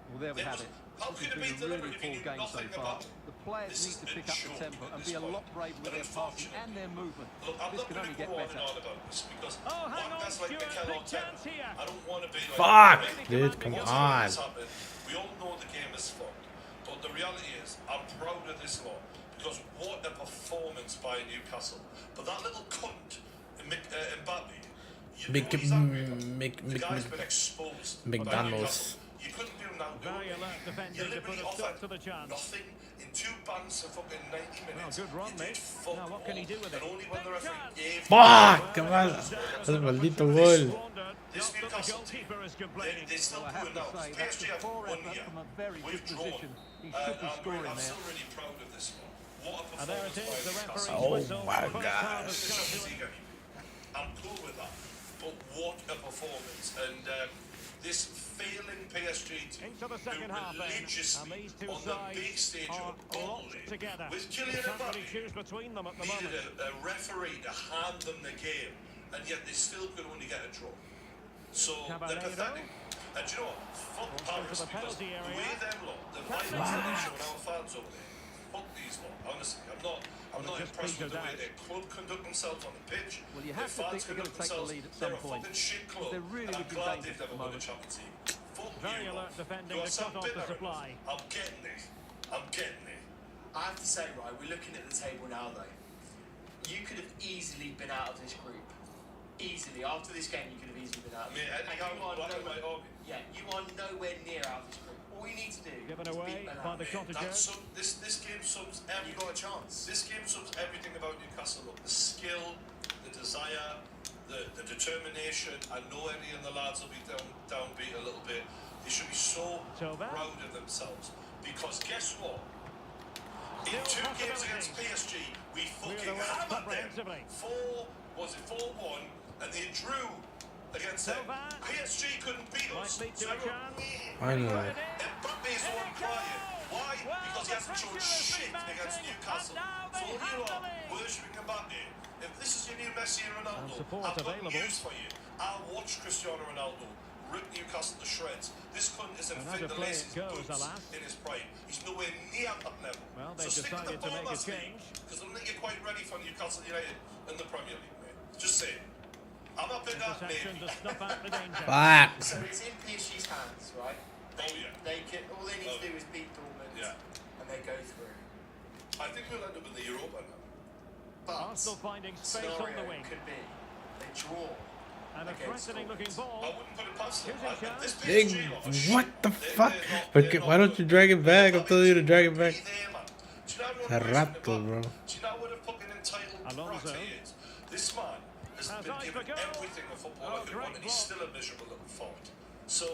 Well, there we have it. How This could has it be been a really deliberate if you poor knew game so nothing far. about it? The players This need has to been pick up the shown tempo at and this be a lot point. braver with But their passing and their movement. Look, I'm This not can going only to get go on better. and on about this because Oh, hang on, guys like Stuart, Mikel big Arteta, chance here. I don't want to be like Fuck, Mikel. dude, come What's on. happened? We all know the game is fun, but the reality is I'm proud of this lot because what a performance by Newcastle. But that little cunt, Mbappe, you know he's angry about. The guy's been exposed by McDonald's. Newcastle. You couldn't do now, Very alert you defending to put literally a stop offered to the chance. nothing in 2 bans for fucking 90 minutes. good run, You mate. did fuck Now what can he do with all. it? And only when the Big referee chance. gave Fuck! Come on. Ese maldito gol. This Not that the Newcastle team, goalkeeper is complaining. they're still Well, I have pulling to out. say, that's PSG a have poor won effort here. from a very We've good drawn. position. He should be scoring I'm now. still really proud of this one. What a And there it performance is, the by referee's Newcastle. Oh whistle. my The first half God. has It's come Champions to League anyway. I'm cool with that. But what a performance. And this failing PSG team Into the second who half then, religiously and these two on the big sides stage are of a ball locked league together. with You Kylian can't really Mbappe choose between them at the moment. needed a referee to hand them the game, and yet they still could only get a draw. So Caballero. they're pathetic. And do you know what? Fuck Wants Paris into the because penalty the area. way them lot, the violence that they show our fans over there. Fuck these lot. Honestly, I'm not just impressed with the petered way out. they club conduct themselves on the pitch. Well, you Their have to fans think they're going to conduct take the themselves. lead at They're some a point. fucking shit club. They're really and I'm looking glad dangerous they've never at the won a moment. Champions League. Fuck Very you alert lot. defending You're to some cut off the bitter supply. enough. I'm getting it. I'm getting it. I have to say, right, we're looking at the table now, though. You could have easily been out of this group. Easily. After this game, you could have easily been out. I mean, And Eddie you Howe, are black and white nowhere, argument. yeah, you are nowhere near out of this group. All you need to do Given is away beat Milan. by the Mate, Cottagers. this game sums And you got a chance. This game sums everything about Newcastle up. The skill, the desire, the determination. I know Eddie and the lads will be downbeat a little bit. They should be so proud of themselves. Because guess what? In 2 games against PSG, we fucking hammered them. 4-1, and they drew against them. PSG couldn't beat us. Finally. Mbappe's the one crying. Why? Because he hasn't shown shit against Newcastle. So all you lot worshipping Mbappe. If this is your new Messi and Ronaldo, I've got news for you. I'll watch Cristiano Ronaldo rip Newcastle to shreds. This cunt is in fit the laces boots in his prime. He's nowhere near that level. Well, so stick with the to make a Bournemouth league, because I don't think you're quite ready for Newcastle United in the Premier League, mate. Just saying. I'm up in that, maybe. Fuck. So it's in PSG's hands, right? Oh yeah. All they need to do is beat Dortmund, and they go through. I think we'll end up in the Europa now. But Arsenal finding space on the wing. Could be they draw. And a threatening looking ball. I wouldn't put it past them. What the fuck? Why don't you drag it back? I'm telling you to drag it back. A rato, bro. Do you know what a fucking entitled brat he is? This man has been given everything a footballer could want, and he's still a miserable little fart. So,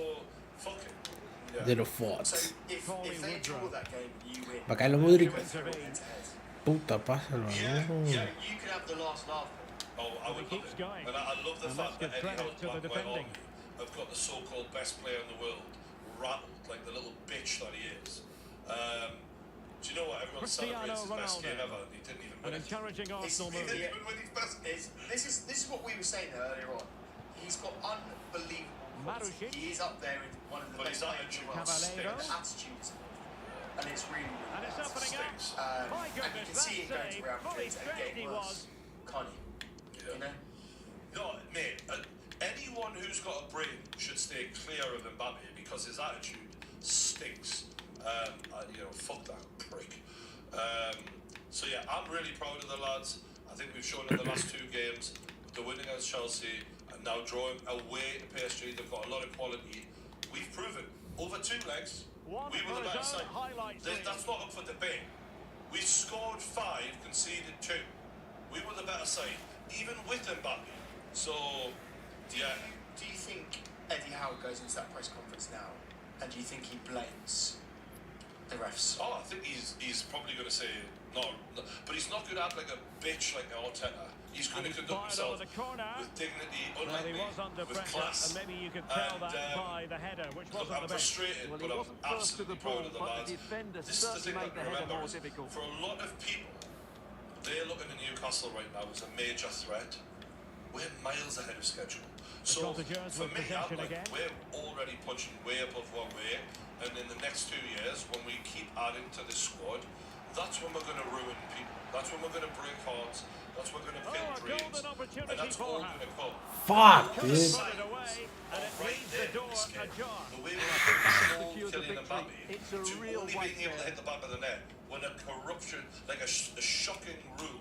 fuck him. Yeah. Little fart. So if they draw that game, you win. Bacalo Modric. Puta, pásalo. Yeah, you could have the last laugh. Oh, I would love it. And I love the fact that Eddie Howe's black and white army have got the so-called best player in the world rattled like the little bitch that he is. Do you know what? Everyone celebrates his best game ever, and he didn't even win it. Encouraging Arsenal move. He didn't even win his best game. This is what we were saying earlier on. He's got unbelievable quality. He is up there in one of the best players in the world. The attitudes, and it's really, and it's opening up. My goodness, and you can see it going to Real Madrid and getting worse. Can't you? You know? No, mate. Anyone who's got a brain should stay clear of Mbappe because his attitude stinks. Fuck that prick. So yeah, I'm really proud of the lads. I think we've shown in the last two games, the winning against Chelsea and now drawing away to PSG. They've got a lot of quality. We've proven over two legs we were the better side. That's not up for debate. We scored 5, conceded 2. We were the better side, even with Mbappe. So, yeah. Do you think Eddie Howe goes into that press conference now, and do you think he blames the refs? Oh, I think he's probably going to say no, but he's not going to act like a bitch like Arteta. He's going to conduct himself with dignity, unlike me, with class. And maybe you could tell that by the header, which wasn't I'm frustrated, but I'm absolutely proud of the lads. This is the thing that I remember. For a lot of people, they're looking at Newcastle right now as a major threat. We're miles ahead of schedule. So for me, I'm like, we're already punching way above our weight, and in the next 2 years, when we keep adding to this squad, that's when we're going to ruin people. That's when we're going to break hearts. That's when we're going to kill dreams, and that's all going to come. Fuck, dude. Right there, this game, the way we're killing Mbappe, to only being able to hit the back of the net when a corruption, like a shocking rule,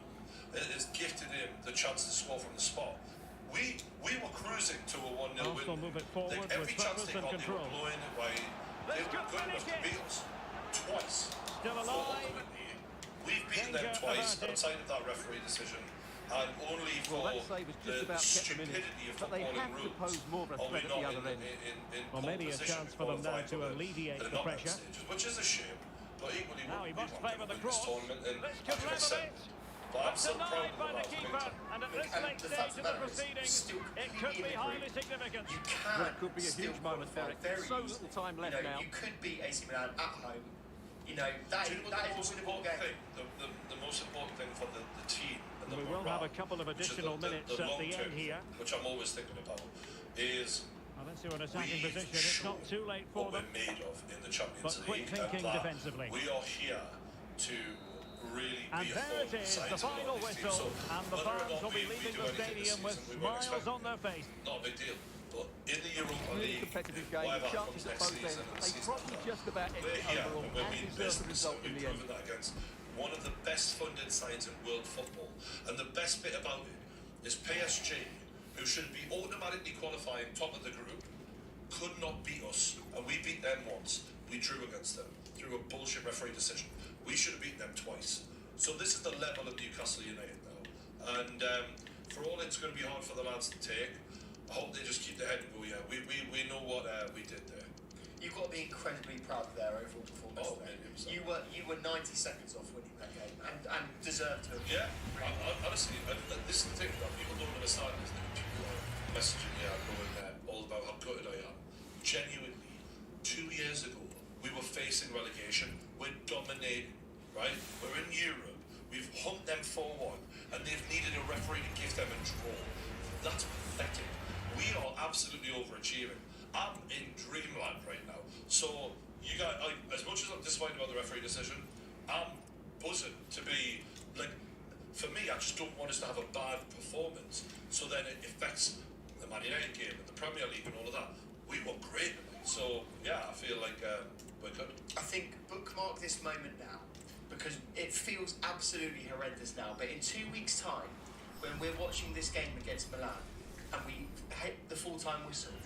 is gifted him the chance to score from the spot. We were cruising to a 1-0 win. Like every chance they got, they were blowing it away. They were good enough to beat us twice. Ultimately, we've beaten them twice outside of that referee decision, and only for the stupidity of footballing rules are we not in or maybe a chance for them now to alleviate the pressure. Stages, which is a shame, but equally now he must favour the this tournament, and I can accept. But I'm so proud of the lads. And at this late stage of the proceedings, it could be highly significant. You can it could be a huge moment, Derek. So little time left now. You could beat AC Milan at home. You know, that is the most important thing. The most important thing for the team, and the we will have a couple of additional minutes at the end here, which I'm always thinking about, is unless you're in attacking position, it's not too late for them. What we're made of in the Champions But quick League, thinking and defensively. we are here to really and be there it is, the final whistle, so and the fans will be leaving the stadium with smiles on their face. Not a big deal. But in the Europa League, competitive game, whatever chances happens at next both season ends. and the They season probably after, just about we're ended here overall and we're and being deserved the business, result and in we've the end. proven that against one of the best funded sides in world football. And the best bit about it is PSG, who should be automatically qualifying top of the group, could not beat us, and we beat them once. We drew against them through a bullshit referee decision. We should have beaten them twice. So this is the level of Newcastle United now, and for all it's going to be hard for the lads to take, I hope they just keep their head and go, yeah, we know what we did there. You've got to be incredibly proud of their overall performance. You were 90 seconds off winning that game, and deserved to. Yeah, honestly, this is the thing that people don't understand is that people are messaging me out going, facing relegation. We're dominating, right? We're in Europe. We've humped them 4-1, and they've needed a referee to give them a draw. That's pathetic. We are absolutely overachieving. I'm in dreamland right now. So, you guys, as much as I'm disappointed about the referee decision, I'm buzzing to be, like, for me, I just don't want us to have a bad performance. So then it affects the Man United game and the Premier League and all of that. We were great. So, yeah, I feel like we're good. I think bookmark this moment now, because it feels absolutely horrendous now. But in 2 weeks' time, when we're watching this game against Milan and we hit the full-time whistle,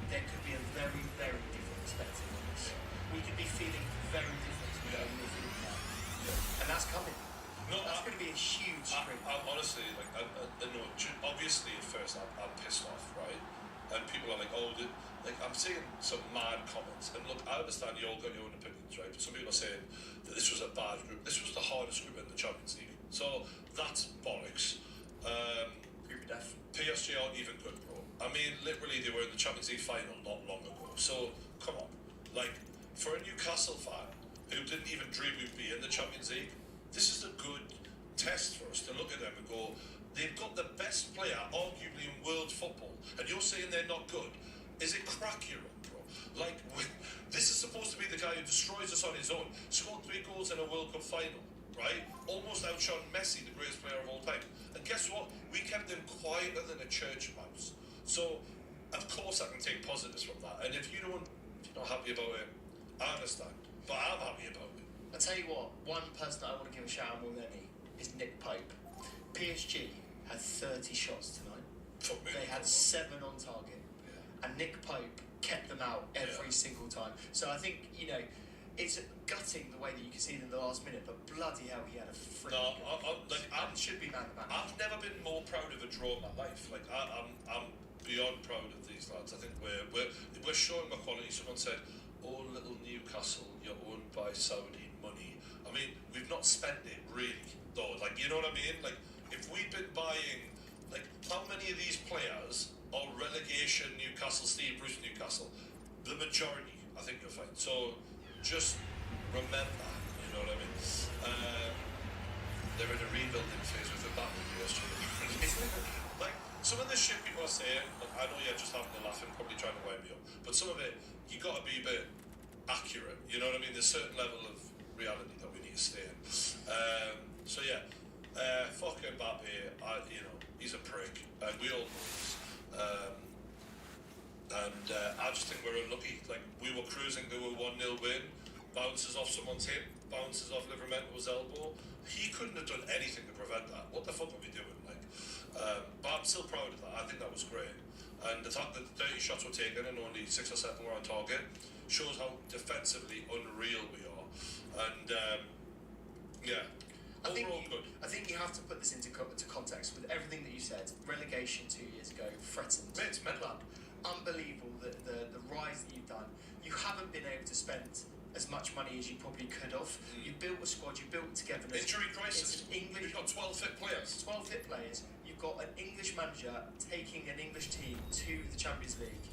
there could be a very, very different perspective on this. We could be feeling very different to what we're feeling now. And that's coming. No, that's going to be a huge spring. Honestly, like, no, obviously at first I'm pissed off, right? And people are like, oh, like, I'm seeing some mad comments. And look, I understand you all got your own opinions, right? But some people are saying that this was a bad group. This was the hardest group in the Champions League. So that's bollocks. PSG aren't even good, bro. I mean, literally, they were in the Champions League final not long ago. So, come on. Like, for a Newcastle fan who didn't even dream we'd be in the Champions League, this is a good test for us to look at them and go, they've got the best player, arguably, in world football, and you're saying they're not good. Is it crack you're on, bro? Like, this is supposed to be the guy who destroys us on his own. Scored 3 goals in a World Cup final, right? Almost outshone Messi, the greatest player of all time. And guess what? We kept him quieter than a church mouse. So, of course, I can take positives from that. And if you're not happy about it, I understand. But I'm happy about it. I tell you what, one person that I want to give a shout out more than any is Nick Pope. PSG had 30 shots tonight. They had 7 on target. Yeah. And Nick Pope kept them out every single time. So I think, it's gutting the way that you can see it in the last minute, but bloody hell, he had a freak. No, I should be man of the match. I've never been more proud of a draw in my life. Like, I'm beyond proud of these lads. I think we're showing my quality. Someone said, "Oh, little Newcastle, you're owned by Saudi money." I mean, we've not spent it really, though. Like, you know what I mean? Like, if we'd been buying, like, how many of these players are relegation Newcastle, Steve Bruce Newcastle? The majority, I think you'll find. So, just remember, you know what I mean? They're in a rebuilding phase with the battle yesterday. Like, some of the shit people are saying, like, I know you're just having a laugh and probably trying to wind me up, but some of it, you got to be a bit accurate, you know what I mean? There's a certain level of reality that we need to stay in. So yeah, fucking Mbappe, he's a prick, and we all know this. I just think we're unlucky. Like, we were cruising to a 1-0 win, bounces off someone's hip, bounces off Livermento's elbow. He couldn't have done anything to prevent that. What the fuck were we doing? Like, but I'm still proud of that. I think that was great. And the fact that the 30 shots were taken and only 6 or 7 were on target shows how defensively unreal we are. And overall good. I think you have to put this into context with everything that you said. Relegation 2 years ago threatened the club. Unbelievable the rise that you've done. You haven't been able to spend as much money as you probably could have. You built a squad, you built togetherness. Injury crisis. We've got 12 fit players. 12 fit players. You've got an English manager taking an English team to the Champions League.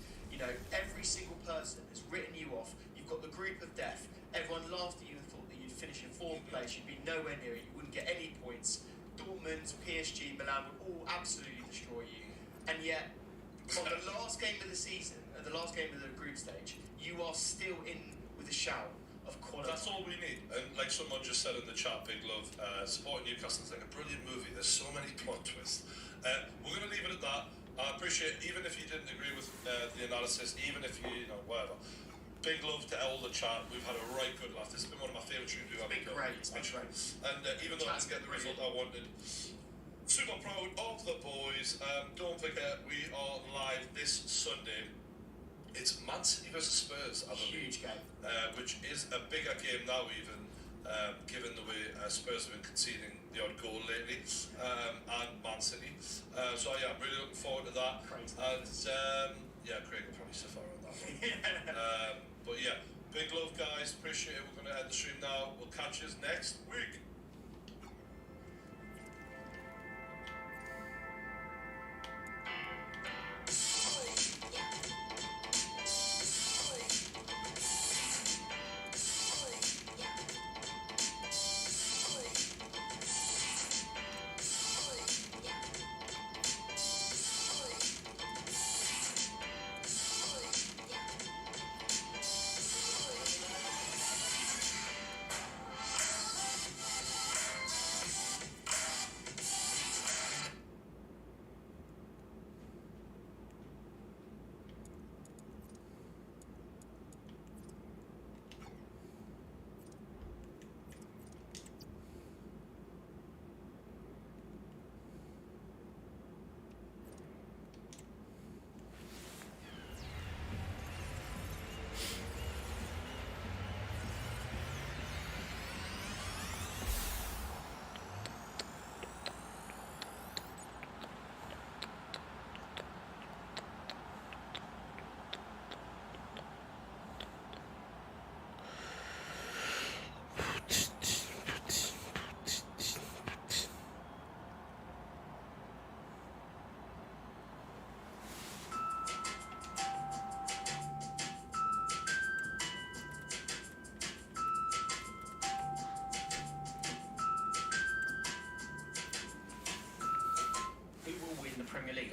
Every single person has written you off. You've got the group of death. Everyone laughed at you and thought that you'd finish in 4th place. You'd be nowhere near it. You wouldn't get any points. Dortmund, PSG, Milan would all absolutely destroy you. And yet, on the last game of the season, at the last game of the group stage, you are still in with a shout of quality. That's all we need. And like someone just said in the chat, Big Love, supporting Newcastle is like a brilliant movie. There's so many plot twists. We're going to leave it at that. I appreciate, even if you didn't agree with the analysis, even if you whatever. Big love to all the chat. We've had a right good laugh. This has been one of my favourite streams we've ever done. It's been great. And even though I didn't get the result I wanted, super proud of the boys. Don't forget, we are live this Sunday. It's Man City versus Spurs, I believe. Huge game. Which is a bigger game now, even, given the way Spurs have been conceding the odd goal lately, and Man City. So yeah, I'm really looking forward to that. Crazy. And Craig will probably suffer on that one. But yeah, big love, guys. Appreciate it. We're going to end the stream now. We'll catch you next week.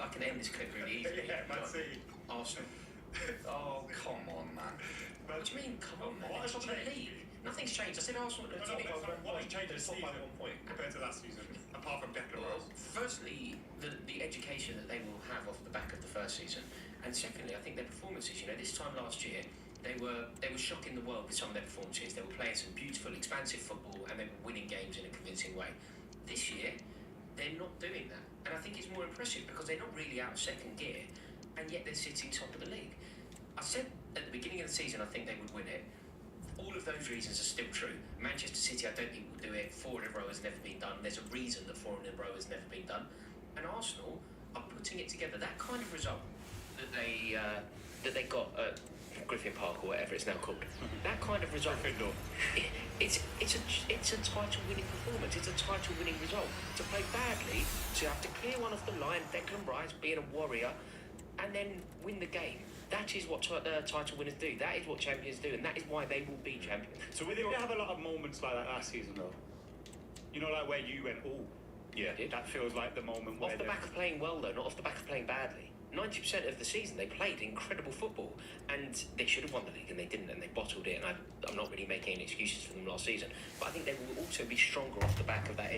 I can end this clip really easily. Man City. Arsenal. Oh, come on, man. What do you mean, come on, man? They're top of the league. Nothing's changed. I said Arsenal at the beginning. What has changed this season by 1 point compared to last season, apart from Declan Well, Rice? firstly, the education that they will have off the back of the first season, and secondly, I think their performances. You know, this time last year, they were shocking the world with some of their performances. They were playing some beautiful, expansive football, and they were winning games in a convincing way. This year, they're not doing that, and I think it's more impressive because they're not really out of second gear, and yet they're sitting top of the league. I said at the beginning of the season, I think they would win it. All of those reasons are still true. Manchester City, I don't think will do it. 4 in a row has never been done. There's a reason that 4 in a row has never been done. And Arsenal are putting it together. That kind of result that they got at Griffin Park or whatever it's now called. That kind of result. It's a title-winning performance. It's a title-winning result. To play badly, to have to clear one off the line, Declan Rice being a warrior, and then win the game. That is what title winners do. That is what champions do, and that is why they will be champions. So we have a lot of moments like that last season, though. You know, like where you went, oh, yeah, that feels like the moment where... Off the back of playing well, though, not off the back of playing badly. 90% of the season, they played incredible football, and they should have won the league, and they didn't, and they bottled it, and I'm not really making any excuses for them last season, but I think they will also be stronger off the back of that.